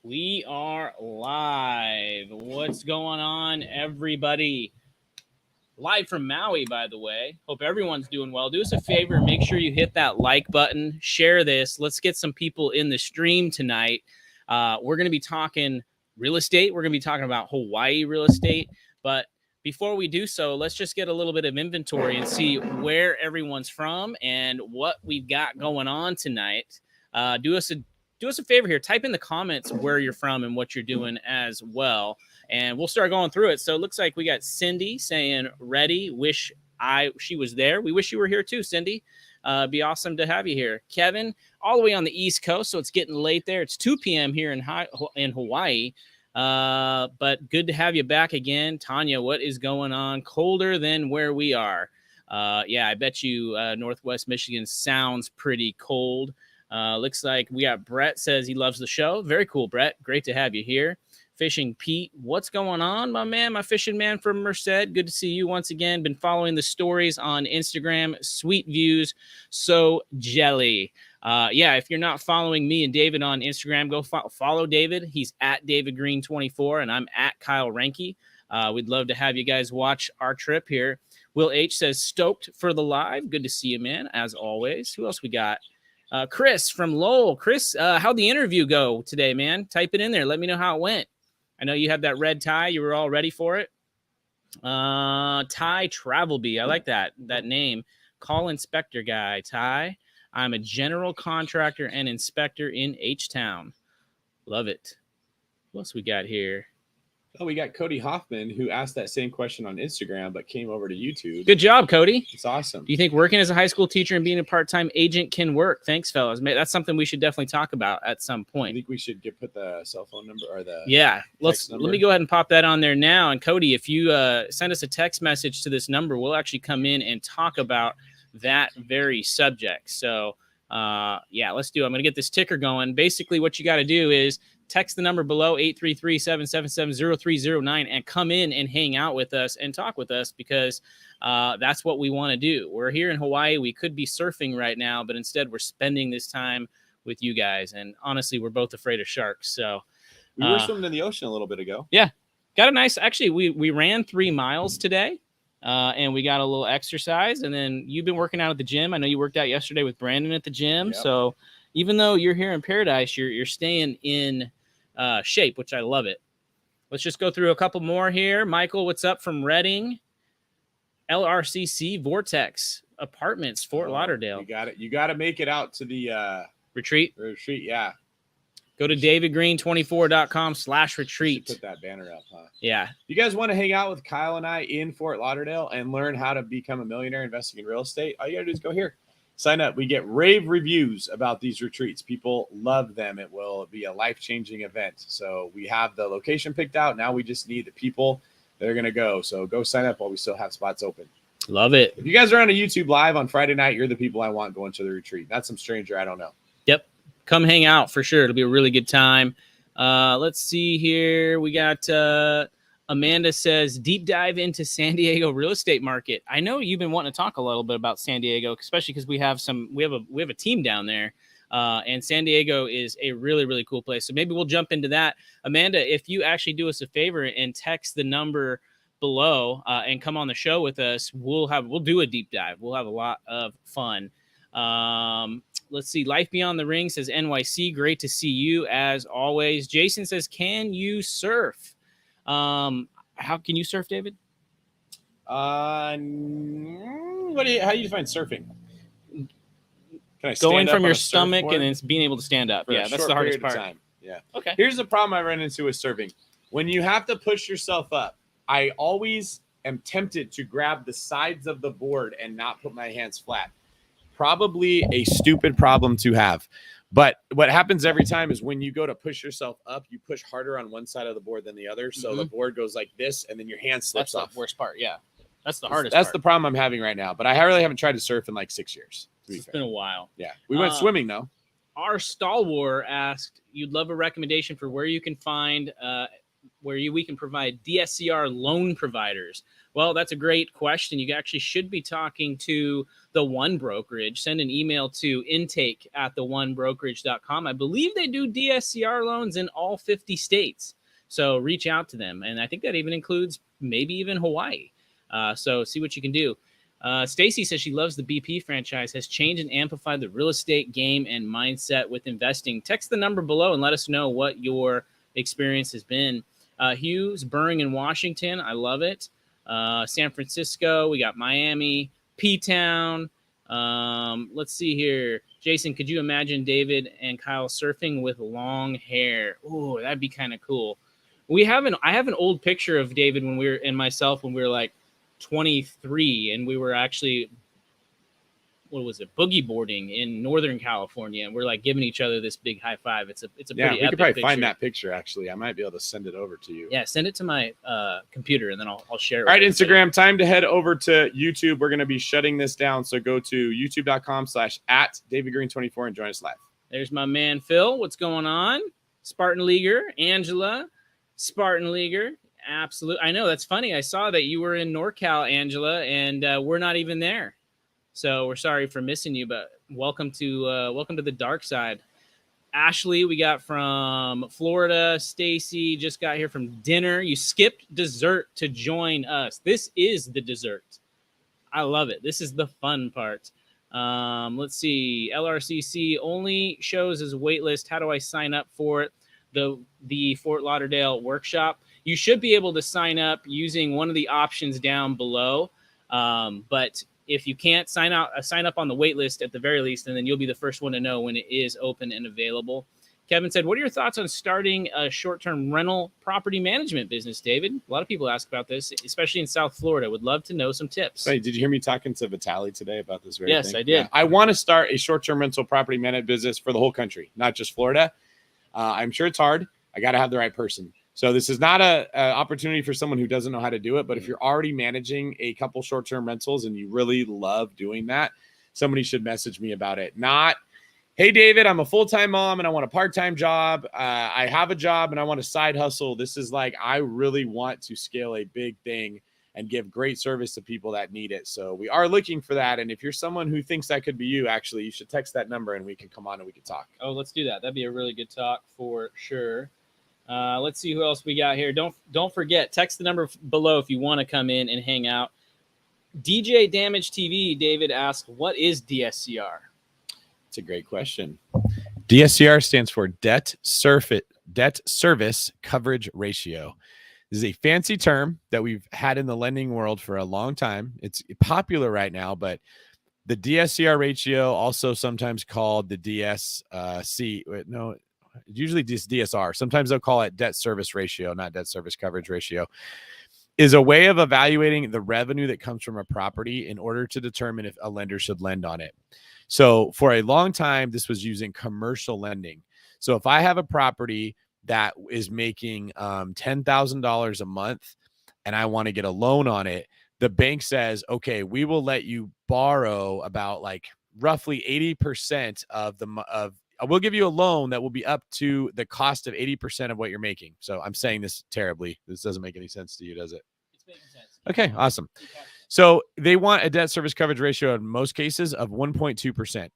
We are live. What's going on, everybody? Live from Maui, by the way. Hope everyone's doing well. Do us a favor and make sure you hit that like button. Share this. Let's get some people in the stream tonight. We're going to be talking real estate. We're going to be talking about Hawaii real estate. But before we do so, let's just get a little bit of inventory and see where everyone's from and what we've got going on tonight. Do us a favor here. Type in the comments where you're from and what you're doing as well. And we'll start going through it. So it looks like we got Cindy saying, ready, wish she was there. We wish you were here too, Cindy. Be awesome to have you here. Kevin, all the way on the East Coast, so it's getting late there. It's 2 p.m. here in Hawaii. But good to have you back again. Tanya, what is going on? Colder than where we are. Yeah, I bet you Northwest Michigan sounds pretty cold. Looks like we got Brett says he loves the show. Very cool, Brett. Great to have you here. Fishing Pete, what's going on, my man, my fishing man from Merced? Good to see you once again. Been following the stories on Instagram. Sweet views, so jelly. Yeah, if you're not following me and David on Instagram, go follow David. He's at David Green 24, and I'm at Kyle Renke. We'd love to have you guys watch our trip here. Will H says, stoked for the live. Good to see you, man, as always. Who else we got? Chris from Lowell. Chris, how'd the interview go today, man? Type it in there. Let me know how it went. I know you have that red tie. You were all ready for it. Ty Travelby. I like that name. Call inspector guy, Ty. I'm a general contractor and inspector in H-Town. Love it. What else we got here? Oh, we got Cody Hoffman, who asked that same question on Instagram, but came over to YouTube. Good job, Cody. It's awesome. Do you think working as a high school teacher and being a part-time agent can work? Thanks, fellas. That's something we should definitely talk about at some point. I think we should put the cell phone number or the let me go ahead and pop that on there now. And Cody, if you send us a text message to this number, we'll actually come in and talk about that very subject. So, let's do it. I'm going to get this ticker going. Basically, what you got to do is text the number below 833-777-0309 and come in and hang out with us and talk with us because that's what we want to do. We're here in Hawaii. We could be surfing right now, but instead we're spending this time with you guys. And honestly, we're both afraid of sharks. So we were swimming in the ocean a little bit ago. Yeah. Got a nice, actually, we ran 3 miles today and we got a little exercise. And then you've been working out at the gym. I know you worked out yesterday with Brandon at the gym. Yep. So even though you're here in paradise, you're staying in shape, which I love it. Let's just go through a couple more here. Michael, what's up from Reading? LRCC Vortex Apartments, Fort Lauderdale. You got it. You got to make it out to the retreat. Yeah. Go to davidgreen24.com/retreat. Put that banner up, huh? Yeah. If you guys want to hang out with Kyle and I in Fort Lauderdale and learn how to become a millionaire investing in real estate, all you got to do is go here. Sign up. We get rave reviews about these retreats. People love them. It will be a life-changing event. So we have the location picked out. Now we just need the people that are going to go. So go sign up while we still have spots open. Love it. If you guys are on a YouTube live on Friday night, you're the people I want going to the retreat. Not some stranger I don't know. Yep. Come hang out for sure. It'll be a really good time. Let's see here. We got Amanda says, deep dive into San Diego real estate market. I know you've been wanting to talk a little bit about San Diego, especially because we have a team down there. And San Diego is a really, really cool place. So maybe we'll jump into that. Amanda, if you actually do us a favor and text the number below and come on the show with us, we'll do a deep dive. We'll have a lot of fun. Let's see. Life Beyond the Ring says NYC. Great to see you as always. Jason says, can you surf? How can you surf, David? How do you define surfing? Can I going from your stomach and then being able to stand up? Yeah, that's the hardest part. Yeah. Okay. Here's the problem I run into with surfing. When you have to push yourself up, I always am tempted to grab the sides of the board and not put my hands flat. Probably a stupid problem to have. But what happens every time is when you go to push yourself up, you push harder on one side of the board than the other. So the board goes like this, and then your hand slips off. That's the worst part. Yeah. That's the hardest That's part. the problem I'm having right now. But I really haven't tried to surf in like 6 years. It's been a while. Yeah. We went swimming, though. Our stalwart asked, you'd love a recommendation for where you can find we can provide DSCR loan providers. Well, that's a great question. You actually should be talking to the One Brokerage. Send an email to intake@theonebrokerage.com. I believe they do DSCR loans in all 50 states. So reach out to them. And I think that even includes maybe even Hawaii. So see what you can do. Stacy says she loves the BP franchise, has changed and amplified the real estate game and mindset with investing. Text the number below and let us know what your experience has been. Hughes, Burring in Washington. I love it. San Francisco. We got Miami, P-Town. Let's see here. Jason, could you imagine David and Kyle surfing with long hair? Oh, that'd be kind of cool. I have an old picture of David when we were like 23, and we were actually, boogie boarding in Northern California, and we're like giving each other this big high five. It's a pretty epic we could probably picture. find that picture. Actually, I might be able to send it over to you. Yeah, send it to my computer, and then I'll share it. All right, Instagram, time to head over to YouTube. We're going to be shutting this down, so go to youtube.com/@DavidGreen24 and join us live. There's my man Phil. What's going on? Spartan Leaguer, Angela, Spartan Leaguer. Absolutely. I know, that's funny. I saw that you were in NorCal, Angela, and we're not even there. So we're sorry for missing you, but welcome to the dark side. Ashley, we got from Florida. Stacy just got here from dinner. You skipped dessert to join us. This is the dessert. I love it. This is the fun part. Let's see. LRCC only shows as a wait list. How do I sign up for it? The Fort Lauderdale workshop. You should be able to sign up using one of the options down below. But if you can't sign up on the wait list at the very least, and then you'll be the first one to know when it is open and available. Kevin said, what are your thoughts on starting a short-term rental property management business, David? A lot of people ask about this, especially in South Florida. Would love to know some tips. Wait, did you hear me talking to Vitaly today about this very thing? Yes, I did. Yeah. I want to start a short-term rental property management business for the whole country, not just Florida. I'm sure it's hard. I got to have the right person. So this is not a opportunity for someone who doesn't know how to do it. But if you're already managing a couple short-term rentals and you really love doing that, somebody should message me about it. Not, hey, David, I'm a full-time mom and I want a part-time job. I have a job and I want a side hustle. This is like, I really want to scale a big thing and give great service to people that need it. So we are looking for that. And if you're someone who thinks that could be you, actually, you should text that number and we can come on and we can talk. Oh, let's do that. That'd be a really good talk for sure. Let's see who else we got here. Don't forget, text the number below if you want to come in and hang out. DJ Damage TV, David asks, what is DSCR? It's a great question. DSCR stands for Debt Service Coverage Ratio. This is a fancy term that we've had in the lending world for a long time. It's popular right now, but the DSCR ratio, also sometimes called the usually just DSR. Sometimes they'll call it debt service ratio, not debt service coverage ratio, is a way of evaluating the revenue that comes from a property in order to determine if a lender should lend on it. So for a long time, this was using commercial lending. So if I have a property that is making $10,000 a month and I want to get a loan on it, the bank says, okay, we will let you borrow about like roughly 80% we'll give you a loan that will be up to the cost of 80% of what you're making. So I'm saying this terribly. This doesn't make any sense to you, does it? It's making sense. Okay, awesome. So they want a debt service coverage ratio in most cases of 1.2%.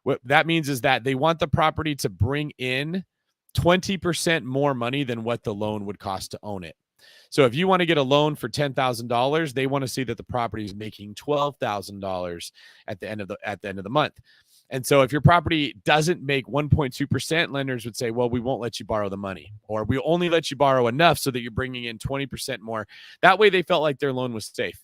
What that means is that they want the property to bring in 20% more money than what the loan would cost to own it. So if you want to get a loan for $10,000, they want to see that the property is making $12,000 at the end of the month. And so if your property doesn't make 1.2%, lenders would say, well, we won't let you borrow the money, or we only let you borrow enough so that you're bringing in 20% more. That way they felt like their loan was safe.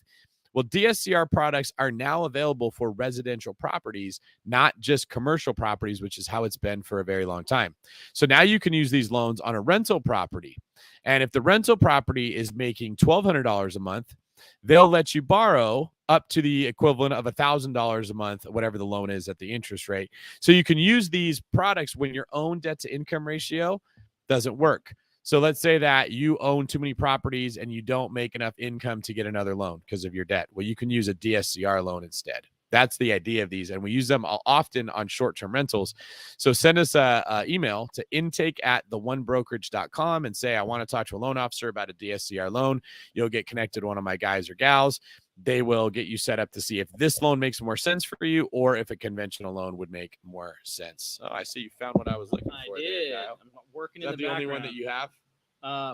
Well, DSCR products are now available for residential properties, not just commercial properties, which is how it's been for a very long time. So now you can use these loans on a rental property. And if the rental property is making $1,200 a month, they'll let you borrow up to the equivalent of $1,000 a month, whatever the loan is at the interest rate. So you can use these products when your own debt to income ratio doesn't work. So let's say that you own too many properties and you don't make enough income to get another loan because of your debt. Well, you can use a DSCR loan instead. That's the idea of these. And we use them often on short-term rentals. So send us a email to intake@theonebrokerage.com and say, I want to talk to a loan officer about a DSCR loan. You'll get connected to one of my guys or gals. They will get you set up to see if this loan makes more sense for you or if a conventional loan would make more sense. Oh, I see you found what I was looking for. I did. I'm working in the background. Only one that you have?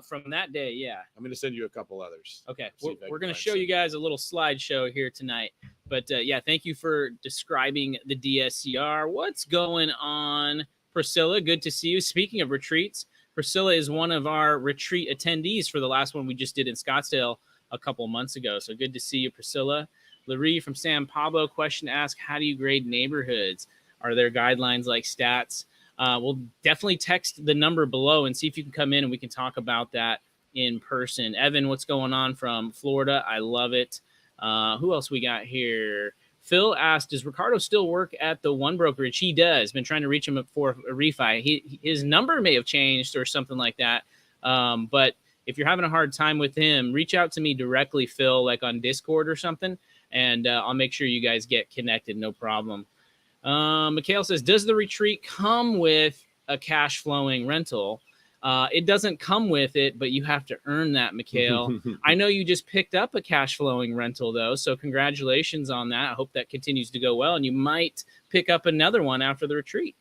From that day, yeah. I'm going to send you a couple others. Okay, we're going to show you guys a little slideshow here tonight. But yeah, thank you for describing the DSCR. What's going on, Priscilla? Good to see you. Speaking of retreats, Priscilla is one of our retreat attendees for the last one we just did in Scottsdale a couple months ago. So good to see you, Priscilla. Larry from San Pablo, question asked, how do you grade neighborhoods? Are there guidelines like stats? We'll definitely text the number below and see if you can come in and we can talk about that in person. Evan, what's going on from Florida? I love it. Who else we got here? Phil asked, does Ricardo still work at the One Brokerage? He does. Been trying to reach him for a refi. His number may have changed or something like that. But if you're having a hard time with him, reach out to me directly, Phil, like on Discord or something, and I'll make sure you guys get connected. No problem. Mikhail says, does the retreat come with a cash flowing rental? It doesn't come with it, but you have to earn that, Mikhail. I know you just picked up a cash flowing rental, though, so congratulations on that. I hope that continues to go well, and you might pick up another one after the retreat.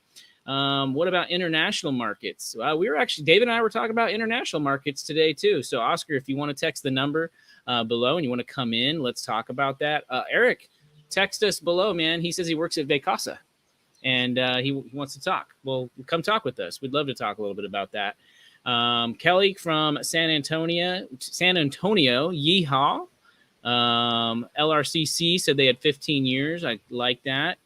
What about international markets? David and I were talking about international markets today, too. So, Oscar, if you want to text the number below and you want to come in, let's talk about that. Eric, text us below, man. He says he works at Vacasa and he wants to talk. Well, come talk with us. We'd love to talk a little bit about that. Kelly from San Antonio, yeehaw. LRCC said they had 15 years. I like that.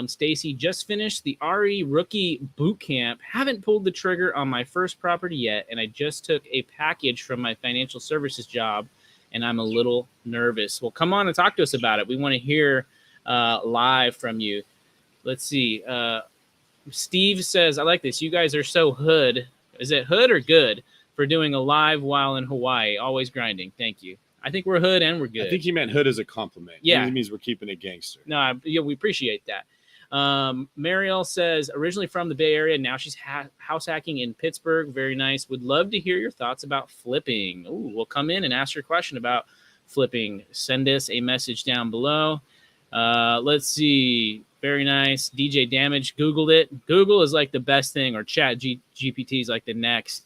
Stacy just finished the RE rookie boot camp. Haven't pulled the trigger on my first property yet, and I just took a package from my financial services job, and I'm a little nervous. Well, come on and talk to us about it. We want to hear live from you. Let's see. Steve says, I like this. You guys are so hood. Is it hood or good for doing a live while in Hawaii? Always grinding. Thank you. I think we're hood and we're good. I think he meant hood as a compliment. Yeah. It means we're keeping it gangster. No, we appreciate that. Mariel says, originally from the Bay Area, now she's house hacking in Pittsburgh. Very nice. Would love to hear your thoughts about flipping. Ooh, we'll come in and ask your question about flipping. Send us a message down below. Let's see. Very nice. DJ Damage Googled it. Google is like the best thing, or Chat GPT is like the next.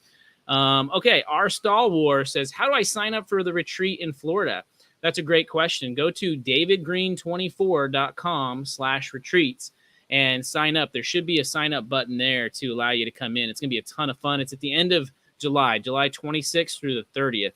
Okay, our Stall War says, how do I sign up for the retreat in Florida? That's a great question. Go to davidgreen24.com/retreats and sign up. There should be a sign up button there to allow you to come in. It's going to be a ton of fun. It's at the end of July 26th through the 30th.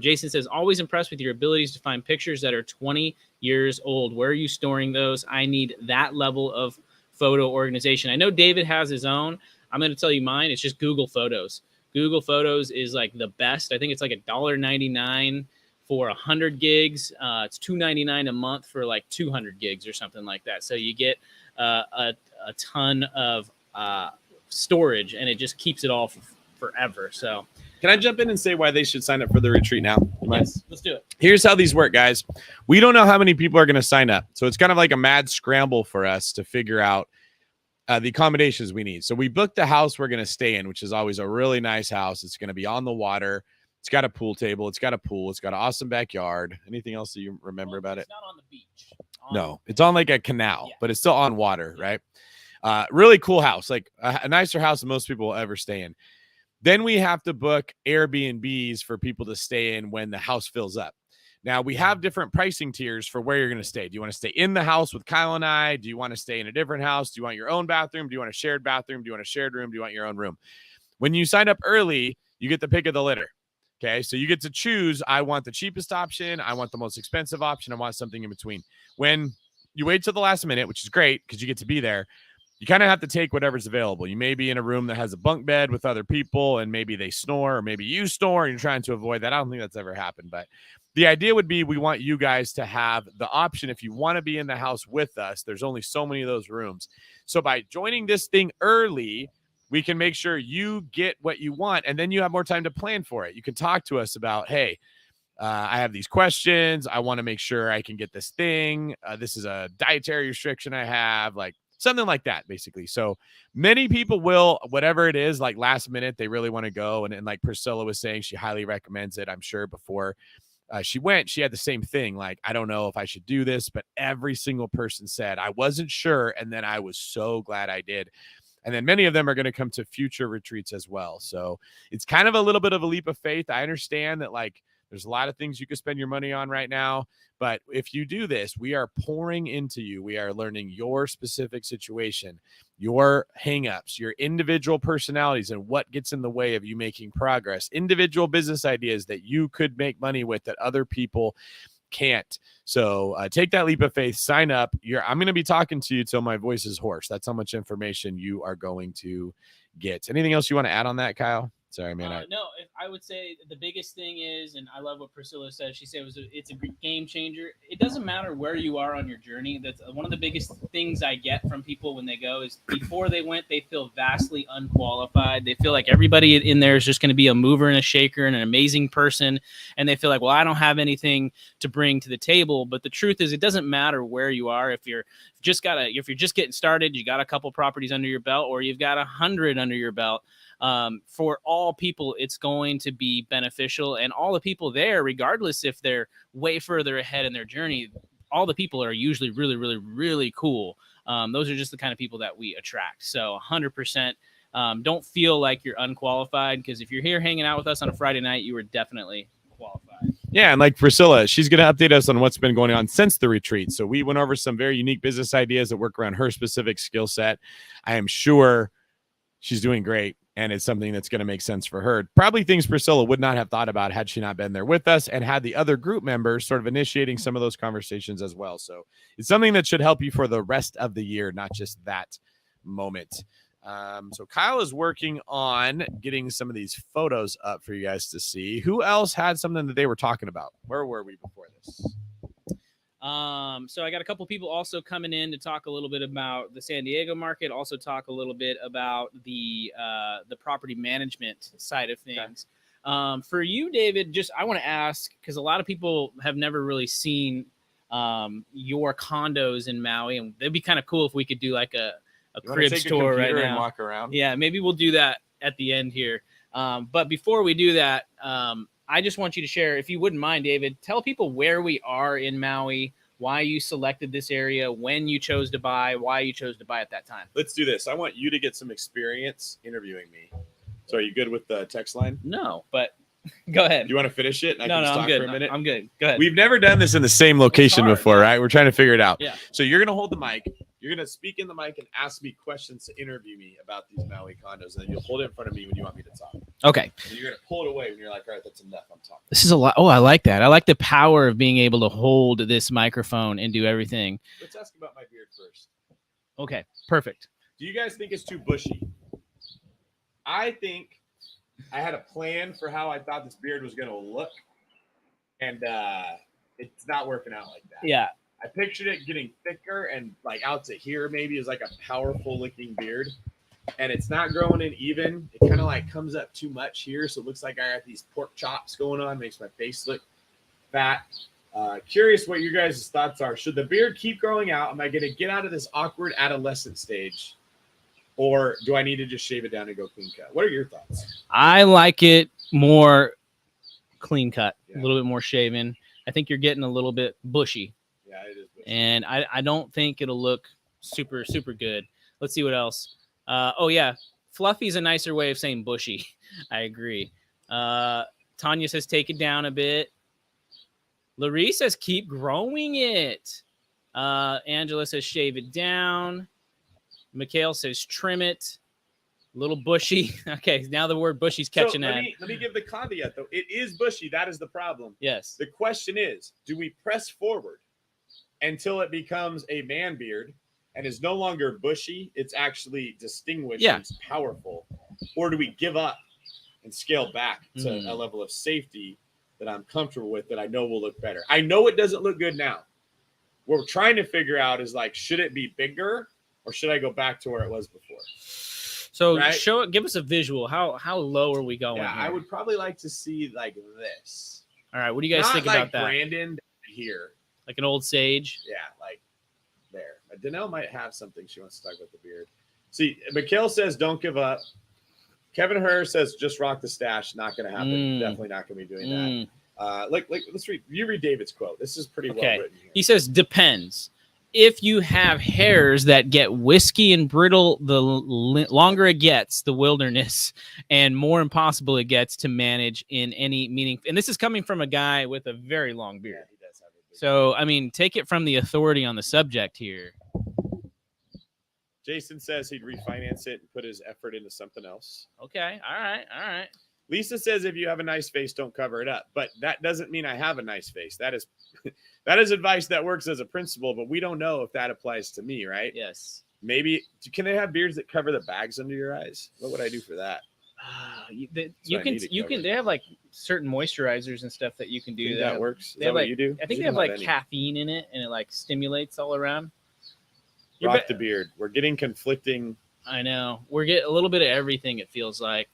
Jason says, always impressed with your abilities to find pictures that are 20 years old. Where are you storing those? I need that level of photo organization. I know David has his own. I'm going to tell you mine. It's just Google Photos. Google Photos is like the best. I think it's like $1.99 for 100 gigs. It's $2.99 a month for like 200 gigs or something like that. So you get a ton of storage, and it just keeps it all forever. So can I jump in and say why they should sign up for the retreat now? Yes, let's do it. Here's how these work, guys. We don't know how many people are going to sign up. So it's kind of like a mad scramble for us to figure out the accommodations we need. So we booked the house we're going to stay in, which is always a really nice house. It's going to be on the water. It's got a pool table. It's got a pool. It's got an awesome backyard. Anything else that you remember about it? It's not on the beach. No, it's on like a canal, but it's still on water, right? Really cool house, like a nicer house than most people will ever stay in. Then we have to book Airbnbs for people to stay in when the house fills up. Now, we have different pricing tiers for where you're going to stay. Do you want to stay in the house with Kyle and I? Do you want to stay in a different house? Do you want your own bathroom? Do you want a shared bathroom? Do you want a shared room? Do you want your own room? When you sign up early, you get the pick of the litter. Okay, so you get to choose, I want the cheapest option, I want the most expensive option, I want something in between. When you wait till the last minute, which is great because you get to be there, you kind of have to take whatever's available. You may be in a room that has a bunk bed with other people, and maybe they snore, or maybe you snore, and you're trying to avoid that. I don't think that's ever happened, but the idea would be we want you guys to have the option if you want to be in the house with us. There's only so many of those rooms. So by joining this thing early, we can make sure you get what you want, and then you have more time to plan for it. You can talk to us about, hey, I have these questions. I want to make sure I can get this thing. This is a dietary restriction I have, like something like that, basically. So many people will, whatever it is, like last minute, they really want to go. And like Priscilla was saying, she highly recommends it. I'm sure before she went, she had the same thing. Like, I don't know if I should do this, but every single person said, I wasn't sure. And then I was so glad I did. And then many of them are going to come to future retreats as well. So it's kind of a little bit of a leap of faith. I understand that, like, there's a lot of things you could spend your money on right now. But if you do this, we are pouring into you. We are learning your specific situation, your hangups, your individual personalities, and what gets in the way of you making progress, individual business ideas that you could make money with that other people can't. So take that leap of faith, sign up. I'm going to be talking to you till my voice is hoarse. That's how much information you are going to get. Anything else you want to add on that, Kyle? Sorry, man. No, I would say the biggest thing is, and I love what Priscilla said. She said it's a game changer. It doesn't matter where you are on your journey. That's one of the biggest things I get from people when they go is before they went, they feel vastly unqualified. They feel like everybody in there is just going to be a mover and a shaker and an amazing person. And they feel like, well, I don't have anything to bring to the table. But the truth is, it doesn't matter where you are. If you're just getting started, you got a couple properties under your belt, or you've got 100 under your belt. For all people, it's going to be beneficial, and all the people there, regardless if they're way further ahead in their journey, all the people are usually really, really, really cool. Those are just the kind of people that we attract. So 100%, don't feel like you're unqualified, because if you're here hanging out with us on a Friday night, you are definitely qualified. Yeah, and like Priscilla, she's going to update us on what's been going on since the retreat. So we went over some very unique business ideas that work around her specific skill set. I am sure she's doing great, and it's something that's going to make sense for her. Probably things Priscilla would not have thought about had she not been there with us and had the other group members sort of initiating some of those conversations as well. So it's something that should help you for the rest of the year, not just that moment. So Kyle is working on getting some of these photos up for you guys to see. Who else had something that they were talking about? Where were we before this? So I got a couple people also coming in to talk a little bit about the San Diego market, also talk a little bit about the property management side of things. Okay. For you, David, I want to ask, because a lot of people have never really seen your condos in Maui, and it'd be kind of cool if we could do like a crib tour right now and walk around. Yeah, maybe we'll do that at the end here. But before we do that, I just want you to share, if you wouldn't mind, David, tell people where we are in Maui, why you selected this area, when you chose to buy, why you chose to buy at that time. Let's do this. I want you to get some experience interviewing me. So are you good with the text line? No, but go ahead. Do you want to finish it? And no, talk I'm good. For a minute? I'm good. Go ahead. We've never done this in the same location before, right? We're trying to figure it out. Yeah. So you're going to hold the mic. You're going to speak in the mic and ask me questions to interview me about these Maui condos. And then you'll hold it in front of me when you want me to talk. Okay. And you're going to pull it away when you're like, all right, that's enough. I'm talking. This is a lot. Oh, I like that. I like the power of being able to hold this microphone and do everything. Let's ask about my beard first. Okay. Perfect. Do you guys think it's too bushy? I think I had a plan for how I thought this beard was going to look. And it's not working out like that. Yeah. I pictured it getting thicker and like out to here maybe is like a powerful looking beard, and it's not growing in even. It kind of like comes up too much here, so it looks like I got these pork chops going on, makes my face look fat. Curious what your guys' thoughts are. Should the beard keep growing out? Am I going to get out of this awkward adolescent stage, or do I need to just shave it down and go clean cut? What are your thoughts? I like it more clean cut, a little bit more shaven. I think you're getting a little bit bushy. Yeah, it is bushy. And I don't think it'll look super, super good. Let's see what else. Oh, yeah. Fluffy's a nicer way of saying bushy. I agree. Tanya says take it down a bit. Larry says keep growing it. Angela says shave it down. Mikhail says trim it. Little bushy. Okay, now the word bushy's catching that. Let me give the caveat, though. It is bushy. That is the problem. Yes. The question is, do we press forward until it becomes a man beard and is no longer bushy? It's actually distinguished. Yeah. It's powerful. Or do we give up and scale back to a level of safety that I'm comfortable with, that I know will look better? I know it doesn't look good now. What we're trying to figure out is, like, should it be bigger or should I go back to where it was before? So give us a visual. How low are we going? Yeah, here? I would probably like to see like this. All right, what do you guys Not think like about that? Brandon here. Like an old sage? Yeah, like there. Danelle might have something she wants to talk about the beard. See, Mikhail says don't give up. Kevin Herr says just rock the stash. Not going to happen. Definitely not going to be doing that. Let's read. You read David's quote. This is pretty well written here. He says depends. If you have hairs that get whiskey and brittle, the longer it gets, the wilderness, and more impossible it gets to manage in any meaning. And this is coming from a guy with a very long beard. Yeah, he does have a big So, I mean, take it from the authority on the subject here. Jason says he'd refinance it and put his effort into something else. Okay. All right. Lisa says if you have a nice face, don't cover it up. But that doesn't mean I have a nice face. That is advice that works as a principle, but we don't know if that applies to me, right? Yes. Maybe can they have beards that cover the bags under your eyes? What would I do for that? You can. They have like certain moisturizers and stuff that you can do. That works. Is They that have what like, you do? I think they have like caffeine in it, and it like stimulates all around. Rock the beard. We're getting conflicting. I know. We're getting a little bit of everything. It feels like.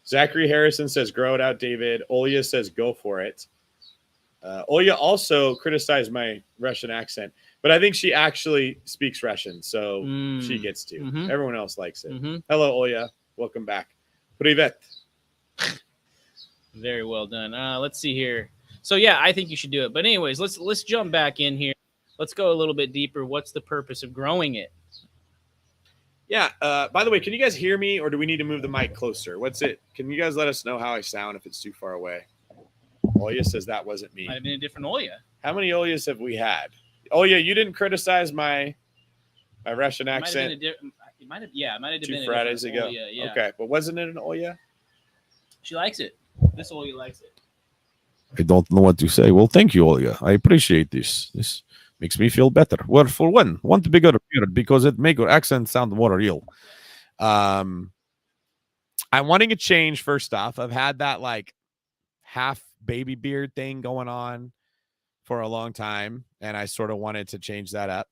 Zachary Harrison says, grow it out, David. Olya says, go for it. Olya also criticized my Russian accent, but I think she actually speaks Russian, so she gets to. Mm-hmm. Everyone else likes it. Mm-hmm. Hello, Olya. Welcome back. Privet. Very well done. Let's see here. So, yeah, I think you should do it. But anyways, let's jump back in here. Let's go a little bit deeper. What's the purpose of growing it? Yeah. By the way, can you guys hear me, or do we need to move the mic closer? What's it? Can you guys let us know how I sound if it's too far away? Olya says that wasn't me. Might have been a different Olya. How many Olyas have we had? Olya, you didn't criticize my Russian accent. It might have been 2 Fridays ago. Olya, yeah. Okay, but wasn't it an Olya? She likes it. This Olya likes it. I don't know what to say. Well, thank you, Olya. I appreciate this. This makes me feel better. Well, for one, want bigger beard because it make your accent sound more real. I'm wanting a change. First off, I've had that like half baby beard thing going on for a long time, and I sort of wanted to change that up.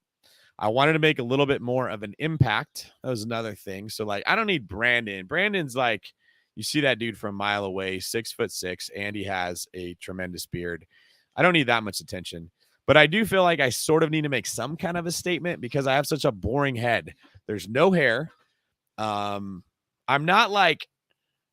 I wanted to make a little bit more of an impact. That was another thing. So like, I don't need Brandon. Brandon's like, you see that dude from a mile away, 6'6", and he has a tremendous beard. I don't need that much attention, but I do feel like I sort of need to make some kind of a statement because I have such a boring head. There's no hair. I'm not like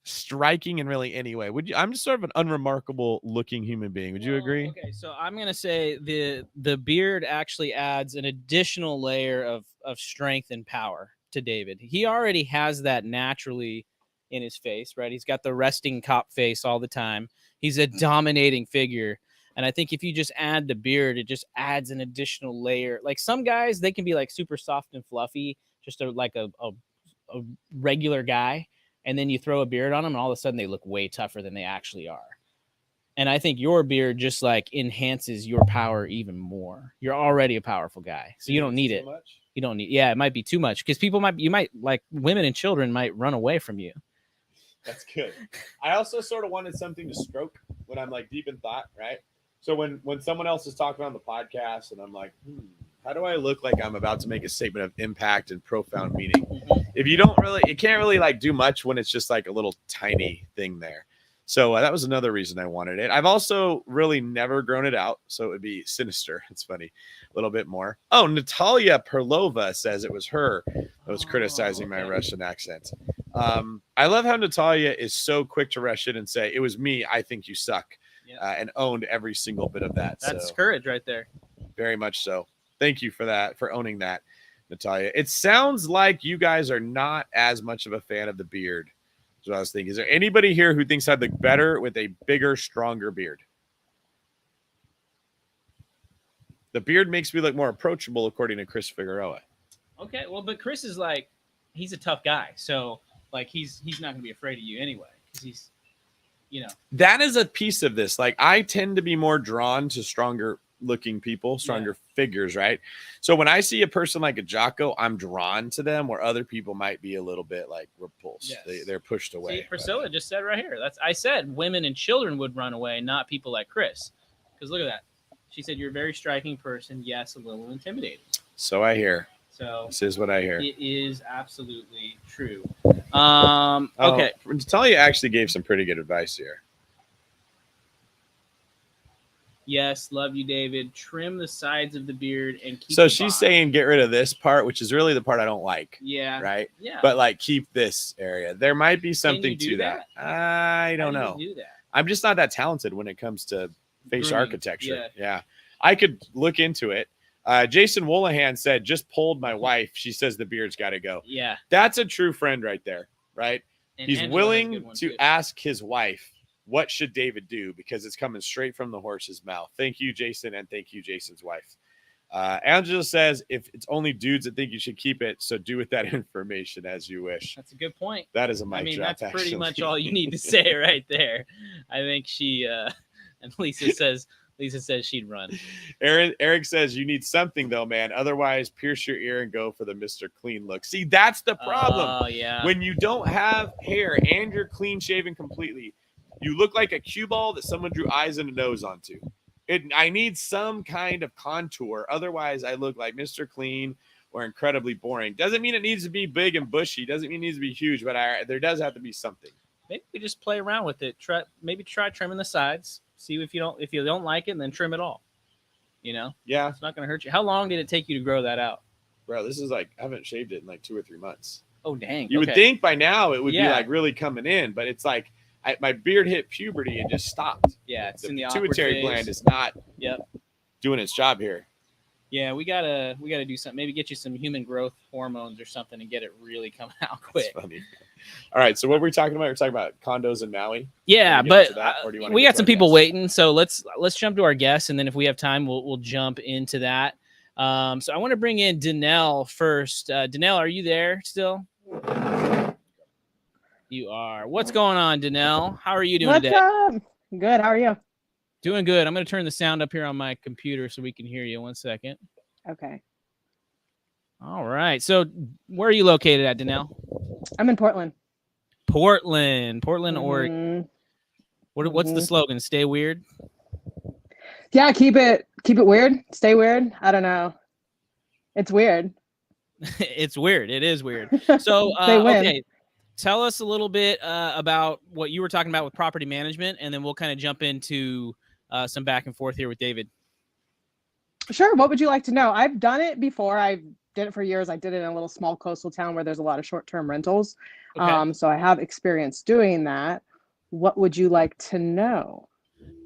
striking in really any way. I'm just sort of an unremarkable looking human being. Would you agree? Okay, so I'm gonna say the beard actually adds an additional layer of strength and power to David. He already has that naturally in his face, right? He's got the resting cop face all the time. He's a dominating figure. And I think if you just add the beard, it just adds an additional layer. Like some guys, they can be like super soft and fluffy, just like a regular guy. And then you throw a beard on them and all of a sudden they look way tougher than they actually are. And I think your beard just like enhances your power even more. You're already a powerful guy, so you don't need it. Much? You don't need. Yeah, it might be too much because you might like women and children might run away from you. That's good. I also sort of wanted something to stroke when I'm like deep in thought, right? So when someone else is talking on the podcast and I'm like, how do I look like I'm about to make a statement of impact and profound meaning? If you can't really like do much when it's just like a little tiny thing there. So that was another reason I wanted it. I've also really never grown it out, so it would be sinister. It's funny, a little bit more. Oh, Natalia Perlova says it was her that was criticizing my Russian accent. I love how Natalia is so quick to rush in and say, it was me, I think you suck, and owned every single bit of that. That's courage right there. Very much so. Thank you for that, for owning that, Natalia. It sounds like you guys are not as much of a fan of the beard. That's what I was thinking. Is there anybody here who thinks I'd look better with a bigger, stronger beard? The beard makes me look more approachable, according to Chris Figueroa. Okay, well, but Chris is like, he's a tough guy. So, like, he's not going to be afraid of you anyway. Because he's, That is a piece of this. Like, I tend to be more drawn to stronger looking people, stronger figures, right? So when I see a person like a Jocko, I'm drawn to them, where other people might be a little bit like repulsed. Yes. They're pushed away. See, Priscilla just said right here. I said women and children would run away, not people like Chris. Because look at that. She said you're a very striking person. Yes, a little intimidating. So I hear. So this is what I hear. It is absolutely true. Okay. Natalia actually gave some pretty good advice here. Yes, love you, David. Trim the sides of the beard and keep. So the she's bottom. saying get rid of this part, which is really the part I don't like. Yeah. Right. Yeah. But like keep this area. There might be something do to that. I don't How know. do you do that? I'm just not that talented when it comes to face Grooming. architecture. Yeah. I could look into it. Jason Woolahan said, just pulled my wife. She says the beard's got to go. Yeah. That's a true friend right there. Right. And He's Angela has a willing good one, to too. ask his wife, what should David do? Because it's coming straight from the horse's mouth. Thank you, Jason. And thank you, Jason's wife. Angela says, if it's only dudes that think you should keep it, so do with that information as you wish. That's a good point. That is a mic drop. That's pretty much all you need to say right there. I think she and Lisa says she'd run. Eric says you need something though, man. Otherwise, pierce your ear and go for the Mr. Clean look. See, that's the problem. Oh yeah. When you don't have hair and you're clean shaven completely, you look like a cue ball that someone drew eyes and a nose onto. I need some kind of contour. Otherwise, I look like Mr. Clean or incredibly boring. Doesn't mean it needs to be big and bushy. Doesn't mean it needs to be huge, but there does have to be something. Maybe we just play around with it. Try trimming the sides. See if you don't like it, and then trim it all. You know? Yeah. It's not gonna hurt you. How long did it take you to grow that out? Bro, this is like I haven't shaved it in like 2 or 3 months. Oh dang. You would think by now it would be Yeah. like really coming in, but it's like my beard hit puberty and just stopped. Yeah, it's The in the awkward pituitary phase. gland is not Yep. doing its job here. Yeah, we gotta do something. Maybe get you some human growth hormones or something and get it really coming out quick. That's funny. All right, so what were we talking about? We're talking about condos in Maui. Yeah, Wanna get but into that, or do you wanna we get got to some our people guests? waiting, so let's jump to our guests, and then if we have time, we'll jump into that. So I want to bring in Danelle first. Danelle, are you there still? You are. What's going on, Danelle? How are you doing today? What's up? Good. How are you? Doing good. I'm going to turn the sound up here on my computer so we can hear you. 1 second. Okay. All right. So where are you located at, Danelle? I'm in Portland. Portland, Oregon. Mhm. What's the Mhm. slogan? Stay weird. Yeah, keep it weird. Stay weird. I don't know. It's weird. It's weird. It is weird. So, They win. okay, tell us a little bit about what you were talking about with property management, and then we'll kind of jump into some back and forth here with David. Sure. What would you like to know? I've done it before. I did it for years. I did it in a little small coastal town where there's a lot of short-term rentals. Okay. So I have experience doing that. What would you like to know?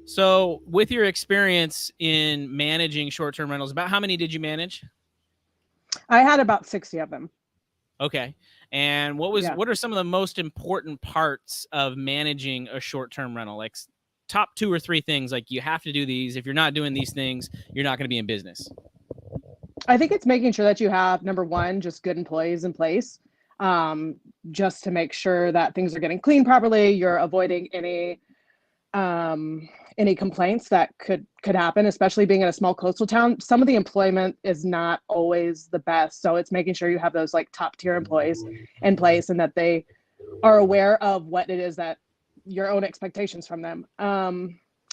So, with your experience in managing short-term rentals, about how many did you manage? I had about 60 of them. Okay. And what are some of the most important parts of managing a short-term rental? Like top 2 or 3 things, like you have to do these. If you're not doing these things, you're not going to be in business. I think it's making sure that you have, number one, just good employees in place, just to make sure that things are getting cleaned properly. You're avoiding any complaints that could happen, especially being in a small coastal town. Some of the employment is not always the best. So it's making sure you have those like top tier employees in place and that they are aware of what it is that your own expectations from them.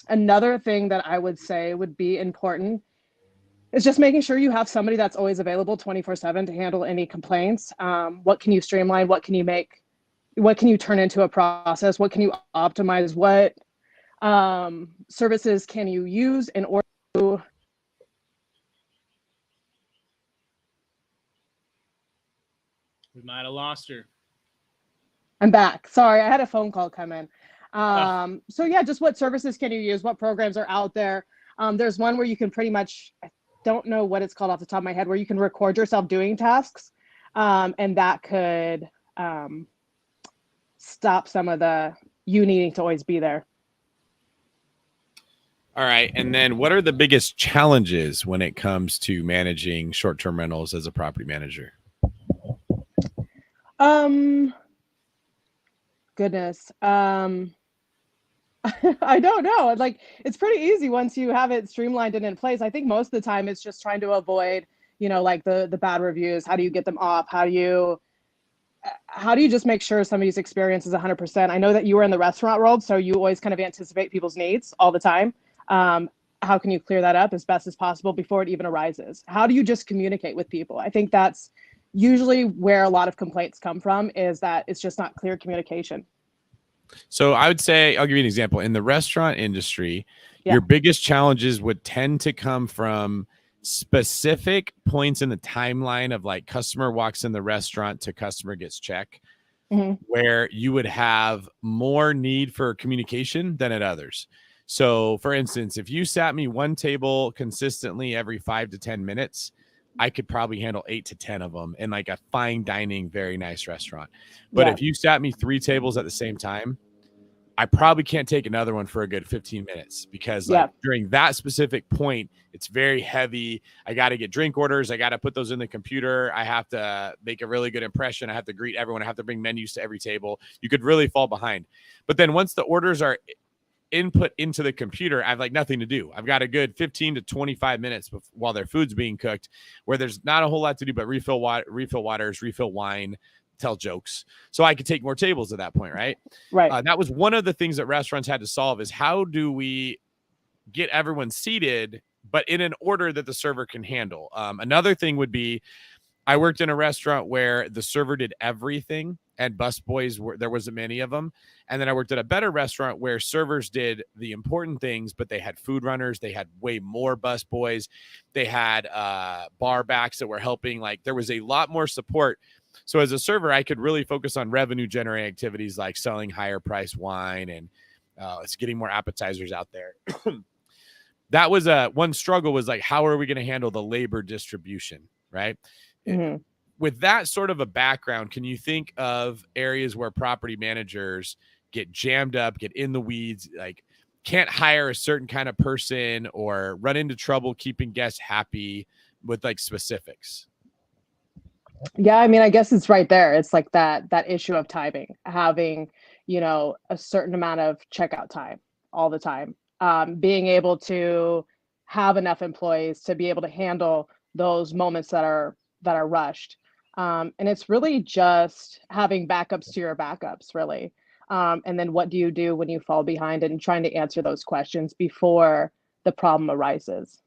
Another thing that I would say would be important is just making sure you have somebody that's always available 24/7 to handle any complaints. What can you streamline? What can you make? What can you turn into a process? What can you optimize? What services can you use in order to We might have lost her. I'm back. Sorry, I had a phone call come in. So yeah, just what services can you use? What programs are out there? There's one where you can pretty much, I don't know what it's called off the top of my head, where you can record yourself doing tasks. And that could stop some of you needing to always be there. All right. And then what are the biggest challenges when it comes to managing short-term rentals as a property manager? Goodness. I don't know. Like, it's pretty easy once you have it streamlined and in place. I think most of the time it's just trying to avoid, like the bad reviews. How do you get them off? How do you just make sure somebody's experience is 100%? I know that you were in the restaurant world, so you always kind of anticipate people's needs all the time. How can you clear that up as best as possible before it even arises? How do you just communicate with people? I think that's usually where a lot of complaints come from, is that it's just not clear communication. So I would say, I'll give you an example. In the restaurant industry, Yeah. your biggest challenges would tend to come from specific points in the timeline of like customer walks in the restaurant to customer gets check, where you would have more need for communication than at others. So for instance, if you sat me one table consistently every 5 to 10 minutes, I could probably handle 8 to 10 of them in like a fine dining, very nice restaurant. But Yeah. if you sat me 3 tables at the same time, I probably can't take another one for a good 15 minutes because like during that specific point, it's very heavy. I got to get drink orders. I got to put those in the computer. I have to make a really good impression. I have to greet everyone. I have to bring menus to every table. You could really fall behind. But then once the orders are input into the computer, I've like nothing to do. I've got a good 15 to 25 minutes while their food's being cooked, where there's not a whole lot to do but refill waters, refill wine, tell jokes. So I could take more tables at that point, right? Right. That was one of the things that restaurants had to solve is how do we get everyone seated, but in an order that the server can handle. Another thing would be, I worked in a restaurant where the server did everything and busboys there wasn't many of them. And then I worked at a better restaurant where servers did the important things, but they had food runners. They had way more busboys. They had bar backs that were helping. Like there was a lot more support. So as a server, I could really focus on revenue generating activities like selling higher price wine and it's getting more appetizers out there. That was one struggle was like, how are we going to handle the labor distribution, right? With that sort of a background, can you think of areas where property managers get jammed up, get in the weeds, like can't hire a certain kind of person or run into trouble keeping guests happy with like specifics? Yeah, I mean, I guess it's right there. It's like that issue of timing, having, a certain amount of checkout time all the time, being able to have enough employees to be able to handle those moments that are rushed. And it's really just having backups to your backups, really. And then what do you do when you fall behind and trying to answer those questions before the problem arises?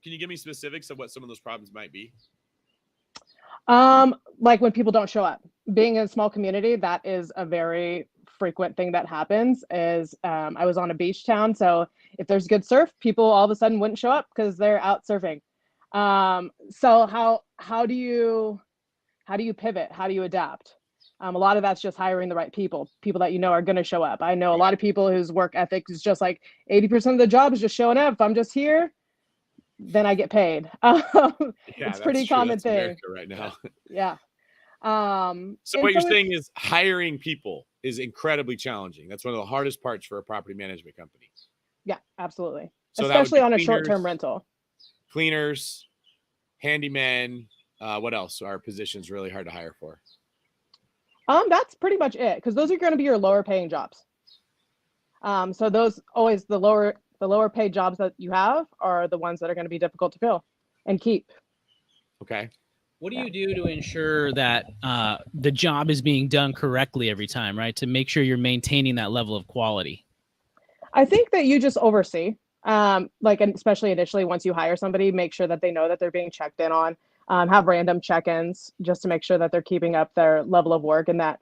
Can you give me specifics of what some of those problems might be? Like when people don't show up. Being in a small community, that is a very frequent thing that happens. Is I was on a beach town, so if there's good surf, people all of a sudden wouldn't show up because they're out surfing. So how do you pivot? How do you adapt? A lot of that's just hiring the right people that are going to show up. I know a lot of people whose work ethic is just like 80% of the job is just showing up. If I'm just here, then I get paid. It's pretty common thing America right now. Yeah. So what you're saying is hiring people is incredibly challenging. That's one of the hardest parts for a property management company. Yeah, absolutely. So especially on a short-term rental. Cleaners, handymen, what else are positions really hard to hire for? That's pretty much it, because those are going to be your lower paying jobs. So those always the lower paid jobs that you have are the ones that are going to be difficult to fill and keep. Okay. What do you do to ensure that the job is being done correctly every time, right? To make sure you're maintaining that level of quality. I think that you just oversee, like, and especially initially, once you hire somebody, make sure that they know that they're being checked in on, have random check-ins just to make sure that they're keeping up their level of work and that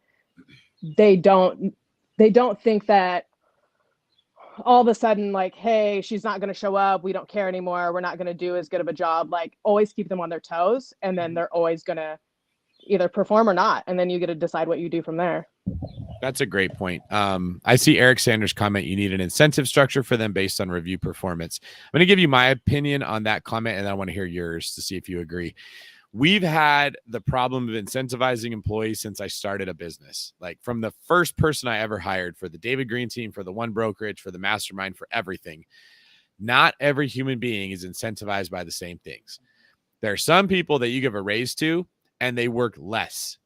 they don't think that all of a sudden, like, hey, she's not going to show up. We don't care anymore. We're not going to do as good of a job. Like, always keep them on their toes. And then they're always going to either perform or not. And then you get to decide what you do from there. That's a great point. I see Eric Sanders' comment. You need an incentive structure for them based on review performance. I'm going to give you my opinion on that comment, and I want to hear yours to see if you agree. We've had the problem of incentivizing employees since I started a business. Like from the first person I ever hired for the David Green team, for the one brokerage, for the mastermind, for everything. Not every human being is incentivized by the same things. There are some people that you give a raise to and they work less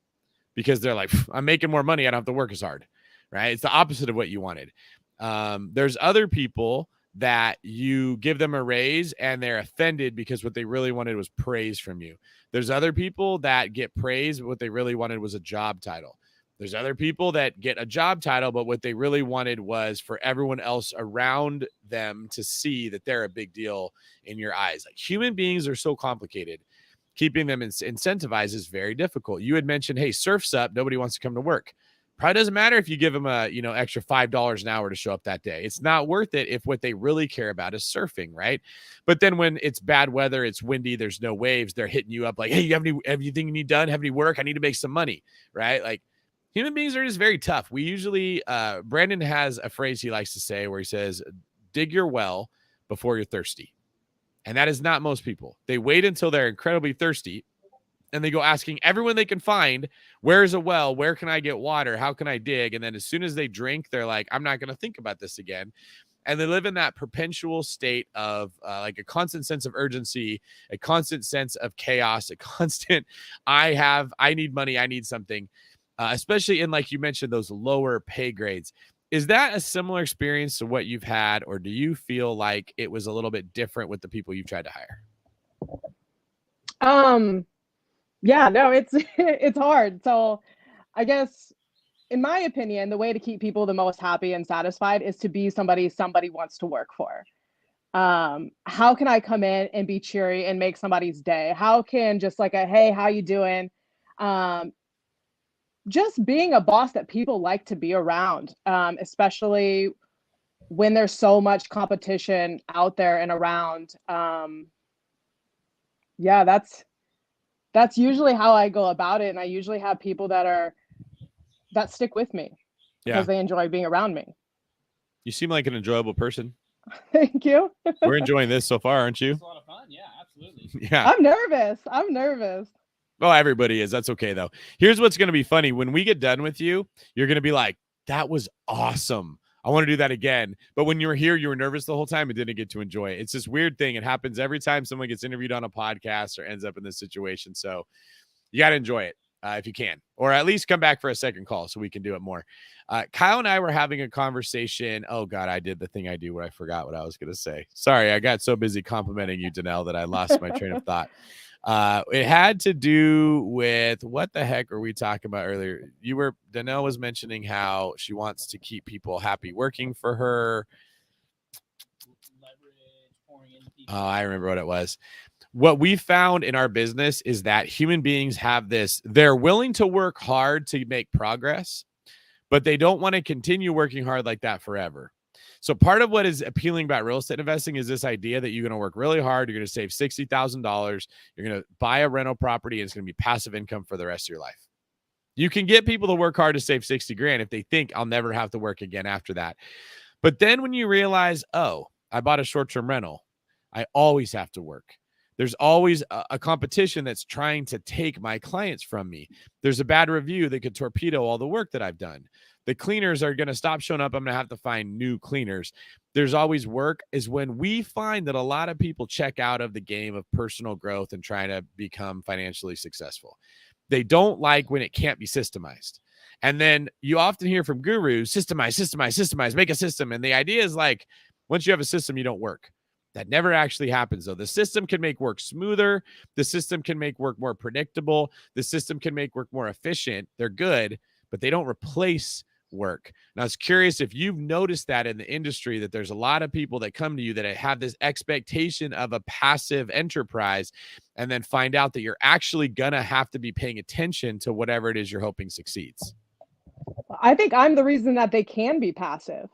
because they're like, I'm making more money. I don't have to work as hard, right? It's the opposite of what you wanted. There's other people that you give them a raise and they're offended because what they really wanted was praise from you. There's other people that get praise, but what they really wanted was a job title. There's other people that get a job title, but what they really wanted was for everyone else around them to see that they're a big deal in your eyes. Like human beings are so complicated. Keeping them incentivized is very difficult. You had mentioned, hey, surf's up. Nobody wants to come to work. Probably doesn't matter if you give them a, extra $5 an hour to show up that day. It's not worth it if what they really care about is surfing, right? But then when it's bad weather, it's windy, there's no waves, they're hitting you up like, hey, you have anything you need done? Have any work? I need to make some money, right? Like, human beings are just very tough. We usually, Brandon has a phrase he likes to say where he says, dig your well before you're thirsty. And that is not most people. They wait until they're incredibly thirsty and they go asking everyone they can find, where's a well? Where can I get water? How can I dig? And then as soon as they drink, they're like, I'm not going to think about this again. And they live in that perpetual state of like a constant sense of urgency, a constant sense of chaos, a constant, I need money, I need something, especially in, like you mentioned, those lower pay grades. Is that a similar experience to what you've had, or do you feel like it was a little bit different with the people you've tried to hire? Yeah, no, it's hard. So I guess in my opinion, the way to keep people the most happy and satisfied is to be somebody wants to work for. How can I come in and be cheery and make somebody's day? How can just like a, hey, how you doing? Just being a boss that people like to be around, especially when there's so much competition out there and around. Yeah, that's usually how I go about it. And I usually have people that stick with me because they enjoy being around me. You seem like an enjoyable person. Thank you. We're enjoying this so far, aren't you? It's a lot of fun. Yeah, absolutely. Yeah. I'm nervous. Oh, everybody is. That's okay, though. Here's what's going to be funny. When we get done with you, you're going to be like, that was awesome. I want to do that again. But when you were here, you were nervous the whole time and didn't get to enjoy it. It's this weird thing. It happens every time someone gets interviewed on a podcast or ends up in this situation. So you got to enjoy it if you can, or at least come back for a second call so we can do it more. Kyle and I were having a conversation. Oh, God, I did the thing I do where I forgot what I was going to say. Sorry, I got so busy complimenting you, Danelle, that I lost my train of thought. It had to do with what the heck were we talking about earlier? Danelle was mentioning how she wants to keep people happy working for her. Oh, I remember what it was. What we found in our business is that human beings have this, they're willing to work hard to make progress, but they don't want to continue working hard like that forever. So part of what is appealing about real estate investing is this idea that you're going to work really hard. You're going to save $60,000. You're going to buy a rental property, and it's going to be passive income for the rest of your life. You can get people to work hard to save 60 grand if they think I'll never have to work again after that. But then when you realize, oh, I bought a short-term rental, I always have to work. There's always a competition that's trying to take my clients from me. There's a bad review that could torpedo all the work that I've done. The cleaners are going to stop showing up. I'm going to have to find new cleaners. There's always work. Is when we find that a lot of people check out of the game of personal growth and trying to become financially successful. They don't like when it can't be systemized. And then you often hear from gurus, systemize, make a system. And the idea is like, once you have a system, you don't work. That never actually happens, though. The system can make work smoother. The system can make work more predictable. The system can make work more efficient. They're good, but they don't replace work. And I was curious if you've noticed that in the industry, that there's a lot of people that come to you that have this expectation of a passive enterprise and then find out that you're actually going to have to be paying attention to whatever it is you're hoping succeeds. I think I'm the reason that they can be passive.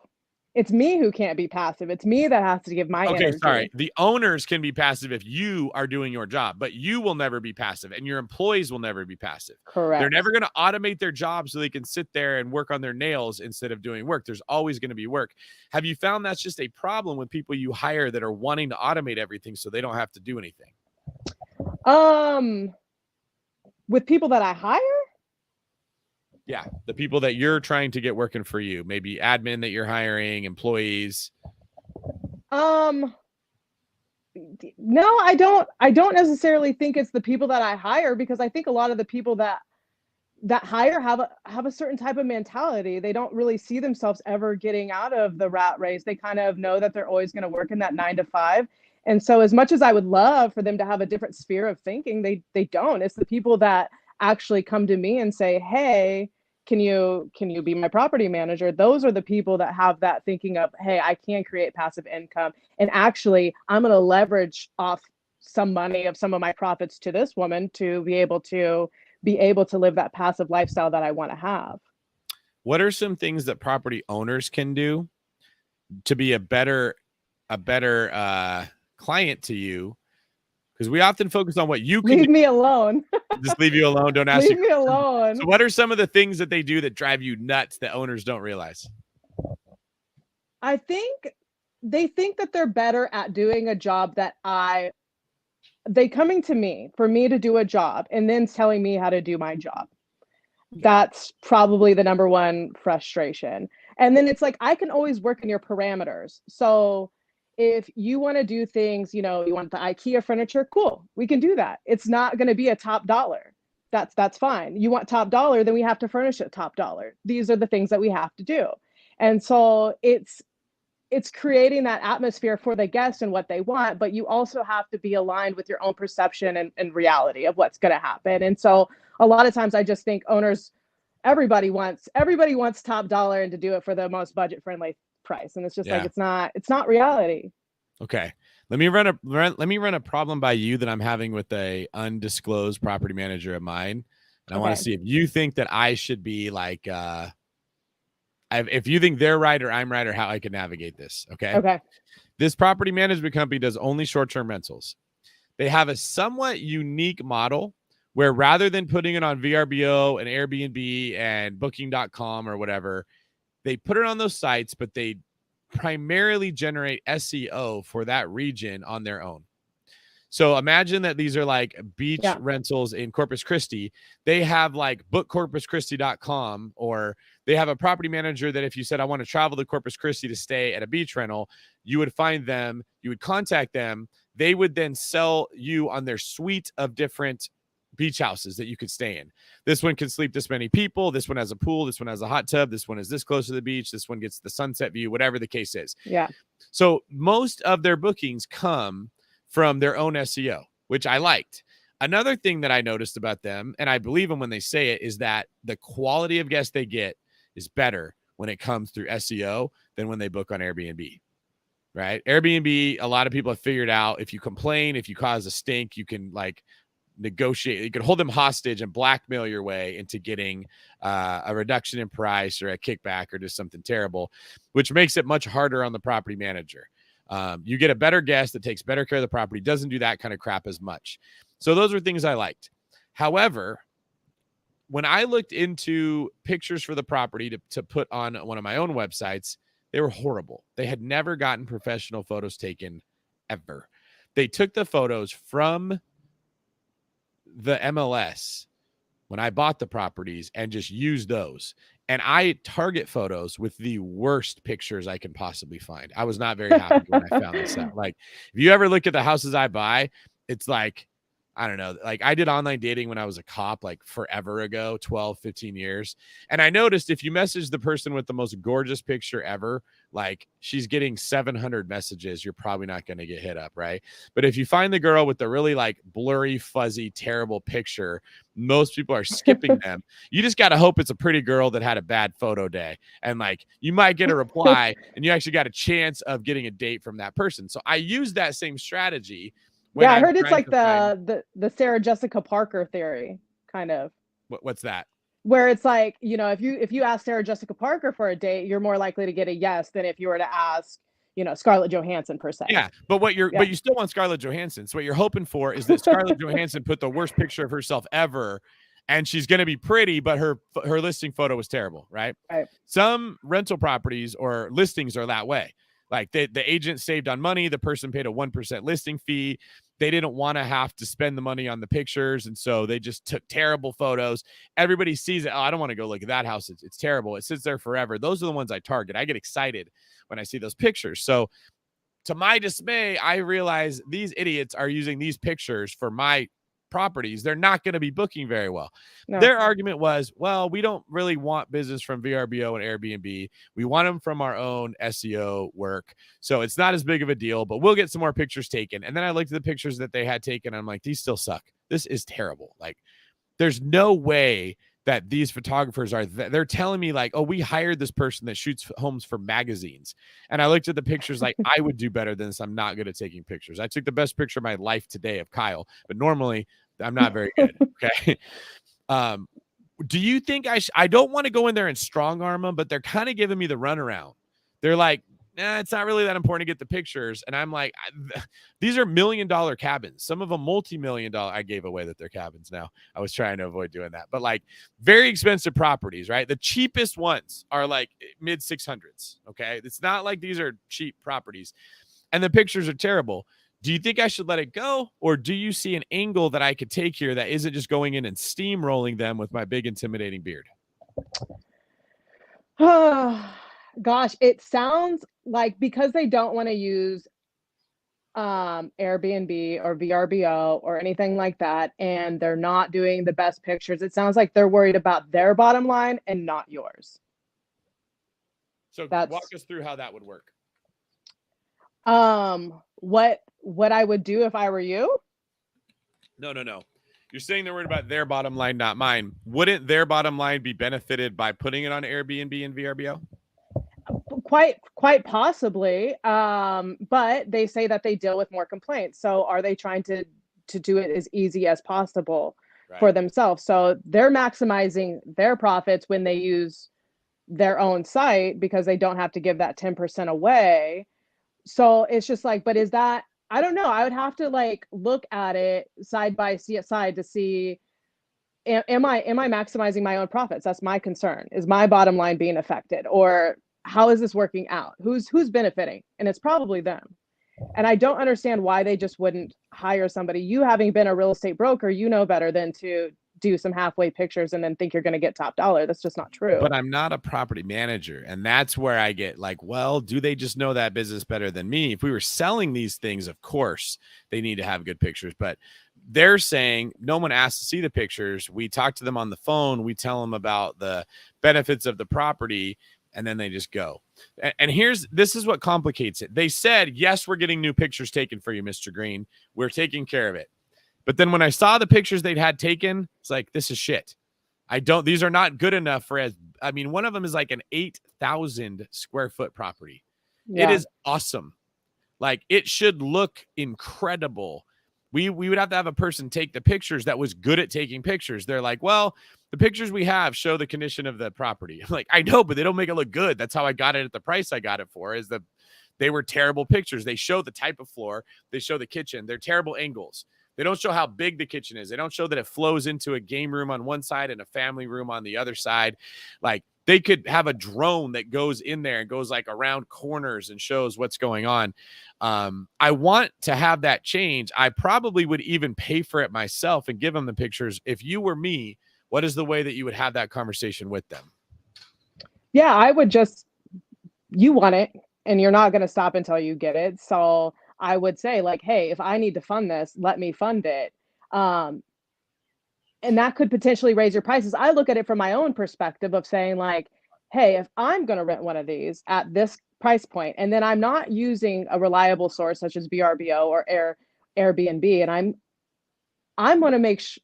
It's me who can't be passive. It's me that has to give my energy. Sorry. The owners can be passive if you are doing your job, but you will never be passive, and your employees will never be passive. Correct. They're never going to automate their job so they can sit there and work on their nails instead of doing work. There's always going to be work. Have you found that's just a problem with people you hire that are wanting to automate everything so they don't have to do anything? With people that I hire? Yeah, the people that you're trying to get working for you, maybe admin that you're hiring, employees. No, I don't necessarily think it's the people that I hire, because I think a lot of the people that hire have a certain type of mentality. They don't really see themselves ever getting out of the rat race. They kind of know that they're always going to work in that 9 to 5. And so as much as I would love for them to have a different sphere of thinking, they don't. It's the people that actually come to me and say, hey, can you be my property manager? Those are the people that have that thinking of, hey, I can create passive income. And actually, I'm going to leverage off some money of some of my profits to this woman to be able to live that passive lifestyle that I want to have. what are some things that property owners can do to be a better client to you? Because we often focus on what you can Leave me alone. just leave you alone. Don't ask Leave you me questions. alone. So what are some of the things that they do that drive you nuts that owners don't realize? I think they think that they're better at doing a job that they coming to me for me to do a job and then telling me how to do my job. That's probably the number one frustration. And then it's like, I can always work in your parameters. So if you want to do things, you want the IKEA furniture, cool, we can do that. It's not going to be a top dollar. That's fine. You want top dollar, then we have to furnish it top dollar. These are the things that we have to do. And so it's creating that atmosphere for the guest and what they want, but you also have to be aligned with your own perception and reality of what's going to happen. And so a lot of times I just think owners, everybody wants top dollar and to do it for the most budget friendly price. And it's just like, it's not reality. Okay. Let me run a problem by you that I'm having with a undisclosed property manager of mine. And I want to see if you think that I should be like, if you think they're right or I'm right or how I can navigate this. Okay. This property management company does only short-term rentals. They have a somewhat unique model where rather than putting it on VRBO and Airbnb and booking.com or whatever, they put it on those sites, but they primarily generate SEO for that region on their own. So imagine that these are like beach rentals in Corpus Christi. They have like bookcorpuschristi.com, or they have a property manager that if you said, I want to travel to Corpus Christi to stay at a beach rental, you would find them, you would contact them. They would then sell you on their suite of different beach houses that you could stay in. This one can sleep this many people. This one has a pool. This one has a hot tub. This one is this close to the beach. This one gets the sunset view, whatever the case is. Yeah. So most of their bookings come from their own SEO, which I liked. Another thing that I noticed about them, and I believe them when they say it, is that the quality of guests they get is better when it comes through SEO than when they book on Airbnb, right? Airbnb, a lot of people have figured out if you complain, if you cause a stink, you can like negotiate, you can hold them hostage and blackmail your way into getting a reduction in price or a kickback or just something terrible, which makes it much harder on the property manager. You get a better guest that takes better care of the property, doesn't do that kind of crap as much. So those are things I liked. However, when I looked into pictures for the property to put on one of my own websites, they were horrible. They had never gotten professional photos taken ever. They took the photos from the MLS when I bought the properties and just used those. And I target photos with the worst pictures I can possibly find. I was not very happy when I found this out. Like, if you ever look at the houses I buy, it's like, I don't know, like I did online dating when I was a cop, like forever ago, 12, 15 years. And I noticed if you message the person with the most gorgeous picture ever, like she's getting 700 messages, you're probably not going to get hit up, right? But if you find the girl with the really like blurry, fuzzy, terrible picture, most people are skipping them. You just got to hope it's a pretty girl that had a bad photo day. And like, you might get a reply and you actually got a chance of getting a date from that person. So I use that same strategy. Yeah, I heard it's like the Sarah Jessica Parker theory, kind of. What's that? Where it's like, if you ask Sarah Jessica Parker for a date, you're more likely to get a yes than if you were to ask, Scarlett Johansson per se. Yeah, but you still want Scarlett Johansson. So what you're hoping for is that Scarlett Johansson put the worst picture of herself ever, and she's going to be pretty, but her listing photo was terrible, right? Right. Some rental properties or listings are that way. Like the agent saved on money. The person paid a 1% listing fee. They didn't want to have to spend the money on the pictures. And so they just took terrible photos. Everybody sees it. Oh, I don't want to go look at that house. It's terrible. It sits there forever. Those are the ones I target. I get excited when I see those pictures. So to my dismay, I realize these idiots are using these pictures for my properties. They're not going to be booking very well. No. Their argument was, well, we don't really want business from VRBO and Airbnb. We want them from our own SEO work. So it's not as big of a deal, but we'll get some more pictures taken. And then I looked at the pictures that they had taken. I'm like, these still suck. This is terrible. Like, there's no way that these photographers are, they're telling me like, oh, we hired this person that shoots homes for magazines. And I looked at the pictures like, I would do better than this. I'm not good at taking pictures. I took the best picture of my life today of Kyle, but normally I'm not very good. Okay. do you think I don't want to go in there and strong arm them, but they're kind of giving me the runaround. They're like, nah, it's not really that important to get the pictures. And I'm like, these are $1 million cabins. Some of them multi-million-dollar. I gave away that they're cabins now. I was trying to avoid doing that. But like very expensive properties, right? The cheapest ones are like mid 600s. Okay. It's not like these are cheap properties. And the pictures are terrible. Do you think I should let it go? Or do you see an angle that I could take here that isn't just going in and steamrolling them with my big intimidating beard? Gosh, it sounds like because they don't want to use Airbnb or VRBO or anything like that, and they're not doing the best pictures, it sounds like they're worried about their bottom line and not yours. So walk us through how that would work. What I would do if I were you? No. You're saying they're worried about their bottom line, not mine. Wouldn't their bottom line be benefited by putting it on Airbnb and VRBO? Quite possibly. But they say that they deal with more complaints. So are they trying to do it as easy as possible for themselves? So they're maximizing their profits when they use their own site because they don't have to give that 10% away. So it's just like, but is that, I don't know. I would have to like look at it side by side to see, am I maximizing my own profits? That's my concern. Is my bottom line being affected, or how is this working out? Who's benefiting? And it's probably them. And I don't understand why they just wouldn't hire somebody. You having been a real estate broker, you know better than to do some halfway pictures and then think you're going to get top dollar. That's just not true. But I'm not a property manager. And that's where I get like, well, do they just know that business better than me? If we were selling these things, of course, they need to have good pictures. But they're saying no one asked to see the pictures. We talk to them on the phone. We tell them about the benefits of the property, and then they just go. And this is what complicates it. They said, yes, we're getting new pictures taken for you, Mr. Green. We're taking care of it. But then when I saw the pictures they'd had taken, it's like, this is shit. These are not good enough for one of them is like an 8,000 square foot property. Yeah. It is awesome. Like it should look incredible. We would have to have a person take the pictures that was good at taking pictures. They're like, well, the pictures we have show the condition of the property. I'm like, I know, but they don't make it look good. That's how I got it at the price I got it for, they were terrible pictures. They show the type of floor. They show the kitchen. They're terrible angles. They don't show how big the kitchen is. They don't show that it flows into a game room on one side and a family room on the other side. Like they could have a drone that goes in there and goes like around corners and shows what's going on. I want to have that change. I probably would even pay for it myself and give them the pictures. If you were me, what is the way that you would have that conversation with them? Yeah, I would you want it and you're not going to stop until you get it. So I would say like, hey, if I need to fund this, let me fund it. And that could potentially raise your prices. I look at it from my own perspective of saying like, hey, if I'm going to rent one of these at this price point, and then I'm not using a reliable source such as VRBO or Airbnb, and I'm going to make sure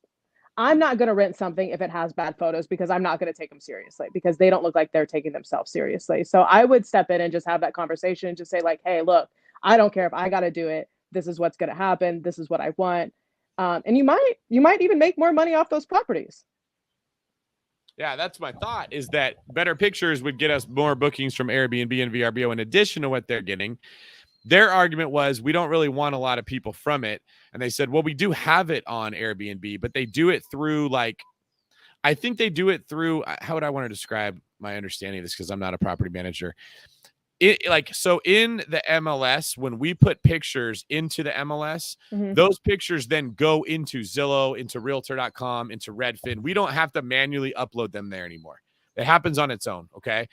I'm not going to rent something if it has bad photos because I'm not going to take them seriously because they don't look like they're taking themselves seriously. So I would step in and just have that conversation and just say like, hey, look, I don't care if I got to do it. This is what's going to happen. This is what I want. And you might even make more money off those properties. Yeah, that's my thought, is that better pictures would get us more bookings from Airbnb and VRBO in addition to what they're getting. Their argument was, we don't really want a lot of people from it. And they said, well, we do have it on Airbnb, but they do it through I think they do it through, how would I want to describe my understanding of this? Because I'm not a property manager. So in the MLS, when we put pictures into the MLS, those pictures then go into Zillow, into Realtor.com, into Redfin. We don't have to manually upload them there anymore. It happens on its own. Okay.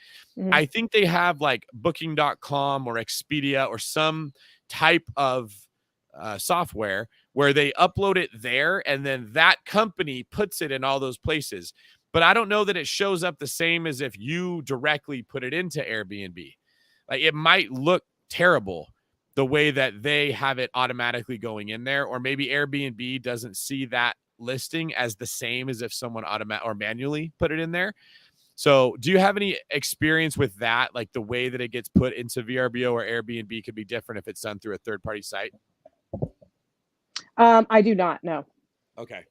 I think they have like Booking.com or Expedia or some type of software where they upload it there, and then that company puts it in all those places. But I don't know that it shows up the same as if you directly put it into Airbnb. Like it might look terrible the way that they have it automatically going in there, or maybe Airbnb doesn't see that listing as the same as if someone or manually put it in there. So do you have any experience with that? Like the way that it gets put into VRBO or Airbnb could be different if it's done through a third-party site? I do not know. Okay.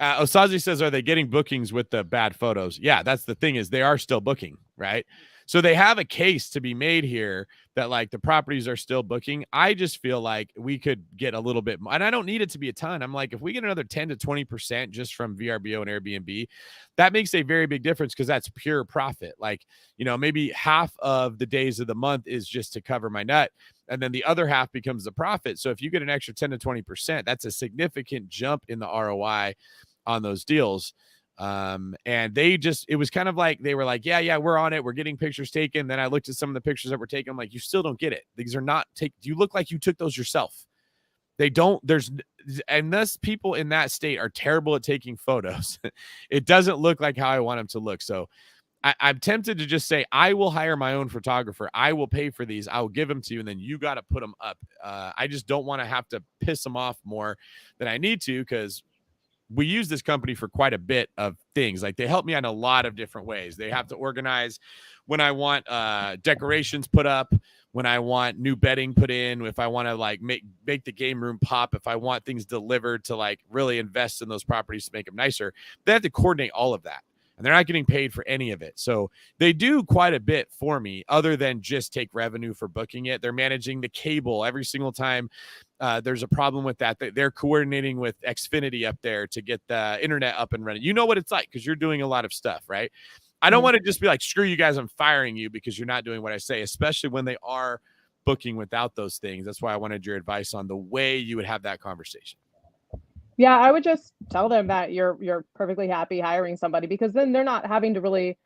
Osazi says, are they getting bookings with the bad photos? Yeah, that's the thing, is they are still booking, right? So they have a case to be made here that like the properties are still booking. I just feel like we could get a little bit more, and I don't need it to be a ton. I'm like, if we get another 10 to 20% just from VRBO and Airbnb, that makes a very big difference, because that's pure profit. Like, you know, maybe half of the days of the month is just to cover my nut, and then the other half becomes the profit. So if you get an extra 10 to 20%, that's a significant jump in the ROI on those deals. And it was kind of like, they were like, yeah, we're on it, we're getting pictures taken. Then I looked at some of the pictures that were taken. I'm like, you still don't get it. These are not you look like you took those yourself. They don't, unless people in that state are terrible at taking photos, it doesn't look like how I want them to look. So I'm tempted to just say, I will hire my own photographer. I will pay for these. I will give them to you, and then you got to put them up. I just don't want to have to piss them off more than I need to, because we use this company for quite a bit of things. Like, they help me out in a lot of different ways. They have to organize when I want decorations put up, when I want new bedding put in, if I want to like make the game room pop, if I want things delivered to like really invest in those properties to make them nicer. They have to coordinate all of that, and they're not getting paid for any of it. So they do quite a bit for me, other than just take revenue for booking it. They're managing the cable every single time there's a problem with that. They're coordinating with Xfinity up there to get the internet up and running. You know what it's like, because you're doing a lot of stuff, right? I don't want to just be like, screw you guys, I'm firing you because you're not doing what I say, especially when they are booking without those things. That's why I wanted your advice on the way you would have that conversation. Yeah, I would just tell them that you're perfectly happy hiring somebody, because then they're not having to really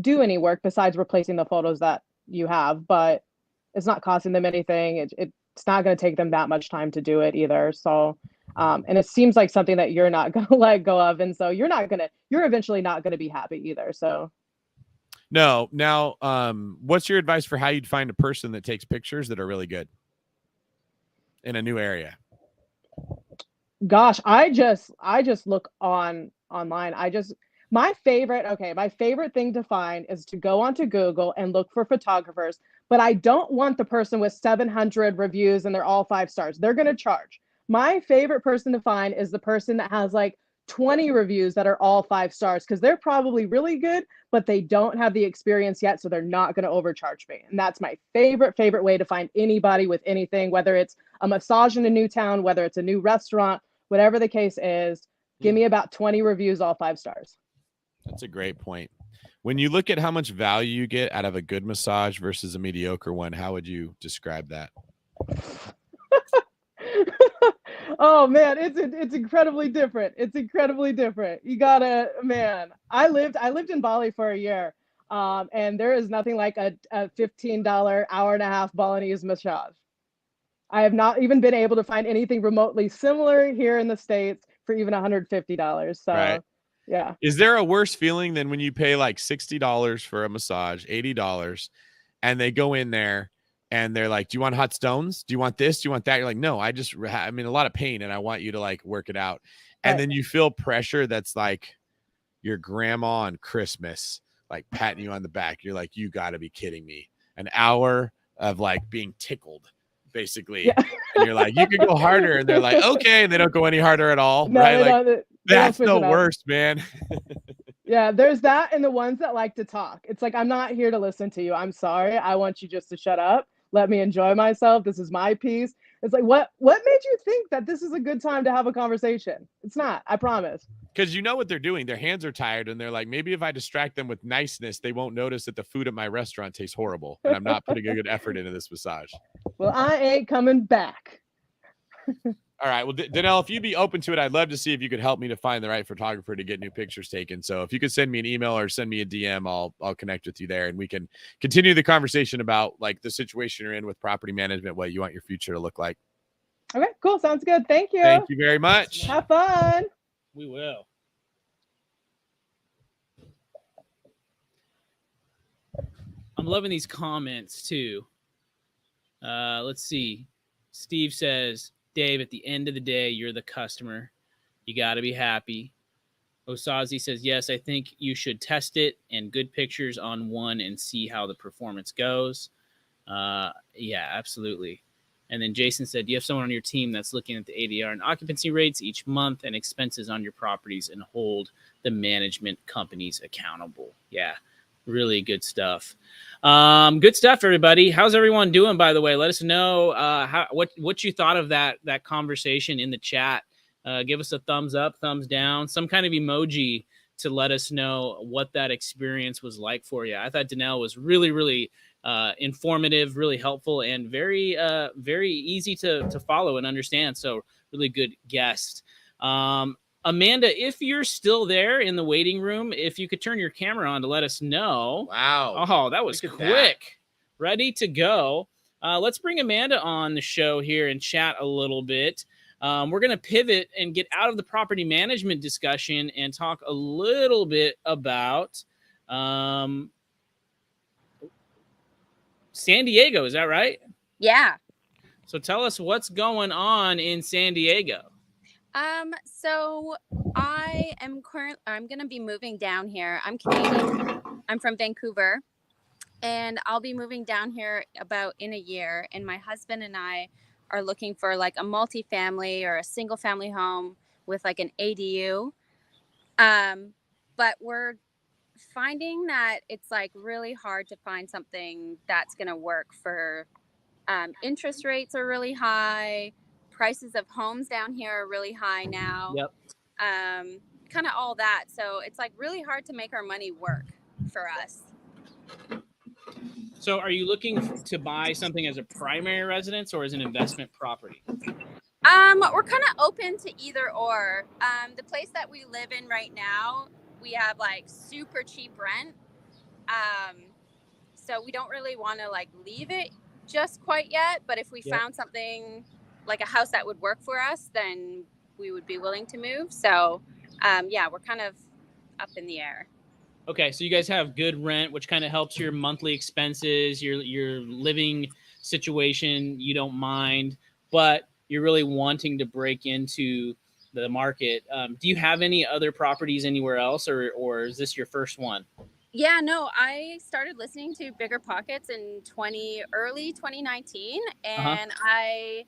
do any work besides replacing the photos that you have, but it's not costing them anything. It's not going to take them that much time to do it either. So, and it seems like something that you're not going to let go of. And so you're eventually not going to be happy either. So. No. Now, what's your advice for how you'd find a person that takes pictures that are really good in a new area? Gosh, I just look online. My favorite thing to find is to go onto Google and look for photographers, but I don't want the person with 700 reviews and they're all 5 stars. They're going to charge. My favorite person to find is the person that has like 20 reviews that are all 5 stars, because they're probably really good, but they don't have the experience yet, so they're not going to overcharge me. And that's my favorite way to find anybody with anything, whether it's a massage in a new town, whether it's a new restaurant, whatever the case is. Give me about 20 reviews, all 5 stars. That's a great point. When you look at how much value you get out of a good massage versus a mediocre one, how would you describe that? Oh man, it's incredibly different. It's incredibly different. You gotta, man. I lived in Bali for a year, and there is nothing like a $15 hour and a half Balinese massage. I have not even been able to find anything remotely similar here in the States for even $150. So, right. Yeah. Is there a worse feeling than when you pay like $60 for a massage, $80, and they go in there and they're like, do you want hot stones? Do you want this? Do you want that? You're like, no, I'm in a lot of pain and I want you to like work it out. And then you feel pressure that's like your grandma on Christmas, like patting you on the back. You're like, you got to be kidding me. An hour of like being tickled, basically. Yeah. And you're like, you could go harder. And they're like, okay. And they don't go any harder at all. No, right? Like, that's the worst, man. Yeah, there's that, and the ones that like to talk. It's like, I'm not here to listen to you. I'm sorry. I want you just to shut up. Let me enjoy myself. This is my piece. It's like, what made you think that this is a good time to have a conversation? It's not, I promise. Because you know what they're doing. Their hands are tired, and they're like, maybe if I distract them with niceness, they won't notice that the food at my restaurant tastes horrible, and I'm not putting a good effort into this massage. Well, I ain't coming back. All right. Well, Danelle, if you'd be open to it, I'd love to see if you could help me to find the right photographer to get new pictures taken. So if you could send me an email or send me a DM, I'll connect with you there, and we can continue the conversation about like the situation you're in with property management, what you want your future to look like. Okay, cool. Sounds good. Thank you. Thank you very much. Have fun. We will. I'm loving these comments too. Let's see. Steve says, Dave, at the end of the day, you're the customer. You got to be happy. Osazi says, yes, I think you should test it and good pictures on one and see how the performance goes. Yeah, absolutely. And then Jason said, do you have someone on your team that's looking at the ADR and occupancy rates each month and expenses on your properties and hold the management companies accountable? Yeah, really good stuff. Good stuff, everybody. How's everyone doing, by the way? Let us know what you thought of that conversation in the chat. Give us a thumbs up, thumbs down, some kind of emoji to let us know what that experience was like for you. I thought Danelle was really, really informative, really helpful, and very easy to follow and understand. So really good guest. Amanda, if you're still there in the waiting room, if you could turn your camera on to let us know. Wow. Oh, that was Look at quick. that. Ready to go. Let's bring Amanda on the show here and chat a little bit. We're going to pivot and get out of the property management discussion and talk a little bit about San Diego. Is that right? Yeah. So tell us what's going on in San Diego. So I'm going to be moving down here. I'm Canadian. I'm from Vancouver, and I'll be moving down here about in a year. And my husband and I are looking for like a multifamily or a single family home with like an ADU. But we're finding that it's like really hard to find something that's going to work for, interest rates are really high. Prices of homes down here are really high now. Yep. Kind of all that. So it's like really hard to make our money work for us. So are you looking to buy something as a primary residence or as an investment property? We're kind of open to either or. The place that we live in right now, we have like super cheap rent. So we don't really want to like leave it just quite yet. But if we found something like a house that would work for us, then we would be willing to move. So yeah, we're kind of up in the air. Okay, so you guys have good rent, which kind of helps your monthly expenses, your living situation. You don't mind, but you're really wanting to break into the market. Do you have any other properties anywhere else, or is this your first one? Yeah, no, I started listening to Bigger Pockets in early 2019, and I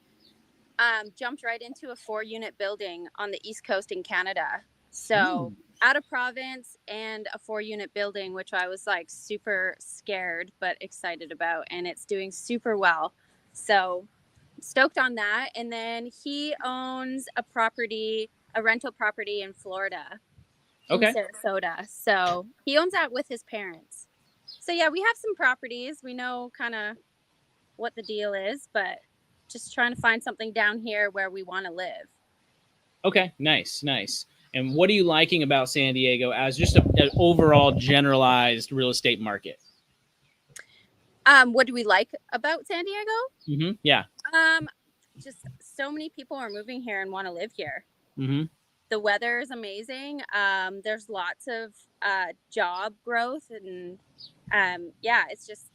jumped right into a 4-unit building on the East Coast in Canada. So out of province and a 4-unit building, which I was like super scared but excited about, and it's doing super well. So stoked on that. And then he owns a rental property in Florida, in Sarasota. So he owns that with his parents. So yeah, we have some properties. We know kind of what the deal is, but just trying to find something down here where we want to live. Okay, nice. And what are you liking about San Diego as just an overall generalized real estate market? What do we like about San Diego? Yeah. Just so many people are moving here and want to live here. The weather is amazing. There's lots of job growth, and yeah, it's just,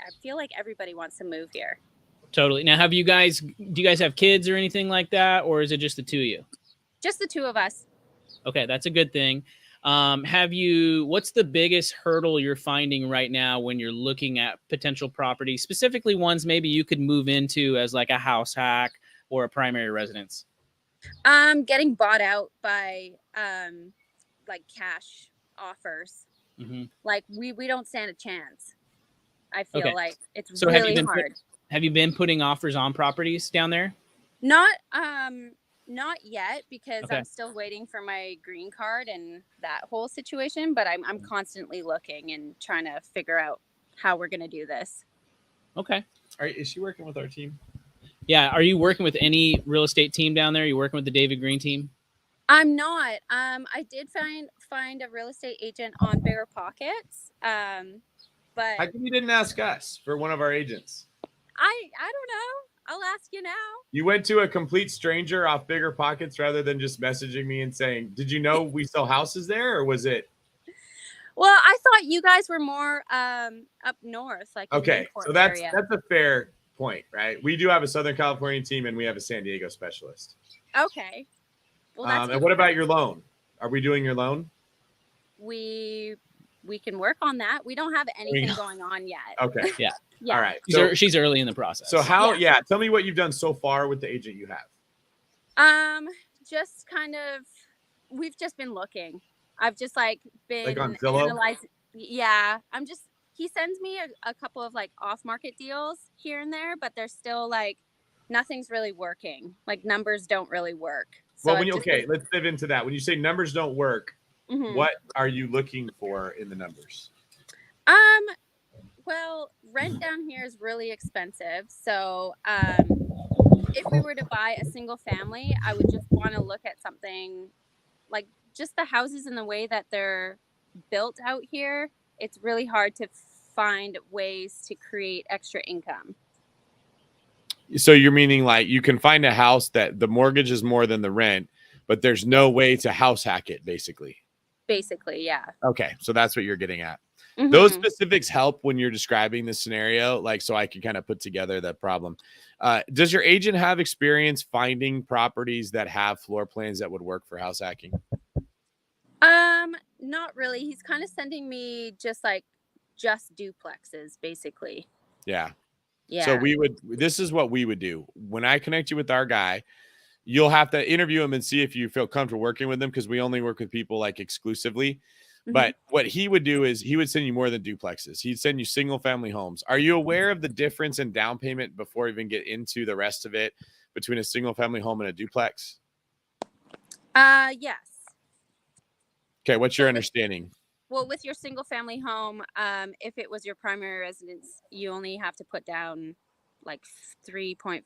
I feel like everybody wants to move here. Totally. Now, do you guys have kids or anything like that, or is it just the two of you? Just the two of us. Okay, that's a good thing. What's the biggest hurdle you're finding right now when you're looking at potential properties, specifically ones maybe you could move into as like a house hack or a primary residence? Getting bought out by like cash offers. Like we don't stand a chance. I feel like it's really hard. Have you been putting offers on properties down there? Not yet, because I'm still waiting for my green card and that whole situation, but I'm constantly looking and trying to figure out how we're going to do this. Okay. All right, is she working with our team? Yeah. Are you working with any real estate team down there? Are you working with the David Green team? I'm not. I did find a real estate agent on Bigger Pockets. But how come you didn't ask us for one of our agents? I don't know. I'll ask you now. You went to a complete stranger off Bigger Pockets rather than just messaging me and saying, did you know we sell houses there, or was it? Well, I thought you guys were more up north. Like okay, so that's a fair point, right? We do have a Southern California team, and we have a San Diego specialist. Okay. Well, that's and what about your loan? Are we doing your loan? We we can work on that. We don't have anything going on yet. Okay. Yeah. Yeah. All right. She's early in the process. So tell me what you've done so far with the agent you have. Just kind of, we've just been looking. I've just like been Like on Zillow? analyzing. Yeah. He sends me a couple of like off-market deals here and there, but they're still like, nothing's really working. Like numbers don't really work. So Well, let's dive into that. When you say numbers don't work, what are you looking for in the numbers? Well, rent down here is really expensive. So, if we were to buy a single family, I would just want to look at something like just the houses and the way that they're built out here. It's really hard to find ways to create extra income. So you're meaning like you can find a house that the mortgage is more than the rent, but there's no way to house hack it, basically. Basically, yeah. Okay, so that's what you're getting at. Those specifics help when you're describing the scenario, like so I can kind of put together the problem. Does your agent have experience finding properties that have floor plans that would work for house hacking? Not really. He's kind of sending me just duplexes, basically. Yeah. Yeah. So this is what we would do. When I connect you with our guy, you'll have to interview him and see if you feel comfortable working with them, because we only work with people like exclusively. But what he would do is he would send you more than duplexes. He'd send you single family homes. Are you aware of the difference in down payment before we even get into the rest of it between a single family home and a duplex? Yes. Okay. What's your understanding? Well, with your single family home, if it was your primary residence, you only have to put down like 3.3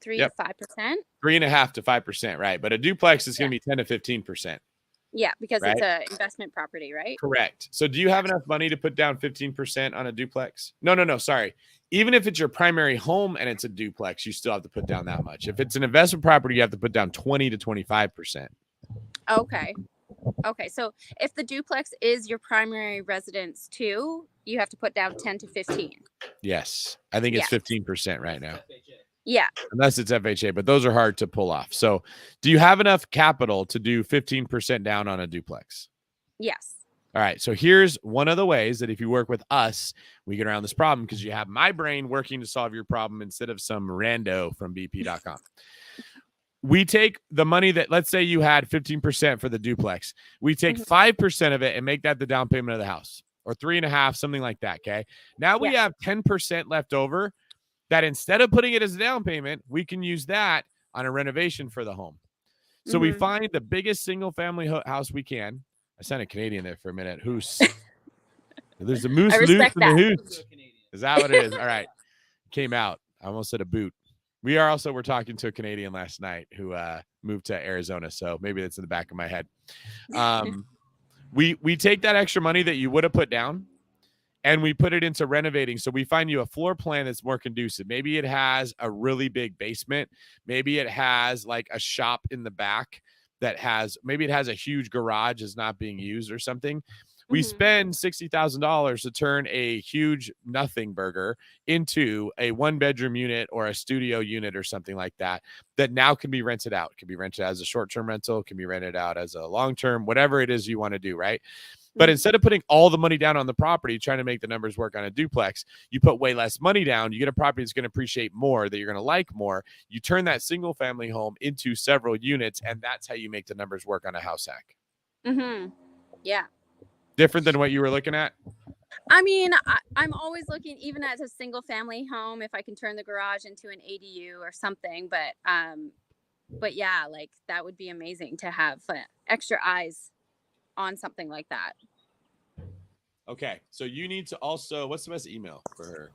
to 5%. 3.5% to 5%, right? But a duplex is going to be 10 to 15%. Yeah, because it's an investment property, right? Correct. So do you have enough money to put down 15% on a duplex? No. Sorry. Even if it's your primary home and it's a duplex, you still have to put down that much. If it's an investment property, you have to put down 20 to 25%. Okay. So if the duplex is your primary residence too, you have to put down 10 to 15. Yes. I think it's 15% right now. Yeah. Unless it's FHA, but those are hard to pull off. So do you have enough capital to do 15% down on a duplex? Yes. All right. So here's one of the ways that if you work with us, we get around this problem, because you have my brain working to solve your problem instead of some rando from BP.com. We take the money that, let's say you had 15% for the duplex. We take 5% of it and make that the down payment of the house, or 3.5%, something like that. Okay. Now we have 10% left over that instead of putting it as a down payment, we can use that on a renovation for the home. So we find the biggest single family house we can. I sounded Canadian there for a minute. Who's there's a moose loose in the hoot. Is that what it is? All right. Came out. I almost said a boot. We're talking to a Canadian last night who moved to Arizona. So maybe that's in the back of my head. We take that extra money that you would have put down and we put it into renovating. So we find you a floor plan that's more conducive. Maybe it has a really big basement. Maybe it has like a shop in the back maybe it has a huge garage that's not being used or something. We spend $60,000 to turn a huge nothing burger into a 1-bedroom unit or a studio unit or something like that now can be rented out. It can be rented as a short-term rental. It can be rented out as a long-term, whatever it is you want to do, right? But instead of putting all the money down on the property, trying to make the numbers work on a duplex, you put way less money down. You get a property that's going to appreciate more, that you're going to like more. You turn that single family home into several units, and that's how you make the numbers work on a house hack. Yeah. Different than what you were looking at? I mean, I'm always looking, even as a single family home, if I can turn the garage into an ADU or something. But yeah, like that would be amazing to have extra eyes on something like that. Okay, so you need to also, what's the best email for her?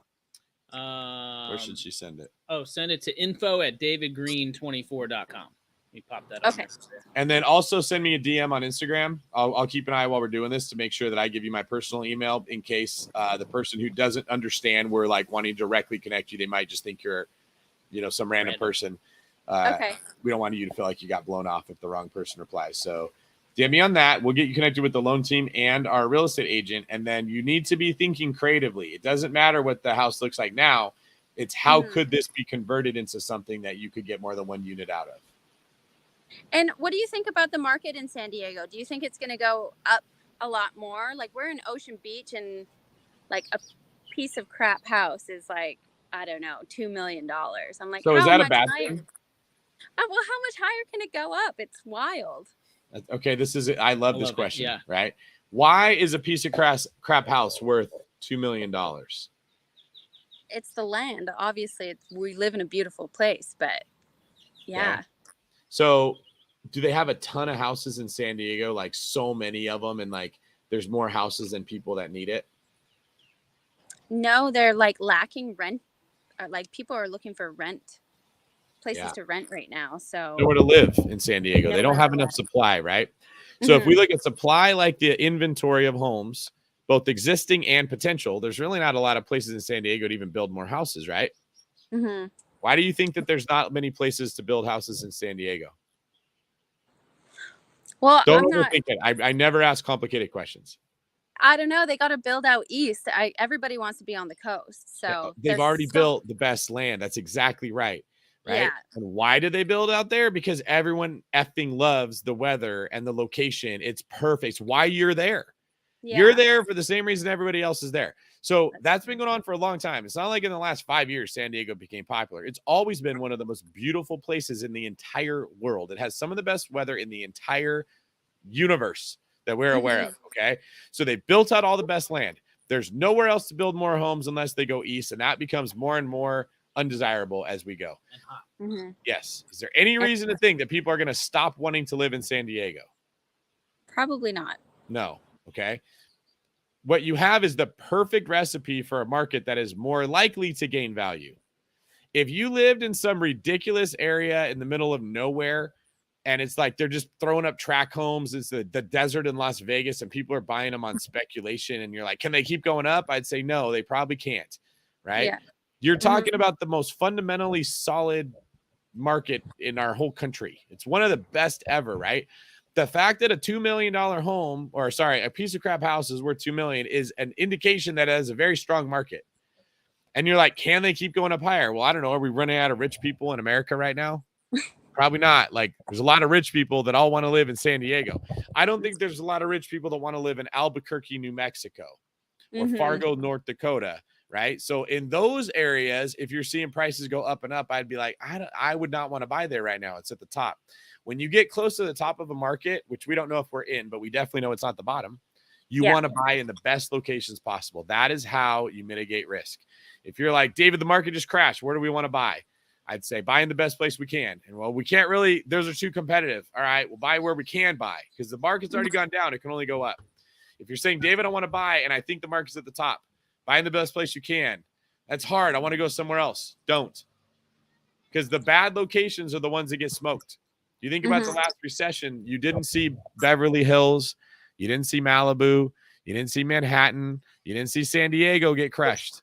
Where should she send it? Send it to info@davidgreen24.com. You pop that up. Okay. And then also send me a DM on Instagram. I'll keep an eye while we're doing this to make sure that I give you my personal email in case the person who doesn't understand we're like wanting to directly connect you. They might just think you're, some random person. Okay. We don't want you to feel like you got blown off if the wrong person replies. So DM me on that. We'll get you connected with the loan team and our real estate agent. And then you need to be thinking creatively. It doesn't matter what the house looks like now. It's how could this be converted into something that you could get more than one unit out of? And what do you think about the market in San Diego? Do you think it's going to go up a lot more. Like we're in Ocean Beach, and like a piece of crap house is like, I don't know, $2 million. I'm like, So is how that a much bad higher? thing? Well, how much higher can it go up? It's wild. Okay, I love this it, question. yeah. Right? Why is a piece of crap house worth $2 million? It's the land. Obviously, we live in a beautiful place, but yeah. Okay. So do they have a ton of houses in San Diego? Like so many of them, and like there's more houses than people that need it? No, they're like lacking rent. Like people are looking for places to rent right now. So Nowhere to live in San Diego. They don't Nowhere have to enough live. supply, right? So if Mhm. we look at supply, like the inventory of homes, both existing and potential, there's really not a lot of places in San Diego to even build more houses, right? Mhm. Why do you think that there's not many places to build houses in San Diego? Well, Don't I'm not. overthink it. I never ask complicated questions. I don't know. They got to build out east. Everybody wants to be on the coast, so They've already built the best land. That's exactly right. Right. Yeah. And why did they build out there? Because everyone effing loves the weather and the location. It's perfect. It's why you're there. Yeah. You're there for the same reason everybody else is there. So that's been going on for a long time. It's not like in the last 5 years San Diego became popular. It's always been one of the most beautiful places in the entire world. It has some of the best weather in the entire universe that we're aware of. Okay. So they built out all the best land. There's nowhere else to build more homes unless they go east. And that becomes more and more undesirable as we go. Mhm. Yes. Is there any reason to think that people are going to stop wanting to live in San Diego? Probably not. No. Okay. What you have is the perfect recipe for a market that is more likely to gain value. If you lived in some ridiculous area in the middle of nowhere, and it's like they're just throwing up track homes, it's the desert in Las Vegas, and people are buying them on speculation, and you're like, can they keep going up? I'd say no, they probably can't. Right? Yeah. You're talking about the most fundamentally solid market in our whole country. It's one of the best ever, right? The fact that a $2 million home, or sorry, a piece of crap house is worth $2 million is an indication that it has a very strong market. And you're like, can they keep going up higher? Well, I don't know. Are we running out of rich people in America right now? Probably not. Like, there's a lot of rich people that all want to live in San Diego. I don't think there's a lot of rich people that want to live in Albuquerque, New Mexico, or Fargo, North Dakota, right? So in those areas, if you're seeing prices go up and up, I'd be like, I would not want to buy there right now. It's at the top. When you get close to the top of a market, which we don't know if we're in, but we definitely know it's not the bottom, you want to buy in the best locations possible. That is how you mitigate risk. If you're like, David, the market just crashed, where do we want to buy? I'd say buy in the best place we can. And well, we can't really, those are too competitive. All right, we'll buy where we can buy because the market's already gone down. It can only go up. If you're saying, David, I want to buy, and I think the market's at the top, buy in the best place you can. That's hard. I want to go somewhere else. Don't. Because the bad locations are the ones that get smoked. You think about the last recession, you didn't see Beverly Hills. You didn't see Malibu. You didn't see Manhattan. You didn't see San Diego get crushed.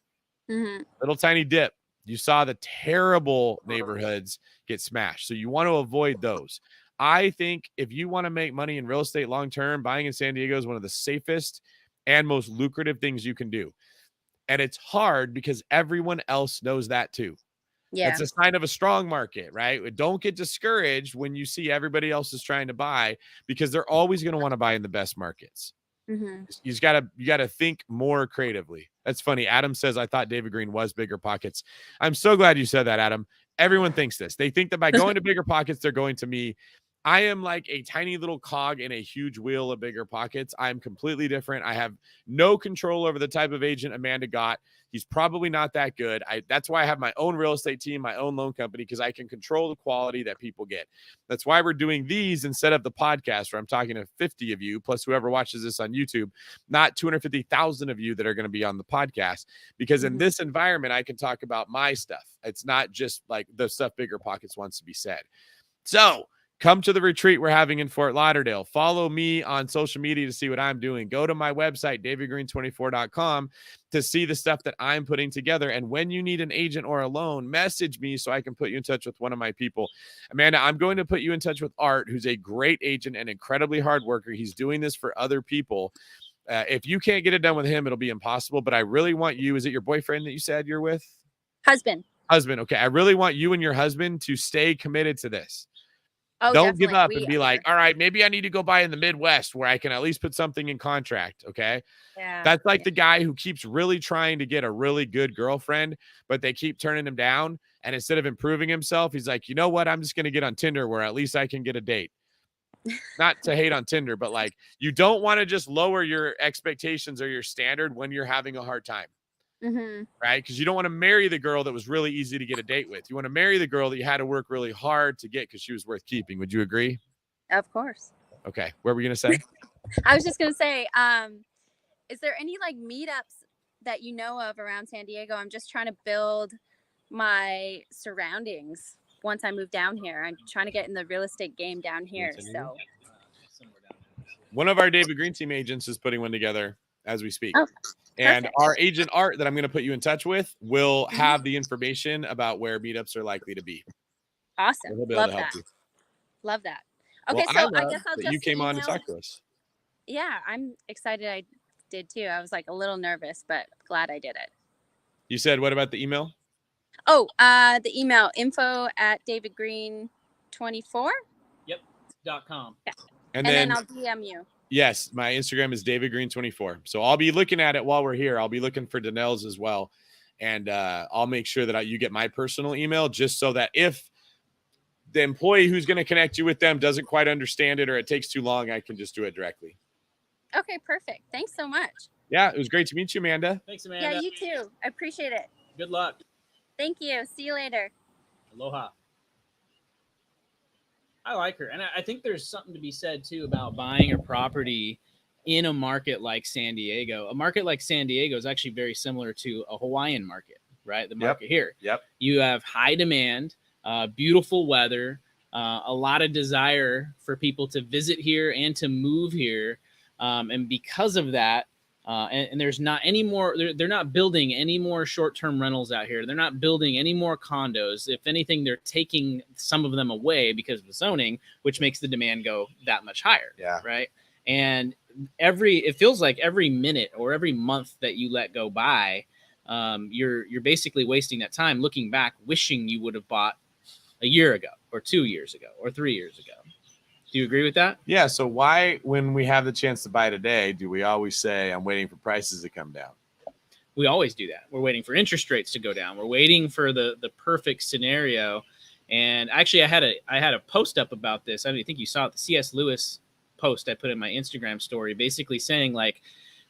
Little tiny dip. You saw the terrible neighborhoods get smashed. So you want to avoid those. I think if you want to make money in real estate long term, buying in San Diego is one of the safest and most lucrative things you can do. And it's hard because everyone else knows that too. Yeah. That's a sign of a strong market, right? Don't get discouraged when you see everybody else is trying to buy because they're always going to want to buy in the best markets. You gotta think more creatively. That's funny. Adam says, I thought David Green was Bigger Pockets. I'm so glad you said that, Adam. Everyone thinks this. They think that by going to Bigger Pockets, they're going to me. I am like a tiny little cog in a huge wheel of Bigger Pockets. I'm completely different. I have no control over the type of agent Amanda got. He's probably not that good. That's why I have my own real estate team, my own loan company, because I can control the quality that people get. That's why we're doing these instead of the podcast where I'm talking to 50 of you, plus whoever watches this on YouTube, not 250,000 of you that are going to be on the podcast. Because in this environment, I can talk about my stuff. It's not just like the stuff Bigger Pockets wants to be said. So come to the retreat we're having in Fort Lauderdale. Follow me on social media to see what I'm doing. Go to my website, davidgreen24.com, to see the stuff that I'm putting together. And when you need an agent or a loan, message me so I can put you in touch with one of my people. Amanda, I'm going to put you in touch with Art, who's a great agent and incredibly hard worker. He's doing this for other people. If you can't get it done with him, it'll be impossible. But I really want you, is it your boyfriend that you said you're with? Husband. Okay. I really want you and your husband to stay committed to this. Oh, Don't give definitely. up and be like, all right, maybe I need to go buy in the Midwest where I can at least put something in contract. Okay. Yeah. That's like the guy who keeps really trying to get a really good girlfriend, but they keep turning him down. And instead of improving himself, he's like, you know what? I'm just going to get on Tinder where at least I can get a date. Not to hate on Tinder, but like you don't want to just lower your expectations or your standard when you're having a hard time. Mm-hmm. Right? Because you don't want to marry the girl that was really easy to get a date with. You want to marry the girl that you had to work really hard to get because she was worth keeping. Would you agree? Of course. Okay. What were we going to say? I was just gonna say, is there any like meetups that you know of around San Diego? I'm just trying to build my surroundings once I move down here. I'm trying to get in the real estate game down here. So One of our David Green team agents is putting one together as we speak. Oh, and perfect. our agent Art that I'm going to put you in touch with will have the information about where meetups are likely to be. Awesome. He'll be able Love to help that. you. Love that. Okay, Well, so I guess I'll that just you came on to email- talk to us. Yeah, I'm excited I did too. I was like a little nervous, but glad I did it. You said, what about the email? Oh, the email info@davidgreen24. .com. Yeah. And And then, then I'll DM you. yes, my Instagram is davidgreen24. So I'll be looking at it while we're here. I'll be looking for Danelle's as well. And I'll make sure that you get my personal email just so that if the employee who's going to connect you with them doesn't quite understand it or it takes too long, I can just do it directly. Okay, perfect. Thanks so much. Yeah, it was great to meet you, Amanda. Thanks, Amanda. Yeah, you too. I appreciate it. Good luck. Thank you. See you later. Aloha. I like her. And I think there's something to be said, too, about buying a property in a market like San Diego. A market like San Diego is actually very similar to a Hawaiian market, right? The market here. Yep. You have high demand, beautiful weather, a lot of desire for people to visit here and to move here. And because of that, and there's not any more, they're not building any more short-term rentals out here. They're not building any more condos. If anything, they're taking some of them away because of the zoning, which makes the demand go that much higher. Yeah. Right. And it feels like every minute or every month that you let go by, you're basically wasting that time looking back, wishing you would have bought a year ago or 2 years ago or 3 years ago. Do you agree with that? Yeah. So why, when we have the chance to buy today, do we always say, I'm waiting for prices to come down? We always do that. We're waiting for interest rates to go down. We're waiting for the perfect scenario. And actually, I had a post up about this. I don't think you saw it. The C.S. Lewis post I put in my Instagram story, basically saying like,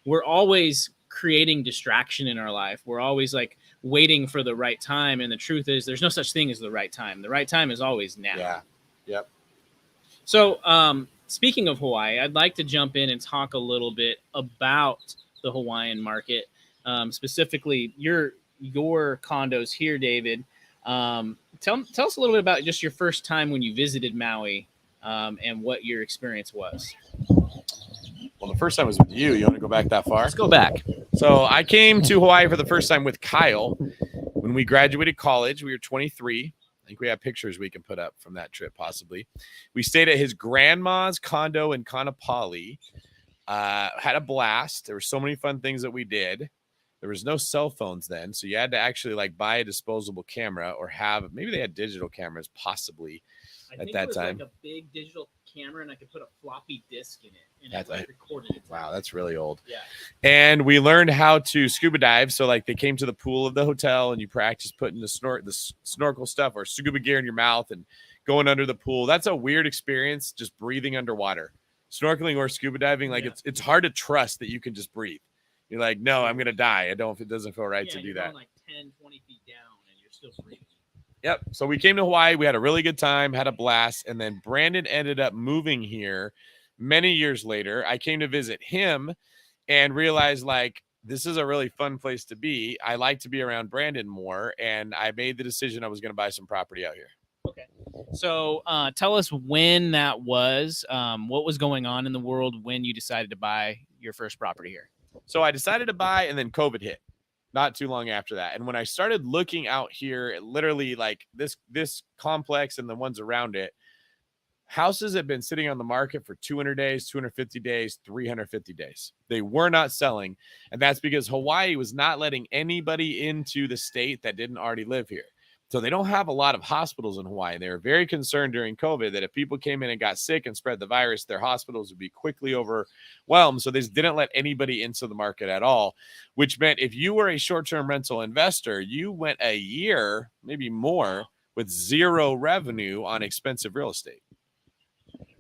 we're always creating distraction in our life. We're always like waiting for the right time. And the truth is there's no such thing as the right time. The right time is always now. Yeah. Yep. So speaking of Hawaii, I'd like to jump in and talk a little bit about the Hawaiian market, specifically your condos here, David. Tell us a little bit about just your first time when you visited Maui and what your experience was. Well, the first time was with you. You want to go back that far? Let's go back. So I came to Hawaii for the first time with Kyle when we graduated college. We were 23. I think we have pictures we can put up from that trip, possibly. We stayed at his grandma's condo in Kaanapali. Had a blast. There were so many fun things that we did. There was no cell phones then, so you had to actually like buy a disposable camera or have, maybe they had digital cameras possibly at that time. Like a big digital camera, and I could put a floppy disk in it, and That's it recorded it. Wow, that's really old. Yeah. And we learned how to scuba dive. So like they came to the pool of the hotel and you practice putting the snorkel stuff or scuba gear in your mouth and going under the pool. That's a weird experience, just breathing underwater. Snorkeling or scuba diving, like it's hard to trust that you can just breathe. You're like, no, I'm going to die. It doesn't feel right to do that. Going like 10, 20 feet down and you're still breathing. Yep. So we came to Hawaii. We had a really good time, had a blast. And then Brandon ended up moving here many years later. I came to visit him and realized like, this is a really fun place to be. I like to be around Brandon more. And I made the decision I was going to buy some property out here. Okay. So tell us when that was, what was going on in the world when you decided to buy your first property here. So I decided to buy and then COVID hit not too long after that. And when I started looking out here, it literally like this complex and the ones around it, houses have been sitting on the market for 200 days, 250 days, 350 days. They were not selling. And that's because Hawaii was not letting anybody into the state that didn't already live here. So they don't have a lot of hospitals in Hawaii. They were very concerned during COVID that if people came in and got sick and spread the virus, their hospitals would be quickly overwhelmed. So they just didn't let anybody into the market at all, which meant if you were a short-term rental investor, you went a year, maybe more, with zero revenue on expensive real estate.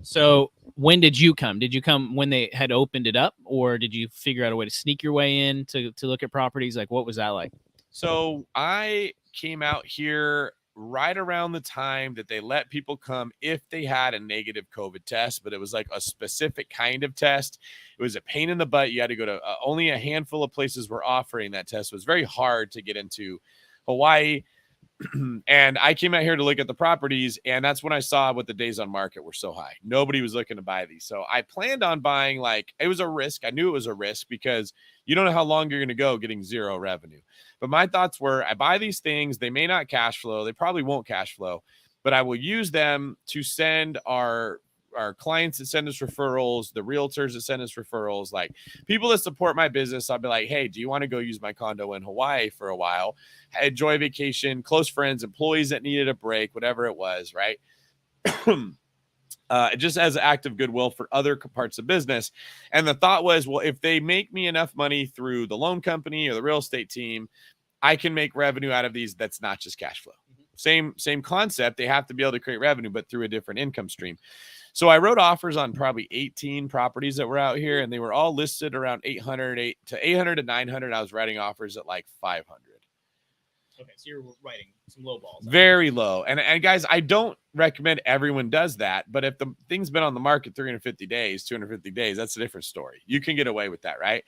So when did you come? Did you come when they had opened it up, or did you figure out a way to sneak your way in to look at properties? Like, what was that like? So I came out here right around the time that they let people come if they had a negative COVID test, but it was like a specific kind of test. It was a pain in the butt. You had to go to only a handful of places were offering that test. It was very hard to get into Hawaii. And I came out here to look at the properties, and that's when I saw what the days on market were so high. Nobody was looking to buy these. So I planned on buying, like, it was a risk. I knew it was a risk because you don't know how long you're going to go getting zero revenue. But my thoughts were, I buy these things. They may not cash flow. They probably won't cash flow, but I will use them to send our clients that send us referrals, the realtors that send us referrals, like people that support my business. I'll be like, hey, do you want to go use my condo in Hawaii for a while? Enjoy vacation, close friends, employees that needed a break, whatever it was, right? Just as an act of goodwill for other parts of business. And the thought was, well, if they make me enough money through the loan company or the real estate team, I can make revenue out of these. That's not just cash flow. Same concept. They have to be able to create revenue, but through a different income stream. So I wrote offers on probably 18 properties that were out here, and they were all listed around 800 to 900. I was writing offers at like 500. Okay, so you're writing some low balls. Very low. And guys, I don't recommend everyone does that, but if the thing's been on the market 350 days, 250 days, that's a different story. You can get away with that, right?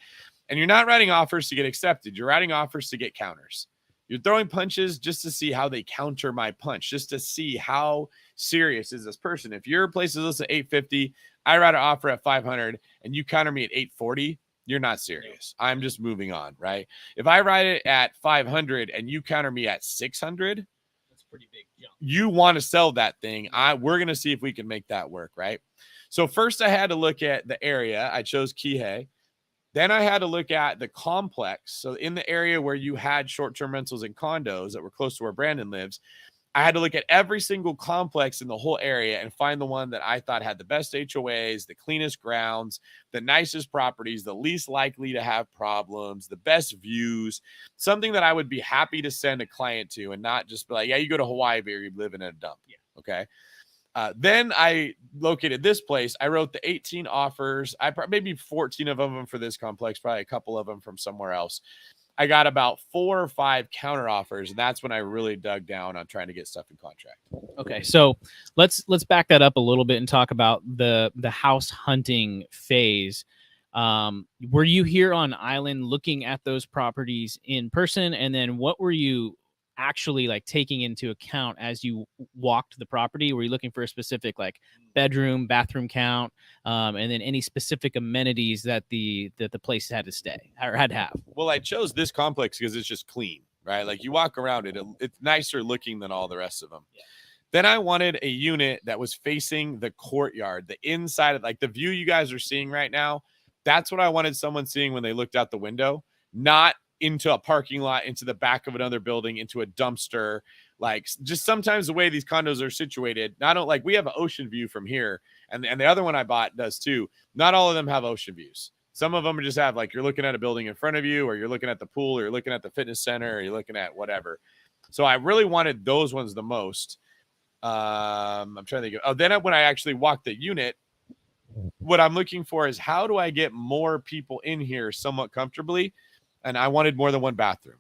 And you're not writing offers to get accepted. You're writing offers to get counters. You're throwing punches just to see how they counter my punch, just to see how serious is this person. If your place is listed at 850, I write an offer at 500 and you counter me at 840, you're not serious. I'm just moving on, right? If I write it at 500 and you counter me at 600, that's a pretty big jump. You want to sell that thing. We're going to see if we can make that work, right? So first I had to look at the area. I chose Kihei. Then I had to look at the complex. So in the area where you had short-term rentals and condos that were close to where Brandon lives, I had to look at every single complex in the whole area and find the one that I thought had the best HOAs, the cleanest grounds, the nicest properties, the least likely to have problems, the best views, something that I would be happy to send a client to and not just be like, yeah, you go to Hawaii, but you're living in a dump. Yeah. Okay. Then I located this place. I wrote the 18 offers. Maybe 14 of them for this complex, probably a couple of them from somewhere else. I got about 4 or 5 counter offers, and that's when I really dug down on trying to get stuff in contract. Okay, so let's back that up a little bit and talk about the house hunting phase. Were you here on island looking at those properties in person, and then what were you actually like taking into account as you walked the property? Were you looking for a specific like bedroom, bathroom count, and then any specific amenities that the place had to stay or had to have? Well, I chose this complex because it's just clean, right? Like you walk around it, it's nicer looking than all the rest of them. Yeah. Then I wanted a unit that was facing the courtyard, the inside of like the view you guys are seeing right now. That's what I wanted someone seeing when they looked out the window, not into a parking lot, into the back of another building, into a dumpster. Like just sometimes the way these condos are situated, not like we have an ocean view from here. And the other one I bought does too. Not all of them have ocean views. Some of them just have like, you're looking at a building in front of you, or you're looking at the pool, or you're looking at the fitness center, or you're looking at whatever. So I really wanted those ones the most. I'm trying to think. Then when I actually walked the unit, what I'm looking for is how do I get more people in here somewhat comfortably? And I wanted more than one bathroom.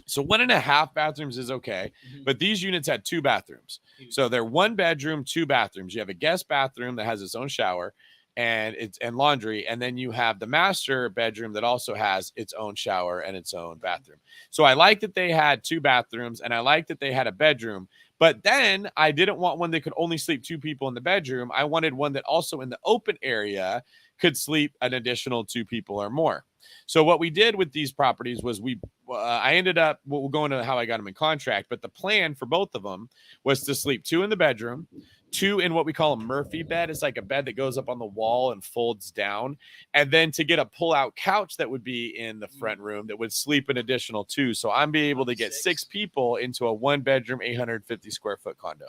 So 1.5 bathrooms is okay. But these units had 2 bathrooms. So they're 1 bedroom, 2 bathrooms. You have a guest bathroom that has its own shower and laundry. And then you have the master bedroom that also has its own shower and its own bathroom. So I like that they had 2 bathrooms, and I like that they had a bedroom. But then I didn't want one that could only sleep 2 people in the bedroom. I wanted one that also in the open area could sleep an additional 2 people or more. So what we did with these properties was I ended up, we'll go into how I got them in contract, but the plan for both of them was to sleep 2 in the bedroom, 2 in what we call a Murphy bed. It's like a bed that goes up on the wall and folds down. And then to get a pull-out couch that would be in the front room that would sleep an additional 2. So I'm be able to get 6 people into a 1-bedroom, 850 square foot condo.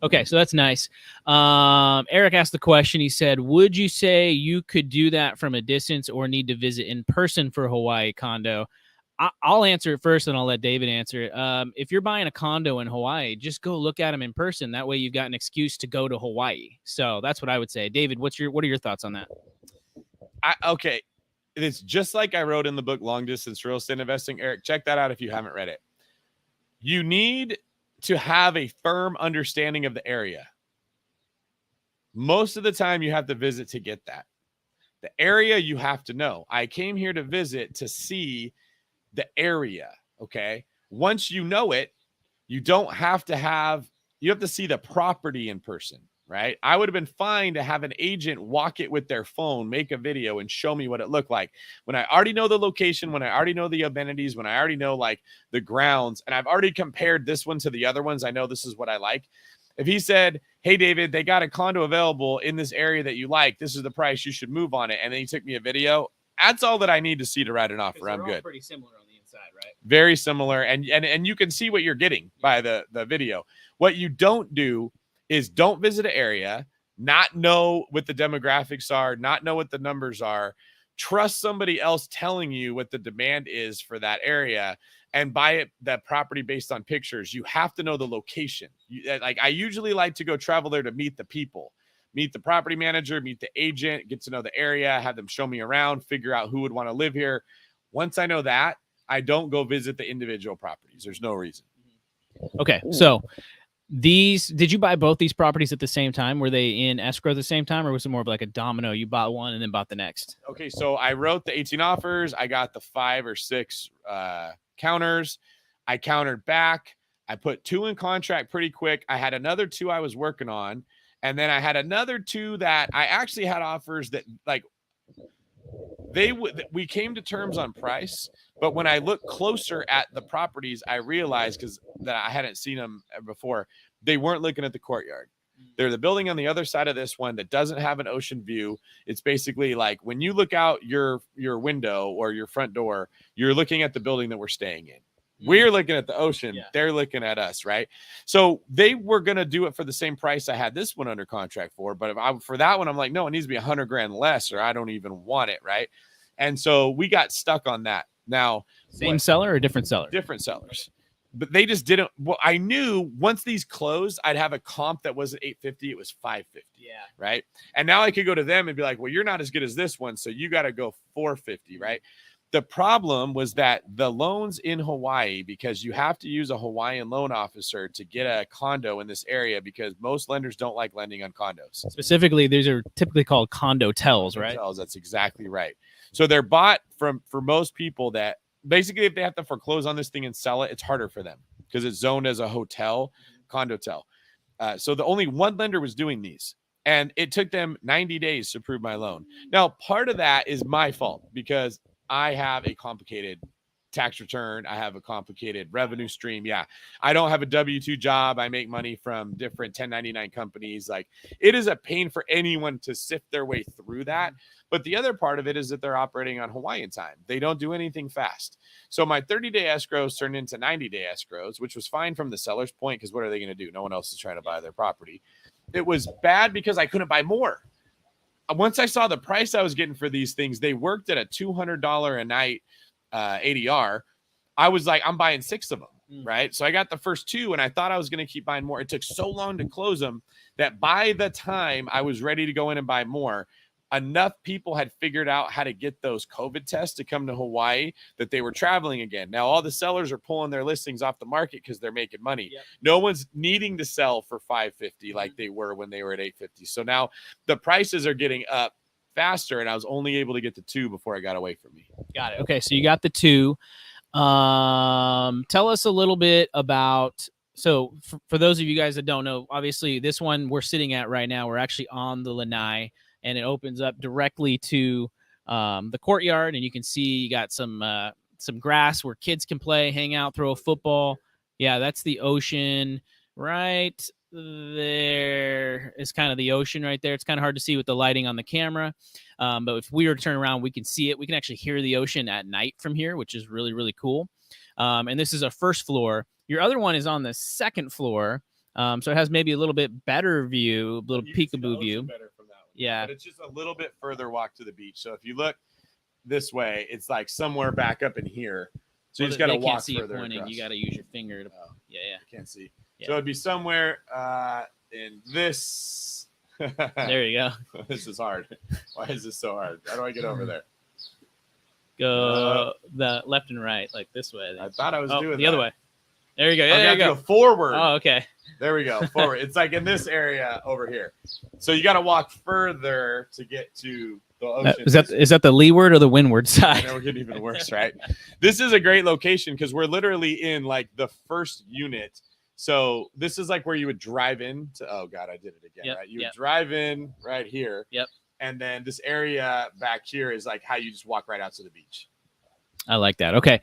Okay, so that's nice. Eric asked the question. He said, would you say you could do that from a distance or need to visit in person for a Hawaii condo? I'll answer it first, and I'll let David answer it. If you're buying a condo in Hawaii, just go look at them in person. That way you've got an excuse to go to Hawaii. So that's what I would say. David, what are your thoughts on that? Okay. It's just like I wrote in the book, Long Distance Real Estate Investing. Eric, check that out if you haven't read it. You need to have a firm understanding of the area. Most of the time you have to visit to get that. The area you have to know. I came here to visit to see the area. Okay. Once you know it, you have to see the property in person, right? I would have been fine to have an agent walk it with their phone, make a video and show me what it looked like. When I already know the location, when I already know the amenities, when I already know like the grounds, and I've already compared this one to the other ones, I know this is what I like. If he said, hey, David, they got a condo available in this area that you like, this is the price, you should move on it. And then he took me a video. That's all that I need to see to write an offer. I'm good. Pretty similar on the inside, right? Very similar. And you can see what you're getting by the video. What you don't do is don't visit an area, not know what the demographics are, not know what the numbers are, trust somebody else telling you what the demand is for that area, and buy that property based on pictures. You have to know the location. I usually like to go travel there to meet the people. Meet the property manager, meet the agent, get to know the area, have them show me around, figure out who would want to live here. Once I know that, I don't go visit the individual properties. There's no reason. Okay, so did you buy both these properties at the same time? Were they in escrow at the same time, or was it more of like a domino? You bought one and then bought the next? Okay, so I wrote the 18 offers. I got the 5 or 6 counters. I countered back. I put 2 in contract pretty quick. I had another 2 I was working on. And then I had another 2 that I actually had offers that like we came to terms on price, but when I looked closer at the properties, I realized that I hadn't seen them before, they weren't looking at the courtyard. They're the building on the other side of this one that doesn't have an ocean view. It's basically like when you look out your window or your front door, you're looking at the building that we're staying in. We're looking at the ocean. Yeah. They're looking at us, right? So they were going to do it for the same price I had this one under contract for. But for that one, I'm like, no, it needs to be $100,000 less or I don't even want it, right? And so we got stuck on that. Now, same seller or different seller? Different sellers. But they just didn't. Well, I knew once these closed, I'd have a comp that wasn't 850, it was 550. Yeah. Right. And now I could go to them and be like, well, you're not as good as this one, so you got to go 450, right? The problem was that the loans in Hawaii, because you have to use a Hawaiian loan officer to get a condo in this area because most lenders don't like lending on condos. Specifically, these are typically called condos, right? Condos, that's exactly right. So they're bought for most people that basically if they have to foreclose on this thing and sell it, it's harder for them because it's zoned as a hotel, condotel. So the only one lender was doing these. And it took them 90 days to approve my loan. Now, part of that is my fault because I have a complicated tax return. I have a complicated revenue stream. Yeah. I don't have a W-2 job. I make money from different 1099 companies. Like it is a pain for anyone to sift their way through that. But the other part of it is that they're operating on Hawaiian time. They don't do anything fast. So my 30-day escrows turned into 90-day escrows, which was fine from the seller's point because what are they going to do? No one else is trying to buy their property. It was bad because I couldn't buy more. Once I saw the price I was getting for these things, they worked at a $200 a night ADR. I was like, I'm buying 6 of them, right? So I got the first 2 and I thought I was going to keep buying more. It took so long to close them that by the time I was ready to go in and buy more, enough people had figured out how to get those COVID tests to come to Hawaii that they were traveling again. Now, all the sellers are pulling their listings off the market because they're making money. Yep. No one's needing to sell for $550 like they were when they were at $850. So now the prices are getting up faster, and I was only able to get the 2 before it got away from me. Got it. Okay, so you got the 2. Tell us a little bit about. So for those of you guys that don't know, obviously this one we're sitting at right now, we're actually on the lanai. And it opens up directly to the courtyard, and you can see you got some grass where kids can play, hang out, throw a football. Yeah, that's the ocean right there is kind of the ocean right there. It's kind of hard to see with the lighting on the camera. But if we were to turn around, we can see it. We can actually hear the ocean at night from here, which is really, really cool. And this is a first floor. Your other one is on the second floor. So it has maybe a little bit better view, a little peekaboo view. Better from that one. Yeah. But it's just a little bit further walk to the beach. So if you look this way, it's like somewhere back up in here. So you just got to walk further across. You got to use your finger to. Yeah. I can't see. Yeah. So it'd be somewhere in this. There you go. This is hard. Why is this so hard? How do I get over there? Go the left and right, like this way. I thought I was doing the other way. There you go. Yeah, there you go. Forward. Oh, okay. There we go. Forward. It's like in this area over here. So you got to walk further to get to the ocean. Is that the leeward or the windward side? Now we're getting even worse, right? This is a great location because we're literally in like the first unit. So this is like where you would drive in to. Oh God, I did it again. Right? You would drive in right here. Yep. And then this area back here is like how you just walk right out to the beach. I like that. Okay.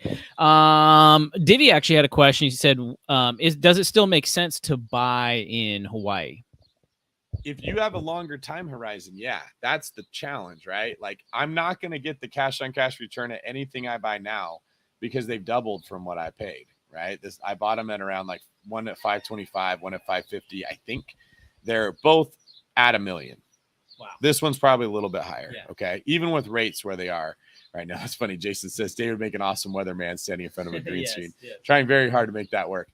Divvy actually had a question. He said, does it still make sense to buy in Hawaii? If you have a longer time horizon, yeah, that's the challenge, right? Like I'm not going to get the cash on cash return at anything I buy now because they've doubled from what I paid, right? I bought them at around like one at 525, one at 550. I think they're both at $1 million. Wow. This one's probably a little bit higher. Yeah. Okay. Even with rates where they are right now. It's funny. Jason says David would make an awesome weatherman standing in front of a green screen, trying very hard to make that work.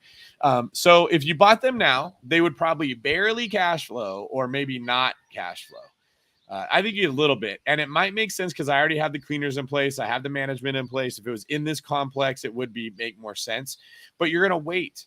So if you bought them now, they would probably barely cash flow or maybe not cash flow. I think you a little bit, and it might make sense because I already have the cleaners in place. I have the management in place. If it was in this complex, it would make more sense, but you're going to wait.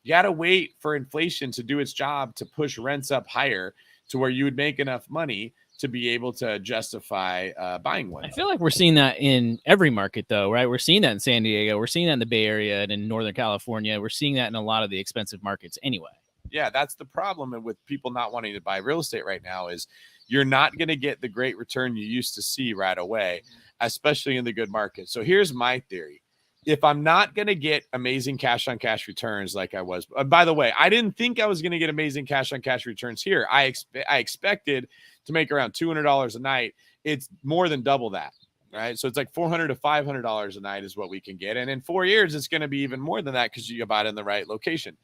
You got to wait for inflation to do its job to push rents up higher to where you would make enough money to be able to justify buying one. I feel like we're seeing that in every market, though, right? We're seeing that in San Diego. We're seeing that in the Bay Area and in Northern California. We're seeing that in a lot of the expensive markets anyway. Yeah, that's the problem with people not wanting to buy real estate right now is you're not going to get the great return you used to see right away, especially in the good market. So here's my theory. If I'm not going to get amazing cash on cash returns like I was, by the way, I didn't think I was going to get amazing cash on cash returns here. I expected to make around $200 a night. It's more than double that, right? So it's like $400 to $500 a night is what we can get. And in 4 years, it's going to be even more than that because you bought in the right location.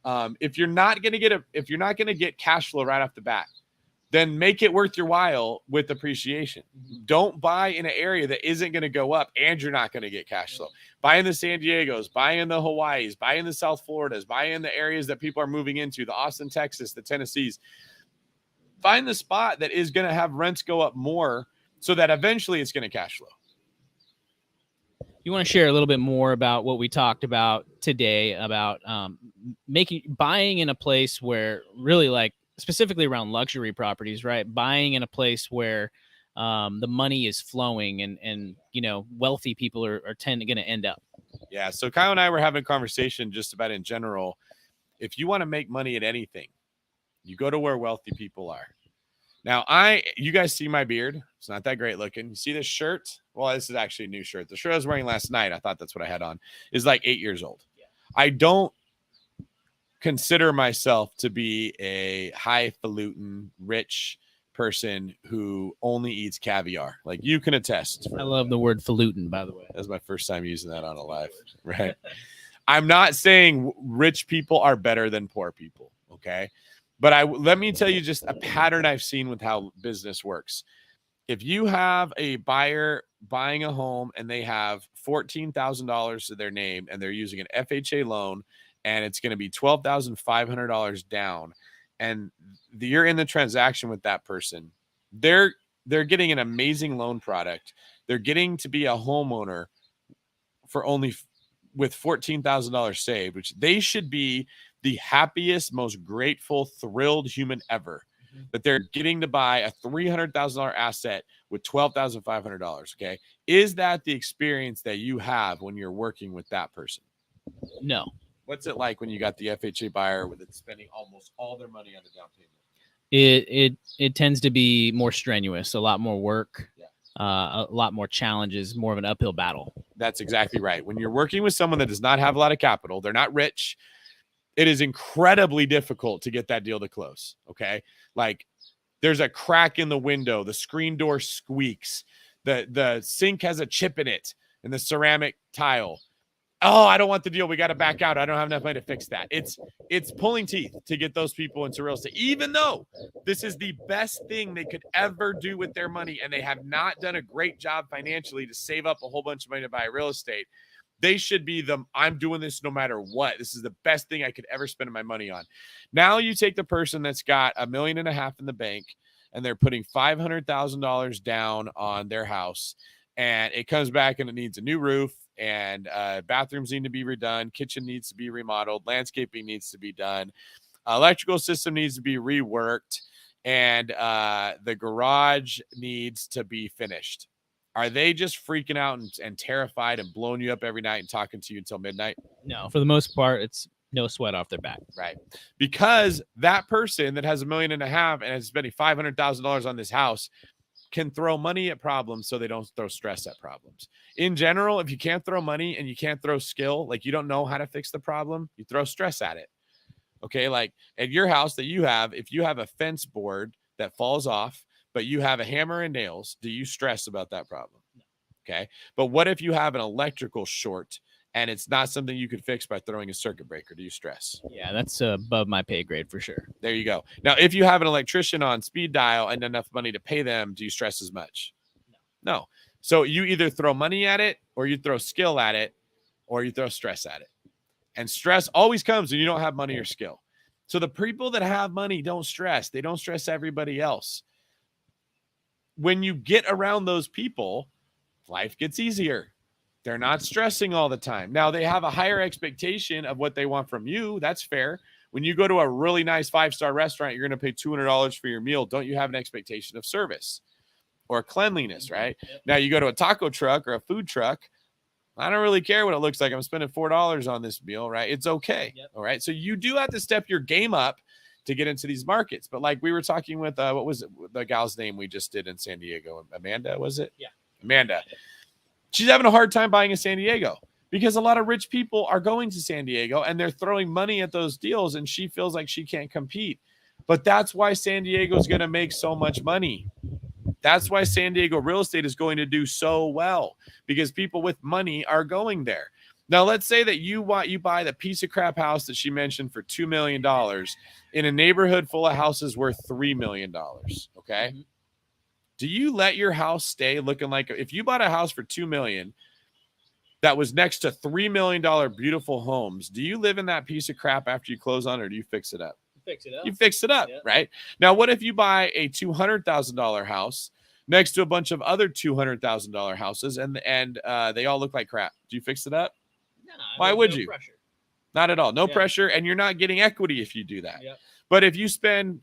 If you're not going to get cash flow right off the bat, then make it worth your while with appreciation. Don't buy in an area that isn't going to go up and you're not going to get cash flow. Buy in the San Diegos, buy in the Hawaiis, buy in the South Floridas, buy in the areas that people are moving into, the Austin, Texas, the Tennessees. Find the spot that is going to have rents go up more so that eventually it's going to cash flow. You want to share a little bit more about what we talked about today about buying in a place where really like, specifically around luxury properties, right? Buying in a place where the money is flowing and wealthy people are going to end up. Yeah. So Kyle and I were having a conversation just about in general. If you want to make money at anything, you go to where wealthy people are. Now, you guys see my beard. It's not that great looking. You see this shirt? Well, this is actually a new shirt. The shirt I was wearing last night, I thought that's what I had on, is like 8 years old. Yeah. I don't consider myself to be a highfalutin, rich person who only eats caviar. Like you can attest. I love the word falutin, by the way. That's my first time using that on a live, right? I'm not saying rich people are better than poor people, okay? But let me tell you just a pattern I've seen with how business works. If you have a buyer buying a home and they have $14,000 to their name and they're using an FHA loan and it's going to be $12,500 down, and you're in the transaction with that person, they're getting an amazing loan product. They're getting to be a homeowner for only with $14,000 saved, which they should be the happiest, most grateful, thrilled human ever that they're getting to buy a $300,000 asset with $12,500. Okay. Is that the experience that you have when you're working with that person? No. What's it like when you got the FHA buyer with it spending almost all their money on the down payment? It tends to be more strenuous, a lot more work, a lot more challenges, more of an uphill battle. That's exactly right. When you're working with someone that does not have a lot of capital, they're not rich. it is incredibly difficult to get that deal to close. Okay. Like there's a crack in the window, the screen door squeaks, the sink has a chip in it, and the ceramic tile. Oh, I don't want the deal. We got to back out. I don't have enough money to fix that. It's pulling teeth to get those people into real estate, even though this is the best thing they could ever do with their money, and they have not done a great job financially to save up a whole bunch of money to buy real estate. They should be I'm doing this no matter what. This is the best thing I could ever spend my money on. Now you take the person that's got $1.5 million in the bank, and they're putting $500,000 down on their house, and it comes back and it needs a new roof, and bathrooms need to be redone, kitchen needs to be remodeled, landscaping needs to be done, electrical system needs to be reworked, and the garage needs to be finished. Are they just freaking out and terrified and blowing you up every night and talking to you until midnight? No, for the most part, it's no sweat off their back. Right. Because that person that has $1.5 million and is spending $500,000 on this house can throw money at problems so they don't throw stress at problems. In general, if you can't throw money and you can't throw skill, like you don't know how to fix the problem, you throw stress at it. Okay. Like at your house that you have, if you have a fence board that falls off, but you have a hammer and nails, do you stress about that problem? No. Okay. But what if you have an electrical short and it's not something you could fix by throwing a circuit breaker? Do you stress? Yeah, that's above my pay grade for sure. There you go. Now, if you have an electrician on speed dial and enough money to pay them, do you stress as much? No. So you either throw money at it, or you throw skill at it, or you throw stress at it. And stress always comes when you don't have money or skill. So the people that have money don't stress. They don't stress everybody else. When you get around those people, life gets easier. They're not stressing all the time. Now, they have a higher expectation of what they want from you. That's fair. When you go to a really nice 5-star restaurant, you're going to pay $200 for your meal. Don't you have an expectation of service or cleanliness, right? Yep. Now, you go to a taco truck or a food truck. I don't really care what it looks like. I'm spending $4 on this meal, right? It's okay. Yep. All right. So you do have to step your game up to get into these markets. But like we were talking with, what was it, the gal's name we just did in San Diego? Amanda, was it? Yeah. Amanda. She's having a hard time buying in San Diego because a lot of rich people are going to San Diego and they're throwing money at those deals, and she feels like she can't compete. But that's why San Diego is going to make so much money. That's why San Diego real estate is going to do so well, because people with money are going there. Now, let's say that you buy the piece of crap house that she mentioned for $2 million in a neighborhood full of houses worth $3 million. Okay. Mm-hmm. Do you let your house stay looking like, if you bought a house for $2 million that was next to $3 million beautiful homes, do you live in that piece of crap after you close on it, or do you fix it up? Fix it up. You fix it up, yeah. Right? Now, what if you buy a $200,000 house next to a bunch of other $200,000 houses, and they all look like crap? Do you fix it up? No. Why would you? Pressure. Not at all. No pressure, and you're not getting equity if you do that. Yeah. But if you spend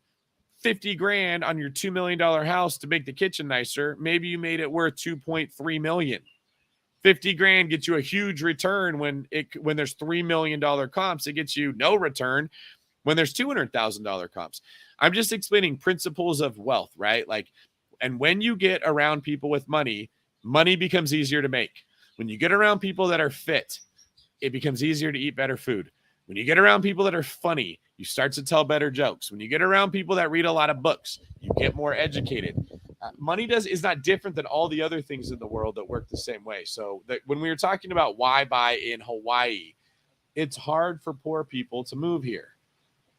$50,000 on your $2 million house to make the kitchen nicer, maybe you made it worth $2.3 million. $50,000 gets you a huge return when there's $3 million comps. It gets you no return when there's $200,000 comps. I'm just explaining principles of wealth, right? Like, and when you get around people with money, money becomes easier to make. When you get around people that are fit, it becomes easier to eat better food. When you get around people that are funny, you start to tell better jokes. When you get around people that read a lot of books, you get more educated. Money is not different than all the other things in the world that work the same way. So when we were talking about why buy in Hawaii, it's hard for poor people to move here.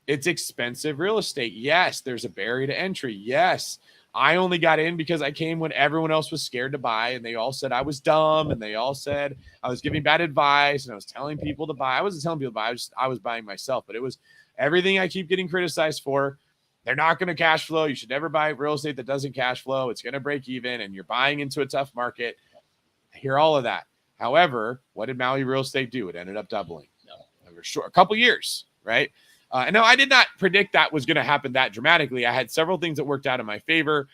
It's expensive real estate. Yes, there's a barrier to entry. Yes, I only got in because I came when everyone else was scared to buy, and they all said I was dumb, and they all said I was giving bad advice, and I was telling people to buy. I wasn't telling people to buy. I was buying myself, but it was everything I keep getting criticized for. They're not going to cash flow. You should never buy real estate that doesn't cash flow. It's going to break even, and you're buying into a tough market. I hear all of that. However, what did Maui real estate do? It ended up doubling. Over a couple years, right? And no, I did not predict that was going to happen that dramatically. I had several things that worked out in my favor.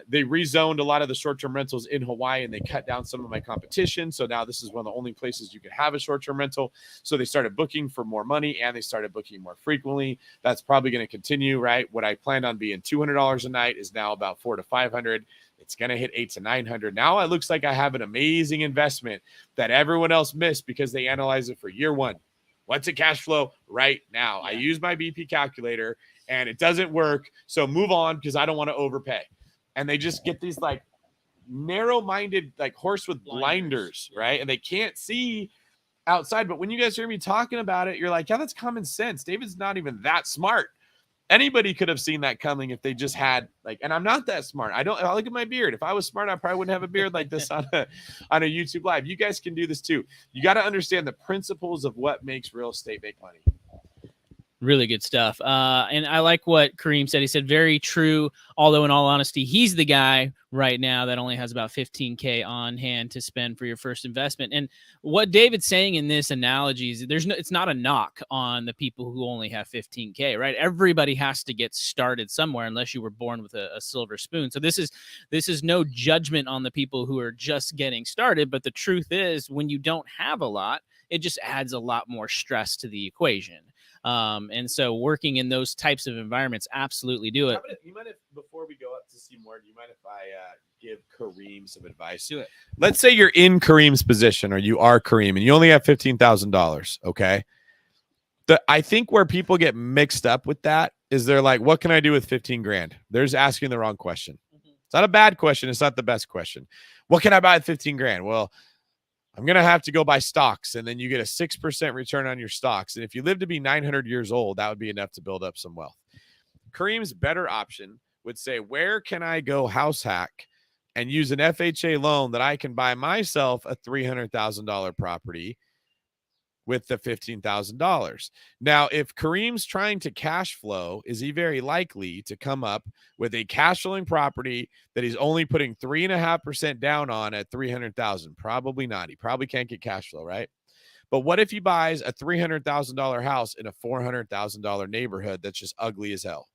They rezoned a lot of the short-term rentals in Hawaii, and they cut down some of my competition. So now this is one of the only places you can have a short-term rental. So they started booking for more money, and they started booking more frequently. That's probably going to continue, right? What I planned on being $200 a night is now about $400 to $500. It's going to hit $800 to $900. Now it looks like I have an amazing investment that everyone else missed because they analyzed it for year one. What's a cash flow right now? I use my BP calculator and it doesn't work. So move on because I don't want to overpay. And they just get these like narrow-minded, like horse with blinders, right? And they can't see outside. But when you guys hear me talking about it, you're like, yeah, that's common sense. David's not even that smart. Anybody could have seen that coming if they just had like, and I'm not that smart. I look at my beard. If I was smart, I probably wouldn't have a beard like this on a YouTube live. You guys can do this too. You got to understand the principles of what makes real estate make money. Really good stuff. And I like what Kareem said. He said, very true. Although in all honesty, he's the guy right now that only has about 15K on hand to spend for your first investment. And what David's saying in this analogy is it's not a knock on the people who only have 15K, right? Everybody has to get started somewhere unless you were born with a silver spoon. So this is no judgment on the people who are just getting started. But the truth is, when you don't have a lot, it just adds a lot more stress to the equation. And so working in those types of environments, absolutely do it. You mind if, before we go up to see more, do you mind if I give Kareem some advice? Do it. Let's say you're in Kareem's position or you are Kareem and you only have $15,000. Okay. I think where people get mixed up with that is they're like, what can I do with 15 grand? They're just asking the wrong question. It's not a bad question. It's not the best question. What can I buy at 15 grand? Well, I'm going to have to go buy stocks, and then you get a 6% return on your stocks. And if you live to be 900 years old, that would be enough to build up some wealth. Kareem's better option would say, where can I go house hack and use an FHA loan that I can buy myself a $300,000 property with the $15,000. Now, if Kareem's trying to cash flow, is he very likely to come up with a cash flowing property that he's only putting 3.5% down on at $300,000? Probably not. He probably can't get cash flow, right? But what if he buys a $300,000 house in a $400,000 neighborhood that's just ugly as hell?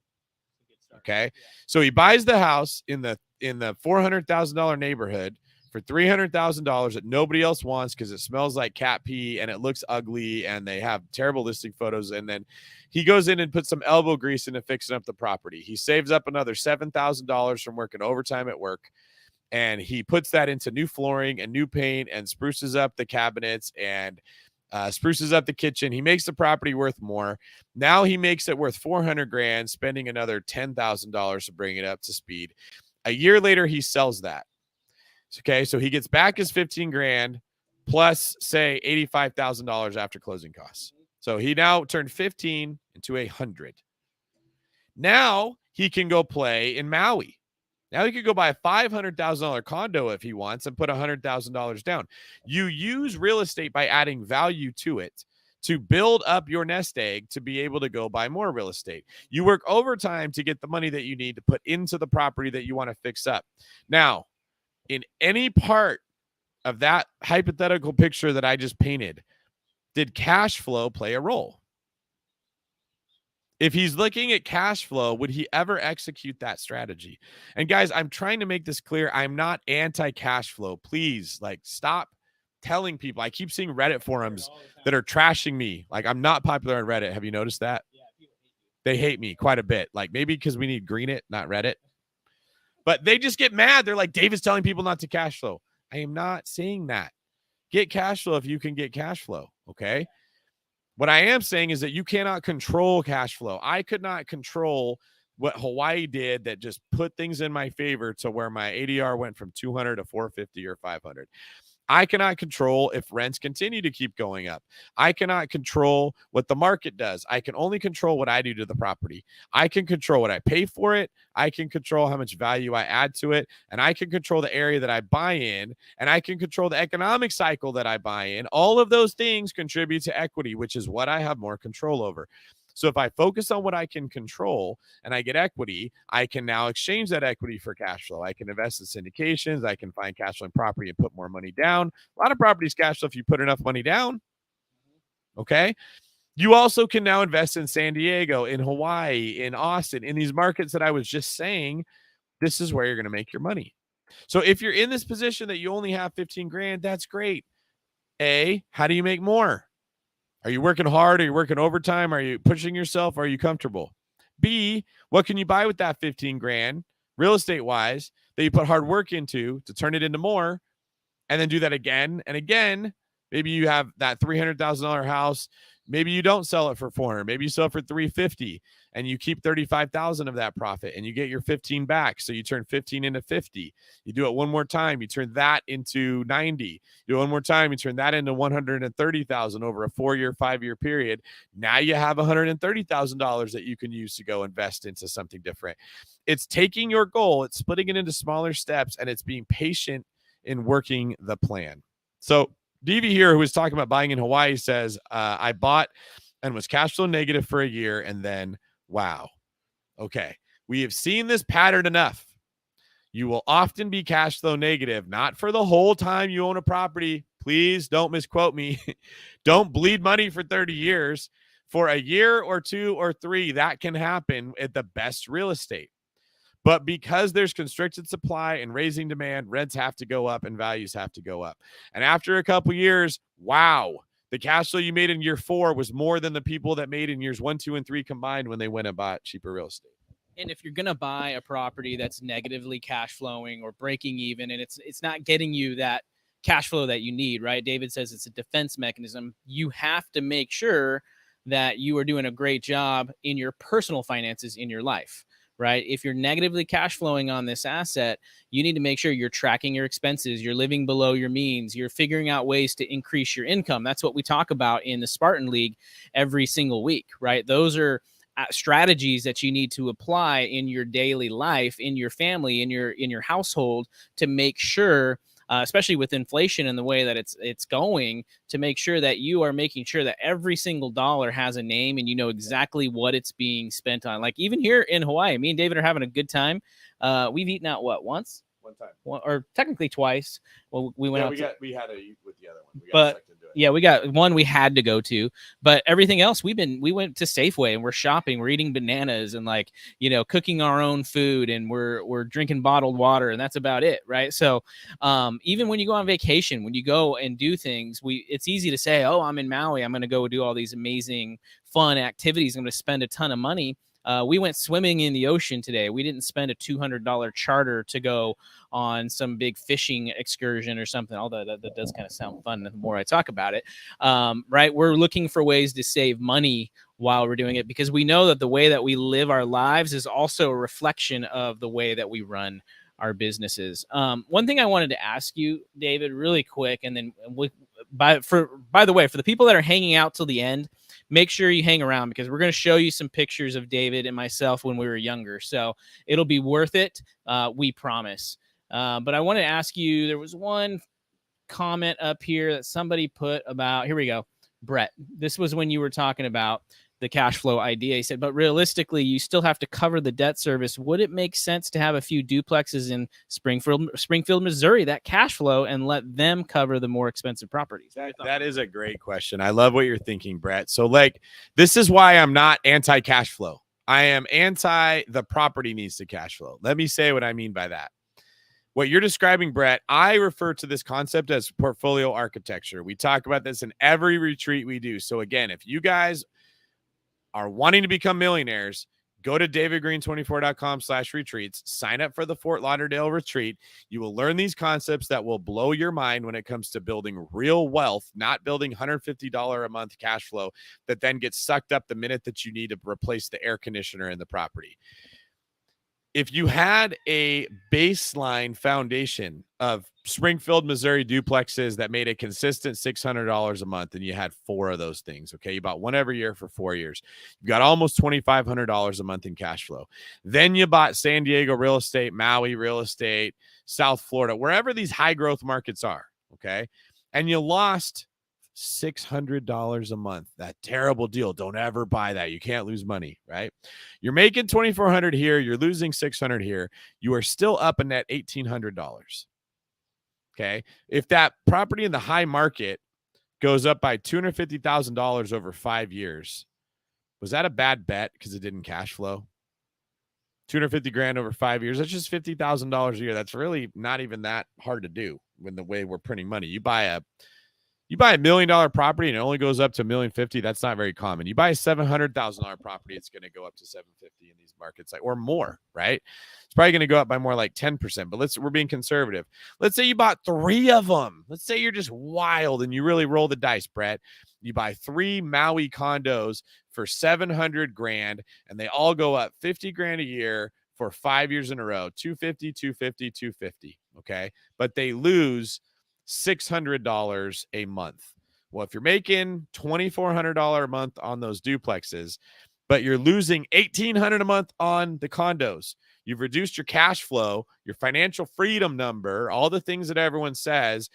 Okay, so he buys the house in the $400,000 neighborhood for $300,000 that nobody else wants because it smells like cat pee and it looks ugly and they have terrible listing photos. And then he goes in and puts some elbow grease into fixing up the property. He saves up another $7,000 from working overtime at work, and he puts that into new flooring and new paint and spruces up the cabinets and spruces up the kitchen. He makes the property worth more. Now he makes it worth 400 grand, spending another $10,000 to bring it up to speed. A year later, he sells that. Okay, so he gets back his 15 grand plus, say, $85,000 after closing costs. So he now turned 15 into 100. Now he can go play in Maui. Now he could go buy a $500,000 condo if he wants and put $100,000 down. You use real estate by adding value to it to build up your nest egg to be able to go buy more real estate. You work overtime to get the money that you need to put into the property that you want to fix up. Now, in any part of that hypothetical picture that I just painted, did cash flow play a role? If he's looking at cash flow, would he ever execute that strategy? And guys, I'm trying to make this clear. I'm not anti-cash flow. Please, stop telling people. I keep seeing Reddit forums that are trashing me. I'm not popular on Reddit. Have you noticed that? They hate me quite a bit. Maybe because we need Green It, not Reddit. But they just get mad. They're like, David's telling people not to cash flow. I am not saying that. Get cash flow if you can get cash flow, okay? What I am saying is that you cannot control cash flow. I could not control what Hawaii did that just put things in my favor to where my ADR went from 200 to 450 or 500. I cannot control if rents continue to keep going up. I cannot control what the market does. I can only control what I do to the property. I can control what I pay for it. I can control how much value I add to it. And I can control the area that I buy in. And I can control the economic cycle that I buy in. All of those things contribute to equity, which is what I have more control over. So if I focus on what I can control and I get equity, I can now exchange that equity for cash flow. I can invest in syndications. I can find cash flowing property and put more money down. A lot of properties cash flow if you put enough money down. Okay. You also can now invest in San Diego, in Hawaii, in Austin, in these markets that I was just saying. This is where you're going to make your money. So if you're in this position that you only have 15 grand, that's great. A, how do you make more? Are you working hard? Are you working overtime? Are you pushing yourself? Are you comfortable? B, what can you buy with that 15 grand real estate wise that you put hard work into to turn it into more, and then do that again and again Maybe you have that $300,000 house. Maybe you don't sell it for 400. Maybe you sell it for 350 and you keep 35,000 of that profit and you get your 15 back. So you turn 15 into 50. You do it one more time. You turn that into 90. You do it one more time. You turn that into 130,000 over a 4-year, 5-year period. Now you have $130,000 that you can use to go invest into something different. It's taking your goal, it's splitting it into smaller steps, and it's being patient in working the plan. So DV here, who was talking about buying in Hawaii, says, I bought and was cash flow negative for a year. And then, wow. Okay. We have seen this pattern enough. You will often be cash flow negative, not for the whole time you own a property. Please don't misquote me. Don't bleed money for 30 years. For a year or 2 or 3, that can happen at the best real estate. But because there's constricted supply and raising demand, rents have to go up and values have to go up. And after a couple years, wow, the cash flow you made in year 4 was more than the people that made in years 1, 2, and 3 combined when they went and bought cheaper real estate. And if you're going to buy a property that's negatively cash flowing or breaking even, and it's not getting you that cash flow that you need, right? David says it's a defense mechanism. You have to make sure that you are doing a great job in your personal finances in your life. Right? If you're negatively cash flowing on this asset, you need to make sure you're tracking your expenses, you're living below your means, you're figuring out ways to increase your income. That's what we talk about in the Spartan League every single week, right? Those are strategies that you need to apply in your daily life, in your family, in your household to make sure, especially with inflation and the way that it's going, to make sure that you are making sure that every single dollar has a name and you know exactly what it's being spent on. Like even here in Hawaii, me and David are having a good time. We've eaten out once? One time. Or technically twice. Well, we went out. We had to eat with the other one. We got one we had to go to, but everything else we went to Safeway and we're shopping, we're eating bananas and cooking our own food, and we're drinking bottled water, and that's about it, right? So even when you go on vacation, when you go and do things, it's easy to say, oh, I'm in Maui, I'm going to go do all these amazing fun activities, I'm going to spend a ton of money. We went swimming in the ocean today. We didn't spend a $200 charter to go on some big fishing excursion or something, although that does kind of sound fun the more I talk about it. Right? We're looking for ways to save money while we're doing it, because we know that the way that we live our lives is also a reflection of the way that we run our businesses. One thing I wanted to ask you, David, really quick, and then by the way, for the people that are hanging out till the end, make sure you hang around, because we're going to show you some pictures of David and myself when we were younger. So it'll be worth it. We promise. But I want to ask you, there was one comment up here that somebody put about, here we go. Brett, this was when you were talking about the cash flow idea. He said, but realistically, you still have to cover the debt service. Would it make sense to have a few duplexes in Springfield, Missouri, that cash flow, and let them cover the more expensive properties? That is a great question. I love what you're thinking, Brett. So this is why I'm not anti cash flow. I am anti the property needs to cash flow. Let me say what I mean by that. What you're describing, Brett, I refer to this concept as portfolio architecture. We talk about this in every retreat we do. So again, if you guys are wanting to become millionaires, go to davidgreen24.com/retreats, sign up for the Fort Lauderdale retreat. You will learn these concepts that will blow your mind when it comes to building real wealth, not building $150 a month cash flow that then gets sucked up the minute that you need to replace the air conditioner in the property. If you had a baseline foundation of Springfield, Missouri duplexes that made a consistent $600 a month, and you had 4 of those things, okay, you bought one every year for 4 years, you got almost $2,500 a month in cash flow. Then you bought San Diego real estate, Maui real estate, South Florida, wherever these high growth markets are, okay, and you lost $600 a month. That terrible deal. Don't ever buy that. You can't lose money, right? You're making $2,400 here. You're losing $600 here. You are still up a net $1,800. Okay. If that property in the high market goes up by $250,000 over 5 years, was that a bad bet because it didn't cash flow? $250,000 over 5 years. That's just $50,000 a year. That's really not even that hard to do when the way we're printing money. You buy a You buy $1 million property and it only goes up to $1,050,000. That's not very common. You buy a $700,000 property, it's going to go up to $750,000 in these markets, or more, right? It's probably going to go up by more like 10%. But we're being conservative. Let's say you bought 3 of them. Let's say you're just wild and you really roll the dice, Brett. You buy 3 Maui condos for $700,000, and they all go up $50,000 a year for 5 years in a row. 250, 250, 250. Okay, but they lose $600 a month. Well, if you're making $2,400 a month on those duplexes, but you're losing $1,800 a month on the condos, you've reduced your cash flow, your financial freedom number, all the things that everyone says,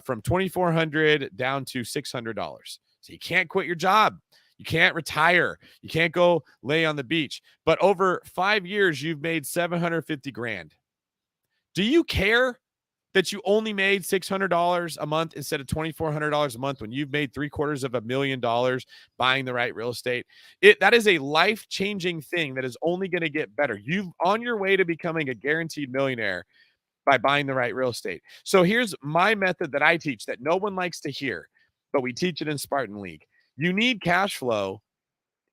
from $2,400 down to $600. So you can't quit your job. You can't retire. You can't go lay on the beach. But over 5 years, you've made $750,000. Do you care that you only made $600 a month instead of $2,400 a month when you've made $750,000 buying the right real estate? That is a life-changing thing that is only going to get better. You're on your way to becoming a guaranteed millionaire by buying the right real estate. So here's my method that I teach that no one likes to hear, but we teach it in Spartan League. You need cash flow.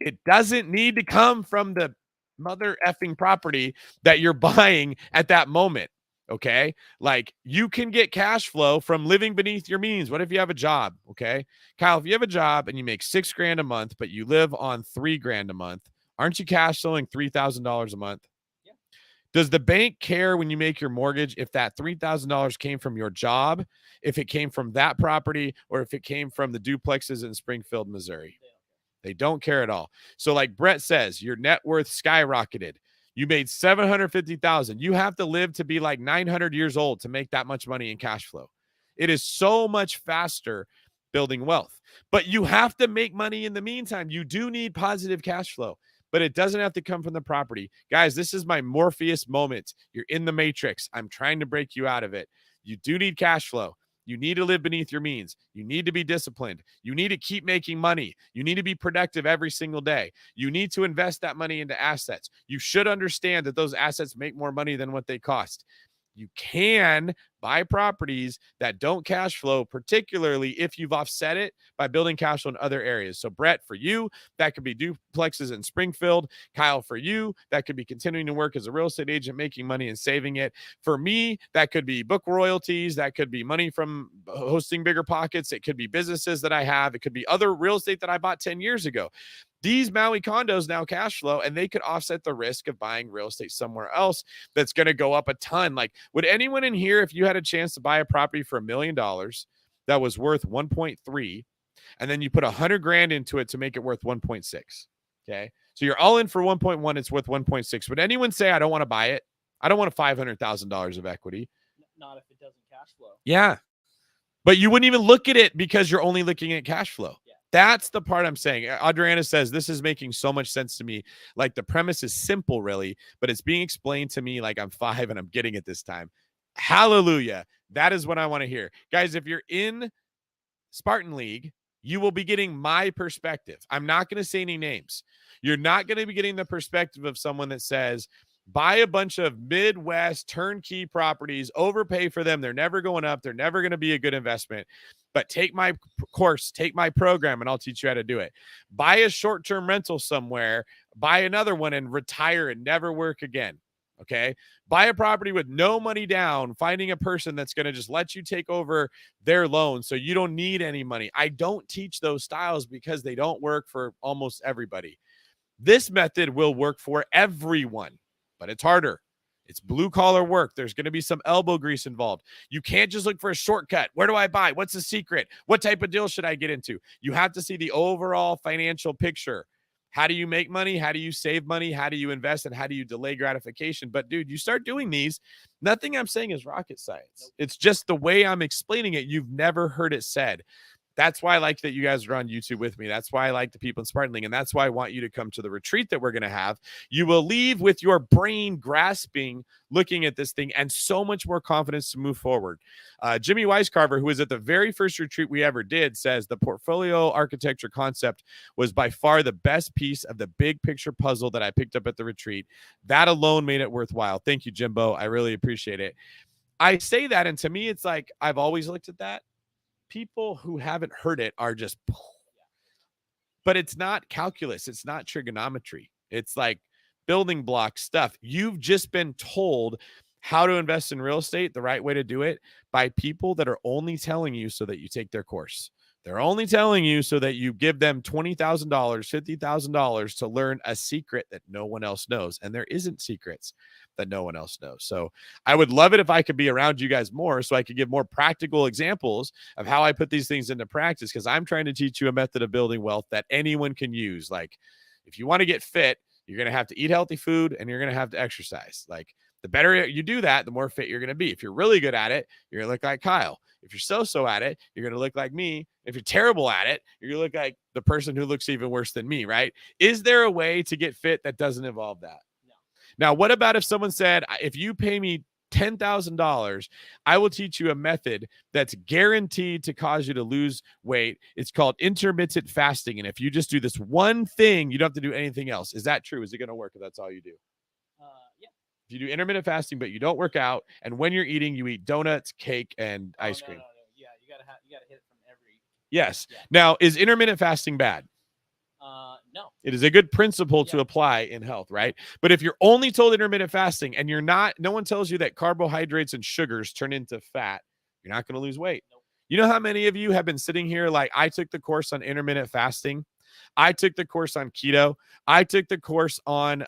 It doesn't need to come from the mother effing property that you're buying at that moment. Okay. Like, you can get cash flow from living beneath your means. What if you have a job? Okay. Kyle, if you have a job and you make $6,000 a month, but you live on $3,000 a month, aren't you cash flowing $3,000 a month? Yeah. Does the bank care when you make your mortgage if that $3,000 came from your job, if it came from that property, or if it came from the duplexes in Springfield, Missouri? They don't care at all. So like Brett says, your net worth skyrocketed. You made $750,000. You have to live to be like 900 years old to make that much money in cash flow. It is so much faster building wealth, but you have to make money in the meantime. You do need positive cash flow, but it doesn't have to come from the property. Guys, this is my Morpheus moment. You're in the matrix. I'm trying to break you out of it. You do need cash flow. You need to live beneath your means. You need to be disciplined. You need to keep making money. You need to be productive every single day. You need to invest that money into assets. You should understand that those assets make more money than what they cost. You can buy properties that don't cash flow, particularly if you've offset it by building cash flow in other areas. So Brett, for you, that could be duplexes in Springfield. Kyle, for you, that could be continuing to work as a real estate agent, making money and saving it. For me, that could be book royalties. That could be money from hosting Bigger Pockets. It could be businesses that I have. It could be other real estate that I bought 10 years ago. These Maui condos now cash flow, and they could offset the risk of buying real estate somewhere else that's going to go up a ton. Like, would anyone in here, if you had a chance to buy a property for $1 million that was worth 1.3, and then you put $100,000 into it to make it worth 1.6? Okay. So you're all in for 1.1. It's worth 1.6. Would anyone say, I don't want to buy it? I don't want $500,000 of equity. Not if it doesn't cash flow. Yeah. But you wouldn't even look at it because you're only looking at cash flow. Yeah. That's the part I'm saying. Adriana says, this is making so much sense to me. Like, the premise is simple, really, but it's being explained to me like I'm 5 and I'm getting it this time. Hallelujah. That is what I want to hear. Guys, if you're in Spartan League, you will be getting my perspective. I'm not going to say any names. You're not going to be getting the perspective of someone that says, buy a bunch of Midwest turnkey properties, overpay for them. They're never going up. They're never going to be a good investment. But take my course, take my program, and I'll teach you how to do it. Buy a short-term rental somewhere, buy another one, and retire and never work again. Okay? Buy a property with no money down, finding a person that's going to just let you take over their loan so you don't need any money. I don't teach those styles because they don't work for almost everybody. This method will work for everyone, but it's harder. It's blue-collar work. There's going to be some elbow grease involved. You can't just look for a shortcut. Where do I buy? What's the secret? What type of deal should I get into? You have to see the overall financial picture. How do you make money? How do you save money? How do you invest? And how do you delay gratification? But, dude, you start doing these, nothing I'm saying is rocket science. Nope. It's just the way I'm explaining it. You've never heard it said. That's why I like that you guys are on YouTube with me. That's why I like the people in Spartan League. And that's why I want you to come to the retreat that we're going to have. You will leave with your brain grasping, looking at this thing, and so much more confidence to move forward. Jimmy Weiscarver, who was at the very first retreat we ever did, says the portfolio architecture concept was by far the best piece of the big picture puzzle that I picked up at the retreat. That alone made it worthwhile. Thank you, Jimbo. I really appreciate it. I say that, and to me, it's like I've always looked at that. people who haven't heard it are just, but it's not calculus. It's not trigonometry. It's like building block stuff. You've just been told how to invest in real estate, the right way to do it, by people that are only telling you so that you take their course. They're only telling you so that you give them $20,000, $50,000 to learn a secret that no one else knows. And there isn't secrets that no one else knows. So I would love it if I could be around you guys more so I could give more practical examples of how I put these things into practice, because I'm trying to teach you a method of building wealth that anyone can use. Like, if you want to get fit, you're going to have to eat healthy food and you're going to have to exercise. Like, the better you do that, the more fit you're going to be. If you're really good at it, you're going to look like Kyle. If you're so-so at it, you're going to look like me. If you're terrible at it, you're going to look like the person who looks even worse than me, right? Is there a way to get fit that doesn't involve that? No. Now, what about if someone said, if you pay me $10,000, I will teach you a method that's guaranteed to cause you to lose weight. It's called intermittent fasting. And if you just do this one thing, you don't have to do anything else. Is that true? Is it going to work if that's all you do? Yeah. If you do intermittent fasting, but you don't work out, and when you're eating, you eat donuts, cake, and ice cream. No. Yeah, you gotta hit it from every. Yes. Yeah. Now, is intermittent fasting bad? No. It is a good principle to apply in health, right? But if you're only told intermittent fasting and no one tells you that carbohydrates and sugars turn into fat, you're not going to lose weight. Nope. You know how many of you have been sitting here like, I took the course on intermittent fasting. I took the course on keto. I took the course on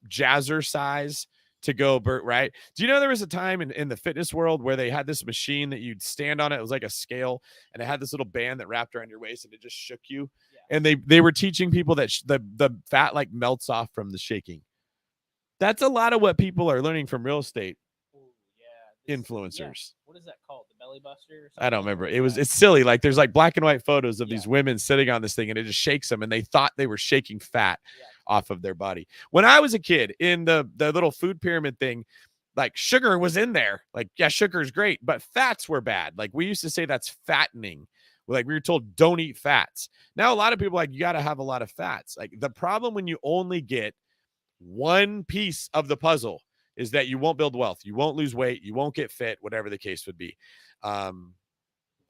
jazzercise to go, Bert, right? Do you know there was a time in the fitness world where they had this machine that you'd stand on? It was like a scale, and it had this little band that wrapped around your waist, and it just shook you. Yeah. And they were teaching people that the fat like melts off from the shaking. That's a lot of what people are learning from real estate. Influencers. Yeah. What is that called? The belly buster? I don't remember. It's silly. Like, there's like black and white photos of these women sitting on this thing, and it just shakes them, and they thought they were shaking fat off of their body. When I was a kid, in the little food pyramid thing, like, sugar was in there. Like, yeah, sugar is great, but fats were bad. Like, we used to say that's fattening. Like, we were told don't eat fats. Now a lot of people are like, you got to have a lot of fats. Like, the problem when you only get one piece of the puzzle is that you won't build wealth. You won't lose weight. You won't get fit, whatever the case would be.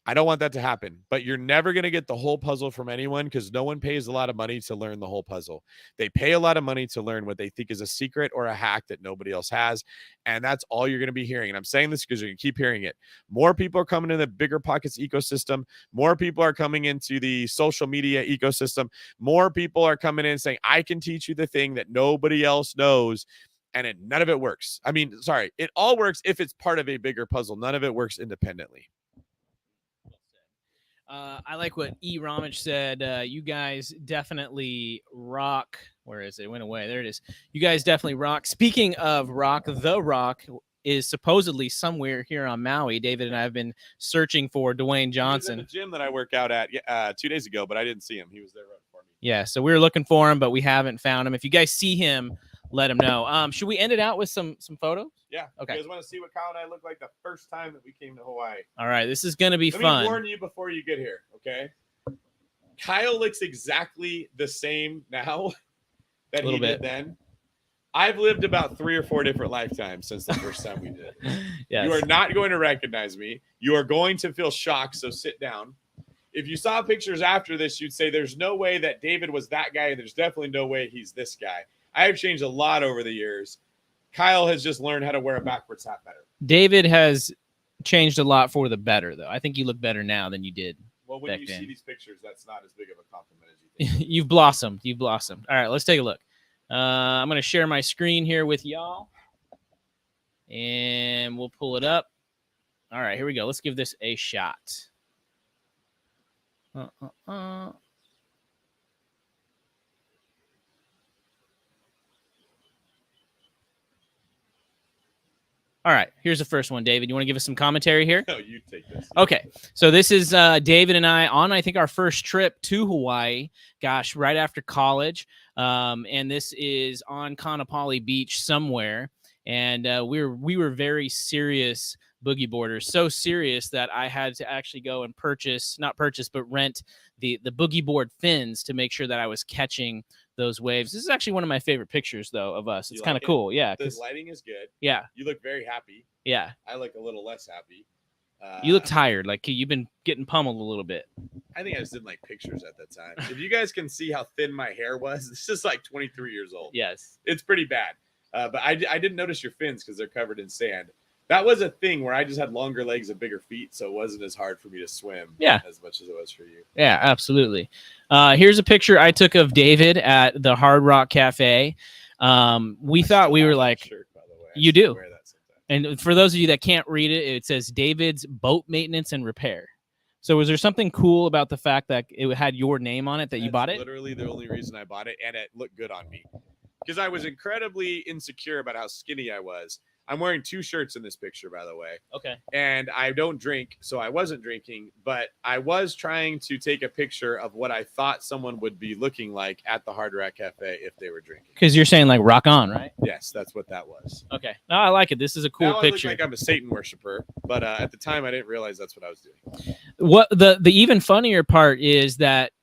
I don't want that to happen, but you're never going to get the whole puzzle from anyone, because no one pays a lot of money to learn the whole puzzle. They pay a lot of money to learn what they think is a secret or a hack that nobody else has. And that's all you're going to be hearing. And I'm saying this because you're going to keep hearing it. More people are coming in the Bigger Pockets ecosystem. More people are coming into the social media ecosystem. More people are coming in saying, I can teach you the thing that nobody else knows. And none of it works. I mean, sorry, it all works if it's part of a bigger puzzle. None of it works independently. I like what E. Ramich said. You guys definitely rock. Where is it? It went away. There it is. You guys definitely rock. Speaking of rock, The Rock is supposedly somewhere here on Maui. David and I have been searching for Dwayne Johnson. He was in the gym that I work out at 2 days ago, but I didn't see him. He was there right before me. Yeah, so we were looking for him, but we haven't found him. If you guys see him, let him know. Should we end it out with some photos? Yeah. Okay. You guys want to see what Kyle and I look like the first time that we came to Hawaii? All right. This is going to be fun. Let me warn you before you get here, okay? Kyle looks exactly the same now that he did then. I've lived about 3 or 4 different lifetimes since the first time we did. Yes. You are not going to recognize me. You are going to feel shocked, so sit down. If you saw pictures after this, you'd say there's no way that David was that guy, and there's definitely no way he's this guy. I have changed a lot over the years. Kyle has just learned how to wear a backwards hat better. David has changed a lot for the better, though. I think you look better now than you did. Well, when back you then. see these pictures, that's not as big of a compliment as you think. You've blossomed. You've blossomed. All right, let's take a look. I'm going to share my screen here with y'all, and we'll pull it up. All right, here we go. Let's give this a shot. All right, here's the first one, David. You want to give us some commentary here? No, you take this. Okay, so this is David and I on, I think, our first trip to Hawaii. Gosh, right after college, and this is on Kaanapali Beach somewhere. And we were very serious boogie boarders, so serious that I had to actually go and rent the boogie board fins to make sure that I was catching those waves. This is actually one of my favorite pictures, though, of us. It's kind of cool. Yeah. The lighting is good. Yeah. You look very happy. Yeah. I look a little less happy. You look tired, like you've been getting pummeled a little bit. I think I just didn't like pictures at that time. If you guys can see how thin my hair was, this is like 23 years old. Yes. It's pretty bad. But I didn't notice your fins because they're covered in sand. That was a thing where I just had longer legs and bigger feet, so it wasn't as hard for me to swim as much as it was for you. Yeah, absolutely. Here's a picture I took of David at the Hard Rock Cafe. We thought we were like, shirt, by the way. You do. Wear that sometimes. And for those of you that can't read it, it says David's Boat Maintenance and Repair. So was there something cool about the fact that it had your name on it that you bought it? Literally the only reason I bought it, and it looked good on me. Because I was incredibly insecure about how skinny I was. I'm wearing 2 shirts in this picture, by the way. Okay. And I don't drink, so I wasn't drinking, but I was trying to take a picture of what I thought someone would be looking like at the Hard Rock Cafe if they were drinking. Because you're saying like rock on, right? Yes, that's what that was. Okay. No, I like it. This is a cool Now picture. I look like I'm a Satan worshiper, but at the time I didn't realize that's what I was doing. What the even funnier part is that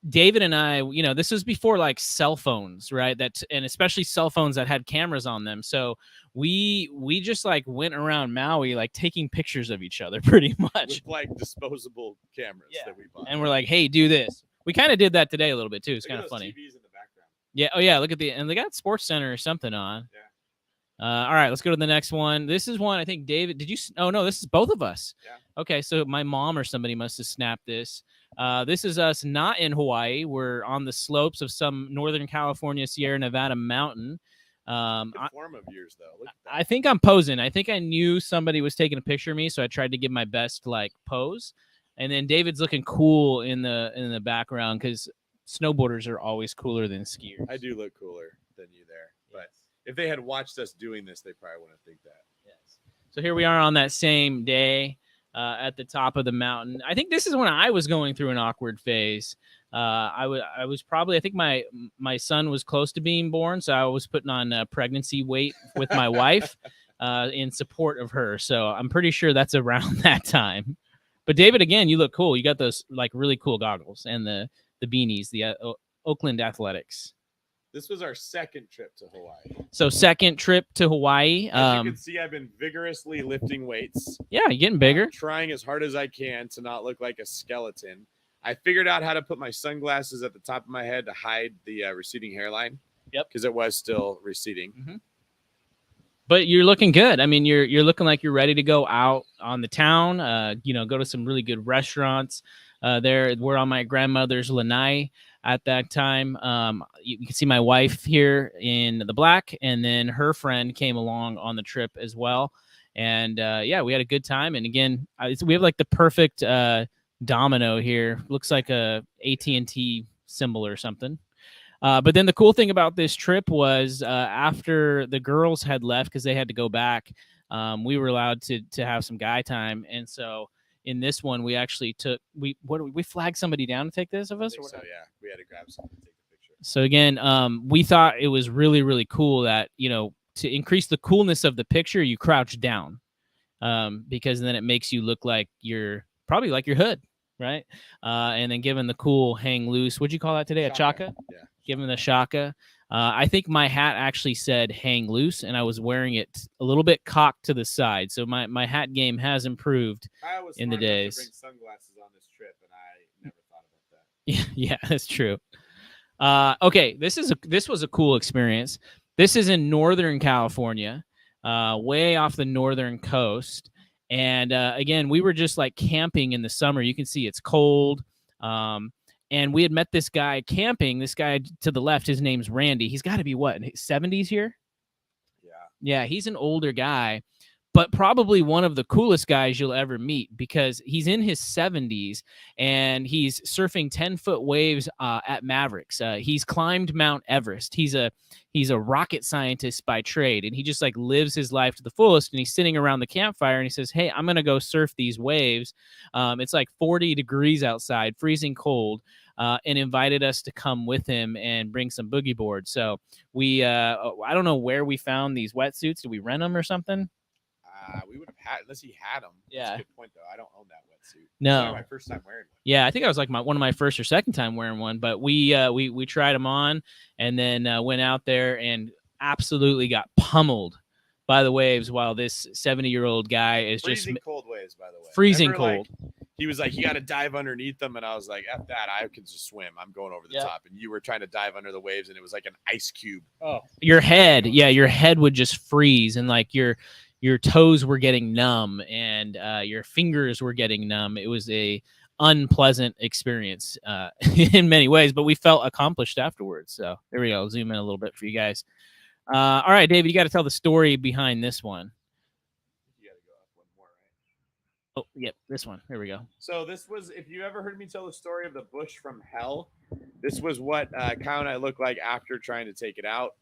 David and I, this was before like cell phones, right? And especially cell phones that had cameras on them. So we just like went around Maui, like taking pictures of each other pretty much. With like disposable cameras that we bought. And we're like, hey, do this. We kind of did that today a little bit too. It's kind of funny. TVs in the background. Yeah. Oh yeah. Look at and they got Sports Center or something on. Yeah. All right, let's go to the next one. This is one I think David, did you? Oh no, this is both of us. Yeah. Okay. So my mom or somebody must have snapped this. This is us not in Hawaii. We're on the slopes of some Northern California Sierra Nevada mountain. Good form of yours, though. Look at that. I think I'm posing. I think I knew somebody was taking a picture of me, so I tried to give my best like pose. And then David's looking cool in the background because snowboarders are always cooler than skiers. I do look cooler than you there, but if they had watched us doing this, they probably wouldn't think that. Yes. So here we are on that same day. At the top of the mountain. I think this is when I was going through an awkward phase. I was probably, I think my son was close to being born, so I was putting on pregnancy weight with my wife in support of her. So I'm pretty sure that's around that time. But David, again, you look cool. You got those like really cool goggles and the beanies, the Oakland Athletics. This was our second trip to Hawaii. So second trip to Hawaii. As you can see, I've been vigorously lifting weights. Yeah, you're getting bigger. Trying as hard as I can to not look like a skeleton. I figured out how to put my sunglasses at the top of my head to hide the receding hairline. Yep. Because it was still receding. Mm-hmm. But you're looking good. I mean, you're looking like you're ready to go out on the town. Go to some really good restaurants. We're on my grandmother's lanai at that time. You can see my wife here in the black, and then her friend came along on the trip as well. And we had a good time. And again, we have like the perfect domino here. Looks like a AT&T symbol or something. But then the cool thing about this trip was after the girls had left because they had to go back, we were allowed to have some guy time. And so in this one, we actually we flagged somebody down to take this of us? So yeah, we had to grab someone to take the picture. So again, we thought it was really, really cool that, to increase the coolness of the picture, you crouch down because then it makes you look like you're probably like your hood, right? And then given the cool hang loose, what'd you call that today? A chaka? Yeah. Given the shaka. I think my hat actually said hang loose, and I was wearing it a little bit cocked to the side. So my hat game has improved in the days. To bring sunglasses on this trip, and I never thought about that. Yeah, that's true. Okay, this was a cool experience. This is in Northern California, way off the northern coast. And again, we were just like camping in the summer. You can see it's cold. And we had met this guy camping. This guy to the left, his name's Randy. He's got to be what, in his 70s here? Yeah, he's an older guy, but probably one of the coolest guys you'll ever meet because he's in his 70s and he's surfing 10-foot waves at Mavericks. He's climbed Mount Everest. He's a rocket scientist by trade, and he just like lives his life to the fullest. And he's sitting around the campfire and he says, "Hey, I'm going to go surf these waves. It's like 40 degrees outside, freezing cold." And invited us to come with him and bring some boogie boards. So we, I don't know where we found these wetsuits. Did we rent them or something? We would have had, unless he had them. Yeah. That's a good point, though. I don't own that wetsuit. No. My first time wearing one. Yeah, I think I was like one of my first or second time wearing one. But we tried them on and then went out there and absolutely got pummeled by the waves while this 70-year-old guy is Freezing just cold waves, by the way. freezing Remember, cold. He was like, you got to dive underneath them. And I was like, F that. I can just swim. I'm going over the Yeah. top. And you were trying to dive under the waves, and it was like an ice cube. Oh, your head would just freeze, and like your toes were getting numb, and your fingers were getting numb. It was a unpleasant experience in many ways, but we felt accomplished afterwards. So there we go. I'll zoom in a little bit for you guys. All right, David, you got to tell the story behind this one. You got to go up one more, right? Oh, yep, this one. There we go. So this was, if you ever heard me tell the story of the bush from hell, this was what Kyle and I looked like after trying to take it out.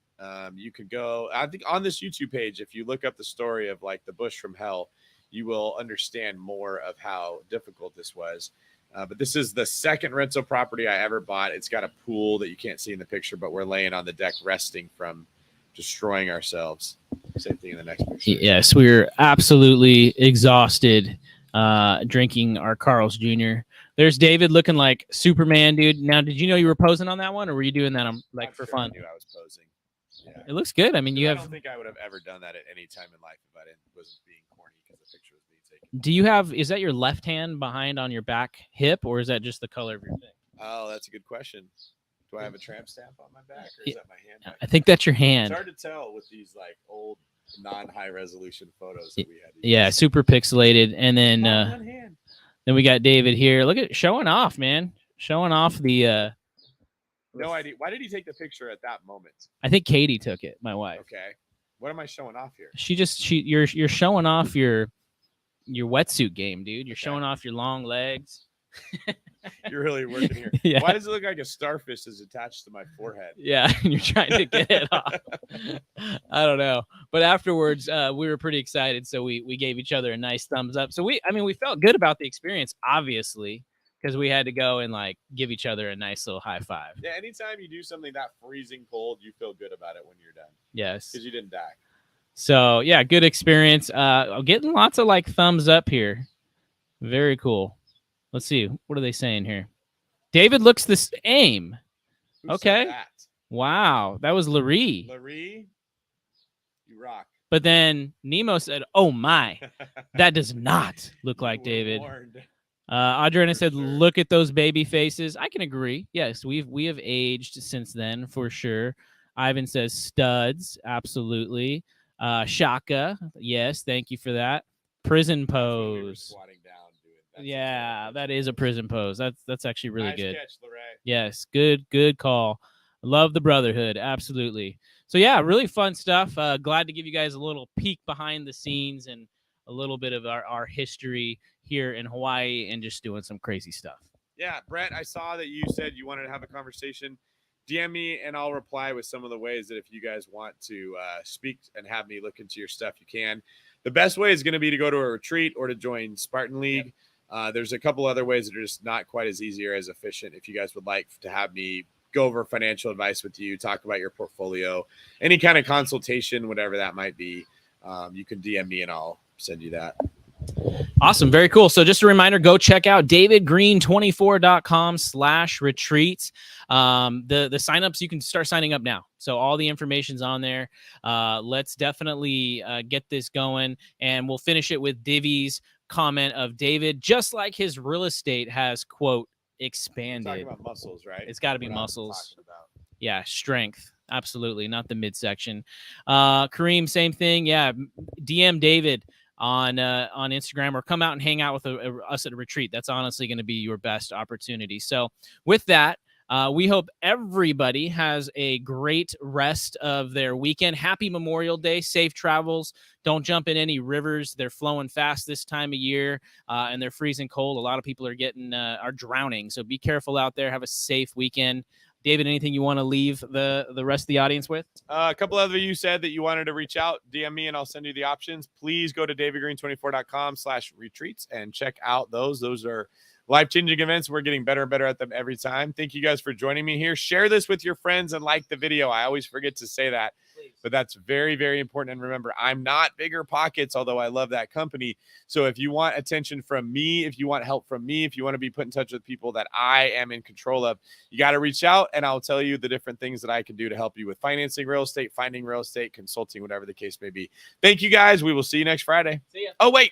You could go, I think, on this YouTube page. If you look up the story of like the bush from hell, you will understand more of how difficult this was. But this is the second rental property I ever bought. It's got a pool that you can't see in the picture, but we're laying on the deck resting from destroying ourselves. Same thing in the next picture. Yes, we were absolutely exhausted drinking our Carl's Jr. There's David looking like Superman, dude. Now, did you know you were posing on that one, or were you doing that on I'm for sure fun? I knew I was posing. Yeah. It looks good. I mean, you I have. don't think I would have ever done that at any time in life if I wasn't being corny because the picture was being taken. Do you have? Is that your left hand behind on your back hip, or is that just the color of your thing? Oh, that's a good question. Do I have a tramp stamp on my back, or is that my hand? Back I think that's your It's hand. hard to tell with these like old non-high resolution photos that we had. To Yeah, use. super pixelated, and then One hand. then we got David here. Look at showing off, man. Showing off the. No idea. Why did he take the picture at that moment? I think Katie took it. My wife. Okay. What am I showing off here? You're showing off your wetsuit game, dude. You're Okay. showing off your long legs. You're really working here. Yeah. Why does it look like a starfish is attached to my forehead? Yeah, you're trying to get it off. I don't know, but afterwards we were pretty excited, so we gave each other a nice thumbs up. So we felt good about the experience, obviously, because we had to go and like give each other a nice little high five. Yeah, anytime you do something that freezing cold, you feel good about it when you're done Yes. because you didn't die. So yeah, good experience. Getting lots of like thumbs up here. Very cool. Let's see. What are they saying here? David looks the same. Who said Okay. that? Wow. That was Larry. Larry, you rock. But then Nemo said, "Oh my, that does not look like You were David." warned. Adriana For said, sure. "Look at those baby faces." I can agree. Yes, we have aged since then for sure. Ivan says studs, absolutely. Shaka, yes, thank you for that. Prison That's when we were pose. squatting down, dude. That's Yeah, exactly that what is a it prison pose. That's actually really Nice good. catch, Larry. Yes, good call. Love the brotherhood, absolutely. So yeah, really fun stuff. Glad to give you guys a little peek behind the scenes and a little bit of our history here in Hawaii and just doing some crazy stuff. Yeah, Brett, I saw that you said you wanted to have a conversation. DM me and I'll reply with some of the ways that if you guys want to speak and have me look into your stuff, you can. The best way is going to be to go to a retreat or to join Spartan League. There's a couple other ways that are just not quite as easy or as efficient. If you guys would like to have me go over financial advice with you, talk about your portfolio, any kind of consultation, whatever that might be, you can DM me and I'll send you that. Awesome. Very cool. So just a reminder, go check out davidgreen24.com/retreats. The signups, you can start signing up now. So all the information's on there. Let's definitely get this going, and we'll finish it with Divi's comment of David, just like his real estate has, quote, We're expanded. talking about muscles, right? It's gotta be What I've been muscles. talking about. Yeah, strength. Absolutely. Not the midsection. Kareem, same thing. Yeah. DM David on Instagram, or come out and hang out with us at a retreat. That's honestly going to be your best opportunity. So with that, we hope everybody has a great rest of their weekend. Happy Memorial Day. Safe travels. Don't jump in any rivers. They're flowing fast this time of year, and they're freezing cold. A lot of people are drowning. So be careful out there. Have a safe weekend. David, anything you want to leave the rest of the audience with? A couple of you said that you wanted to reach out, DM me, and I'll send you the options. Please go to davidgreen24.com/retreats and check out those. Those are life-changing events. We're getting better and better at them every time. Thank you guys for joining me here. Share this with your friends and like the video. I always forget to say that. Please. but that's very, very important. And remember, I'm not Bigger Pockets, although I love that company. So if you want attention from me, if you want help from me, if you want to be put in touch with people that I am in control of, you got to reach out, and I'll tell you the different things that I can do to help you with financing real estate, finding real estate, consulting, whatever the case may be. Thank you guys. We will see you next Friday. See ya. Oh, wait,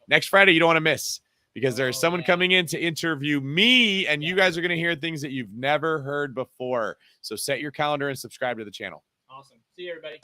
next Friday, you don't want to miss, because there's someone coming in to interview me, and you guys are going to hear things that you've never heard before. So set your calendar and subscribe to the channel. Awesome. See you, everybody.